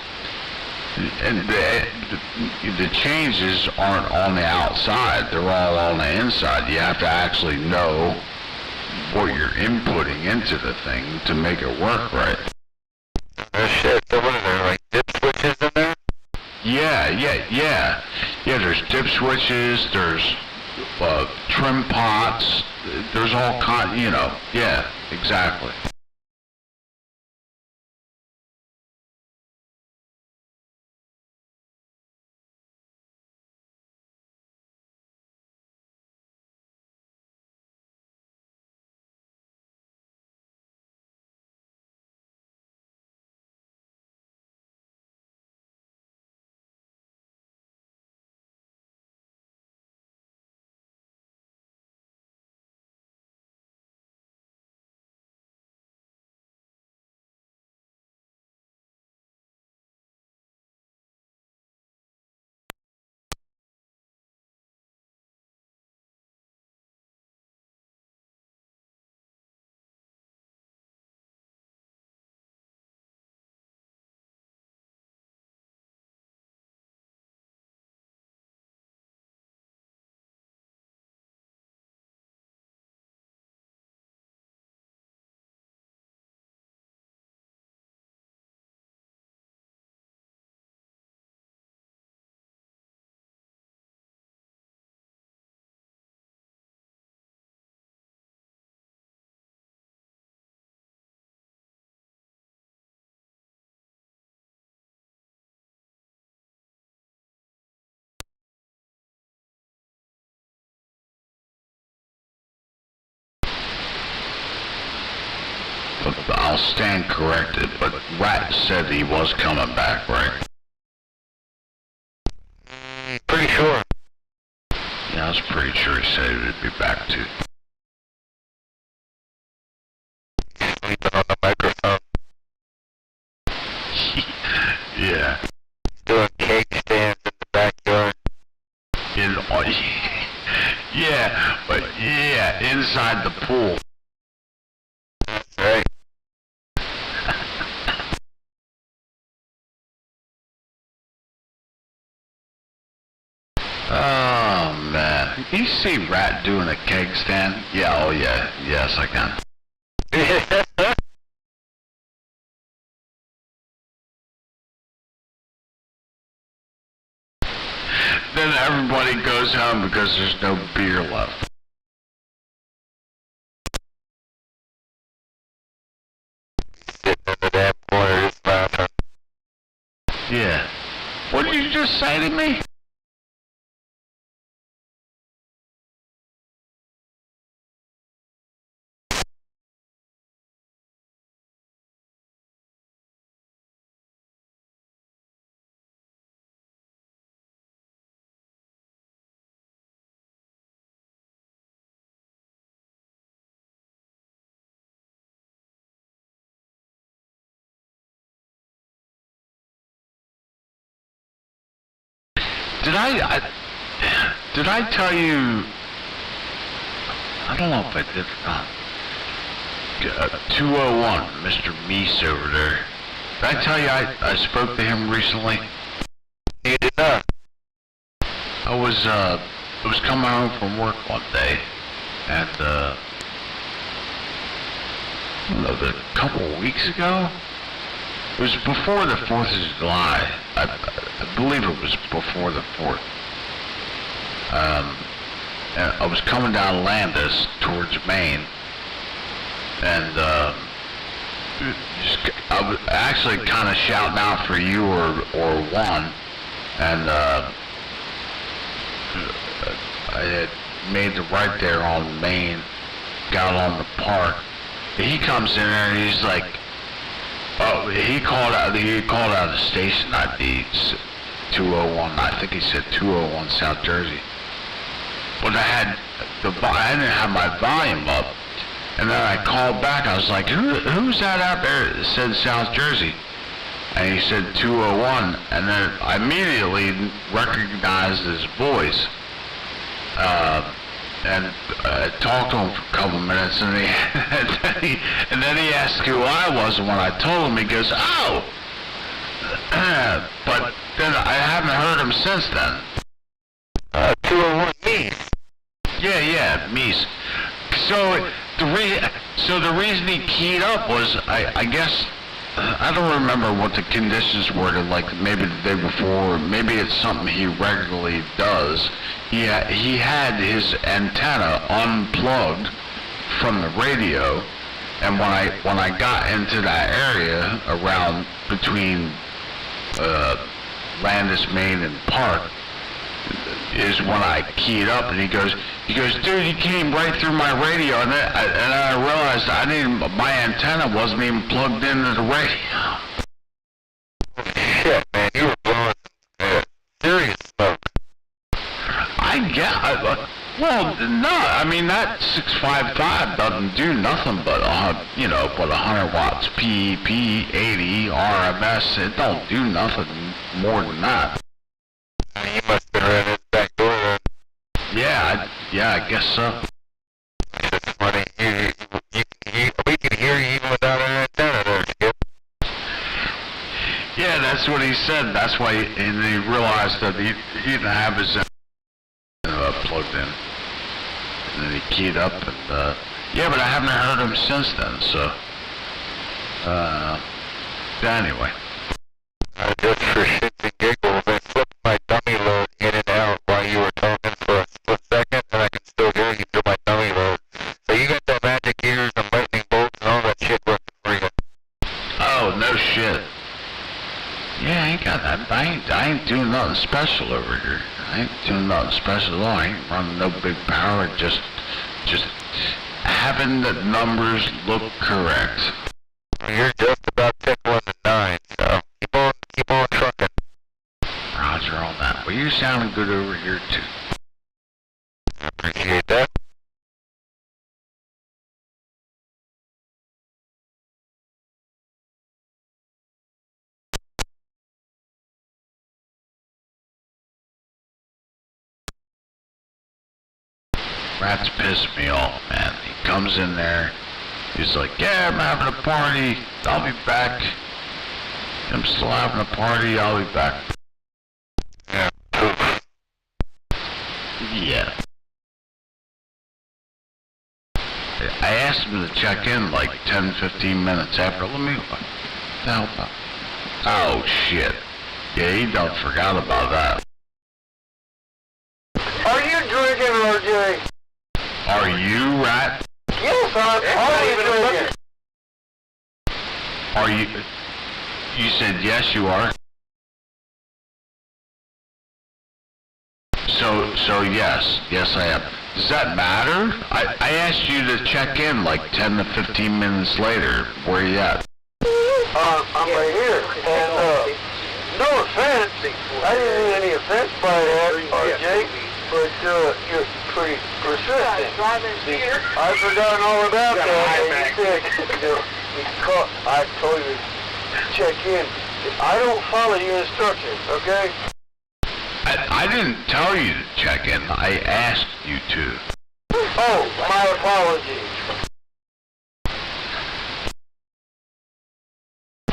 And the changes aren't on the outside, they're all on the inside. You have to actually know what you're inputting into the thing to make it work right. Oh shit, so what are there, like dip switches in there? Yeah, there's dip switches, there's trim pots, there's all kinds, you know, yeah, exactly. I'll stand corrected, but Rat said he was coming back, right? Pretty sure. Yeah, I was pretty sure he said he would be back too. Sleeping on the microphone. Yeah. Doing cake stands in the backyard. Yeah, but yeah, inside the pool. That's right. Oh man, you see Rat doing a keg stand? Yeah, oh yeah, yes I can. Then everybody goes home because there's no beer left. Sitting in the damn corner of this bathroom. Yeah. What did you just say to me? Did I tell you? I don't know if I did or not. 201, Mr. Meese over there. Did I tell you I spoke to him recently? You did not. I was coming home from work one day, and I don't know, a couple of weeks ago, It was before the 4th of July. I believe it was before the 4th. And I was coming down Landis towards Maine, and I was actually kind of shouting out for you or one, and I had made the right there on Maine, got on the park. He comes in there and he's like, oh, he called out the station ID, 201. I think he said 201 South Jersey. But I didn't have my volume up, and then I called back. I was like, who's that out there that said South Jersey? And he said 201, and then I immediately recognized his voice. And I talked to him for a couple minutes, and then he asked who I was, and when I told him, he goes, oh! But then I haven't heard him since then. 201 Mies. Yeah, Mies. So the reason he keyed up was, I guess, I don't remember what the conditions were, like maybe the day before, maybe it's something he regularly does. He had his antenna unplugged from the radio, and when I got into that area around between Landis, Maine, and Park, is when I keyed up, and he goes, dude, you came right through my radio, and I realized my antenna wasn't even plugged into the radio. Shit, man, you were blowing serious smoke. Well, no, I mean, that 655 doesn't do nothing but, 100 watts PEP, 80 RMS, it don't do nothing more than that. You must have been around his back door then. Yeah, I guess so. It's funny. We can hear you even without an antenna there, Skip. Yeah, that's what he said. That's why he realized that he didn't have his plugged in. And then he keyed up, and yeah, but I haven't heard him since then, so anyway. Just for shits and giggles, I flipped my dummy load in and out while you were talking for a split second, and I can still hear you through my dummy load. So you got the magic ears and lightning bolts and all that shit working for you. Oh, no shit. Yeah, I ain't got that. I ain't doing nothing special over here. I ain't doing nothing special at all. I ain't running no big power, just having the numbers look correct. You're just about tickling the 9, so keep on trucking. Roger on that. Well, you're sounding good over here, too. I appreciate that. Rats piss me off, man. He comes in there, he's like, yeah, I'm having a party, I'll be back. I'm still having a party, I'll be back. Yeah. Yeah. I asked him to check in like 10-15 minutes after. Let me... Oh, shit. Yeah, he done forgot about that. Are you drinking, RJ? Are you, Rat? Yes, I'm always drinking. Are you... You said yes, you are? So yes. Yes, I am. Does that matter? I asked you to check in like 10 to 15 minutes later. Where you at? I'm right here. And, no offense. I didn't mean any offense by that, RJ. But, you're pretty persistent. I've forgotten all about that. You said, I told you to check in. I don't follow your instructions, okay? I didn't tell you to check in. I asked you to. Oh, my apologies.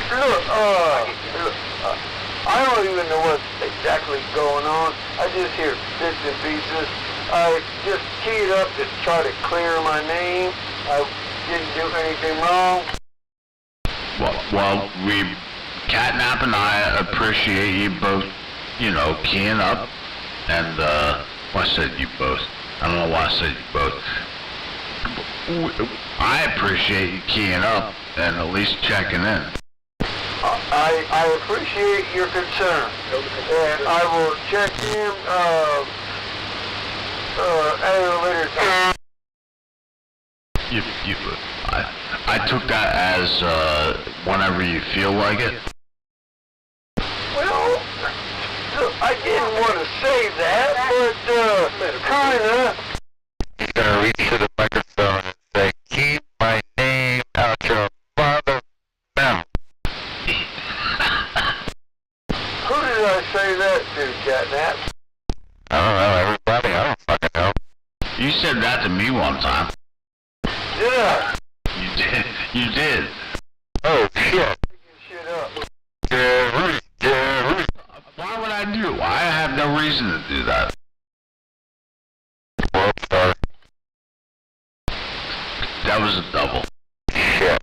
Look, I don't even know what's exactly going on. I just hear bits and pieces. I just keyed up to try to clear my name. I didn't do anything wrong. Well, we Catnap and I appreciate you both, you know, keying up. And, well, I said you both. I don't know why I said you both. I appreciate you keying up and at least checking in. I appreciate your concern, and I will check in at a later time. I took that as whenever you feel like it. Well, I didn't want to say that, but kinda. He's gonna reach to the microphone and say, "Keep my name out your mother mouth." Who did I say that to, Catnap? I don't know, everybody. I don't fucking know. You said that to me one time. Did I? You did. You did. Oh shit. Shit up. Jerry. Why would I do it? I have no reason to do that. Well, sorry. That was a double. Shit.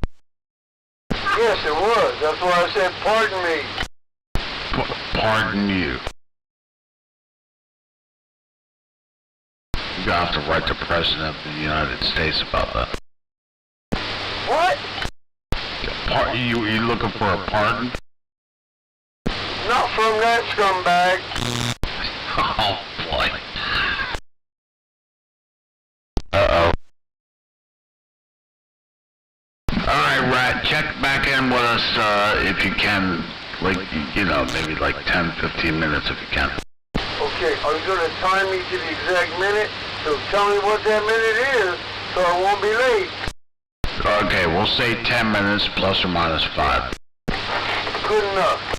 Yes, it was. That's why I said pardon me. Pardon you. You have to write the President of the United States about that. What? You looking for a pardon? Not from that scumbag. Oh boy. Uh-oh. Alright, Rat, check back in with us if you can. Like, you know, maybe like 10-15 minutes if you can. Okay, are you going to time me to the exact minute? So tell me what that minute is, so I won't be late. Okay, we'll say 10 minutes plus or minus 5. Good enough.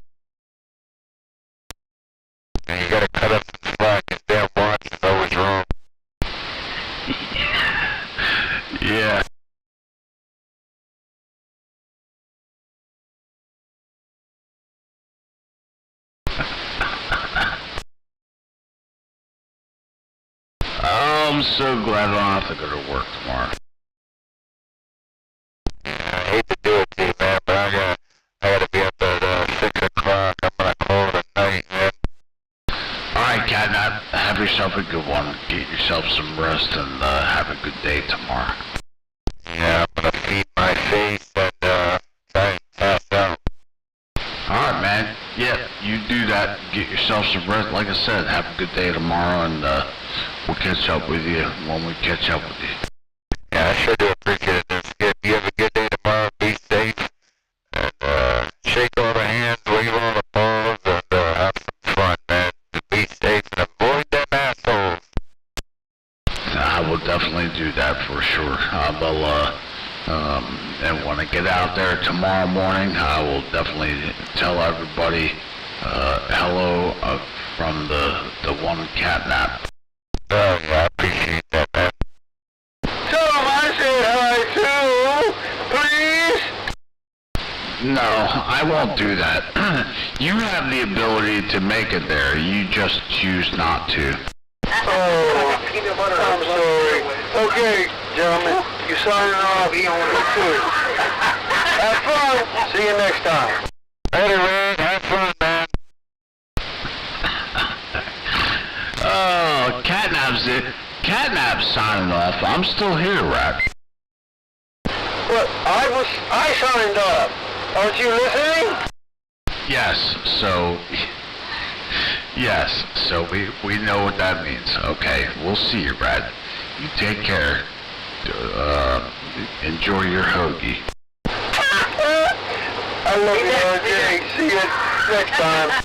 And you gotta cut up some slack. His damn watch is always wrong. Yeah. I'm so glad I don't have to go to work tomorrow. Yeah, I hate to do it to you, man, but I gotta be up at 6 o'clock. I'm gonna call it a night, man. Alright, Catnap, have yourself a good one. Get yourself some rest and have a good day tomorrow. Yeah, I'm gonna feed my face and try and pass out. Alright, man. Yeah, you do that. Get yourself some rest. Like I said, have a good day tomorrow, and we'll catch up with you when we catch up with you. Yeah, I sure do appreciate it, Skip. You have a good day tomorrow. Be safe. And shake all the hands, wave all the balls, and have some fun, man. Be safe and avoid them assholes. I will definitely do that for sure. And when I get out there tomorrow morning, I will definitely tell everybody hello from the one Catnap. Oh, yeah, I appreciate that, man. Tell him I said hi too, please. No, I won't do that. You have the ability to make it there. You just choose not to. Oh, I'm sorry. Okay, gentlemen, you signing off. Too. Have fun. See you next time. Later, Red. Have fun, man. Oh, Catnap's signing off. I'm still here, Rat. But I signed off. Aren't you listening? Yes, so we know what that means. Okay, we'll see you, Rat. You take care. Enjoy your hoagie. I love you, RJ. See you next time.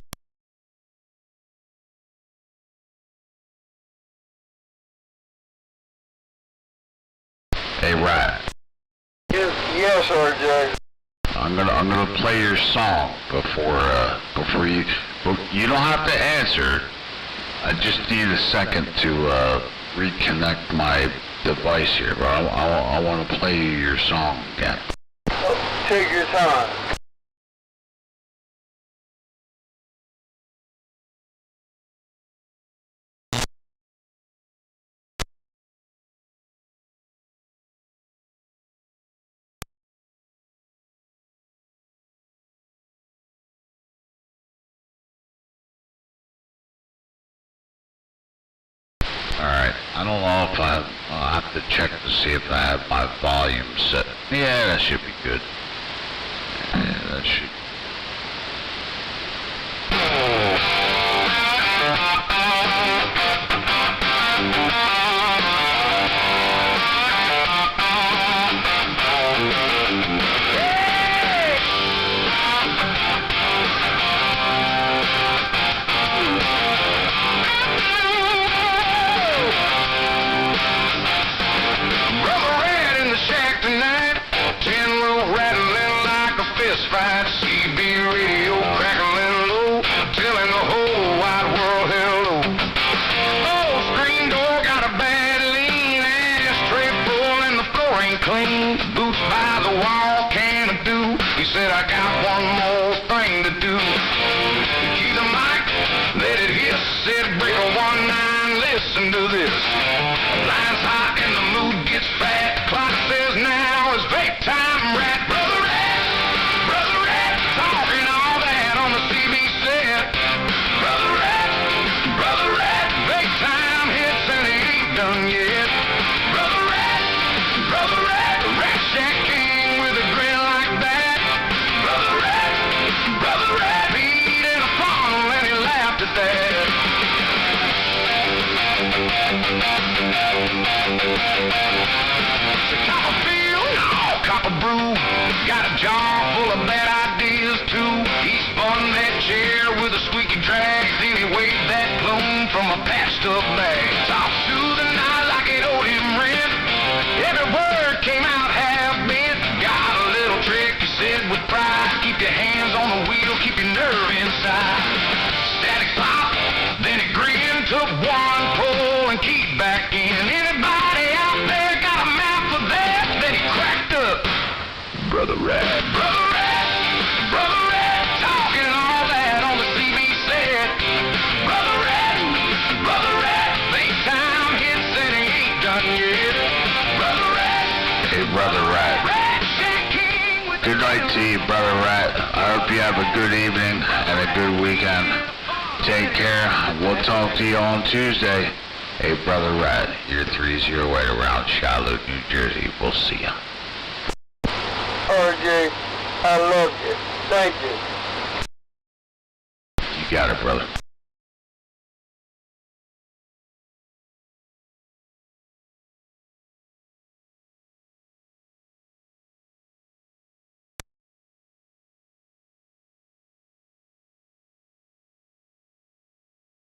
Hey, Rat. Yes, RJ. I'm gonna play your song before you don't have to answer. I just need a second to reconnect my device here, but I want to play you your song again. Take your time. I don't know if I'll have to check to see if I have my volume set. Yeah, that should be good. Yeah, that should. Fight CB radio crackling low, telling the whole wide world hello. Oh, screen door got a bad lean, ashtray full and the floor ain't clean. Boots by the wall, can I do? He said I got one more thing to do. Key the mic, let it hiss. Said breaker 19, listen to this. Line's hot and the mood gets fat. Clock says now is vape time, rat. Got a jar full of bad ideas too. He spun that chair with a squeaky drag, then he waved that plume from a patched up bag. Talked through the night like it owed him rent. Every word came out half bent. Got a little trick, he said with pride. Keep your hands on the wheel, keep your nerve inside. Static pop, then he grinned, took one pull and keyed back in. Anybody out there got a mouth for that? Then he cracked up. Brother Rat, Brother Rat, Brother Rat, talking all that on the CB set. Brother Rat, think time hits and he ain't done yet. Brother Rat, Hey, Brother Rat. Good night to you, Brother Rat. I hope you have a good evening and a good weekend. Take care. We'll talk to you on Tuesday. Hey, Brother Rat, you're 30 around Charlotte, New Jersey. We'll see ya. RJ, I love you. Thank you. You got it, brother.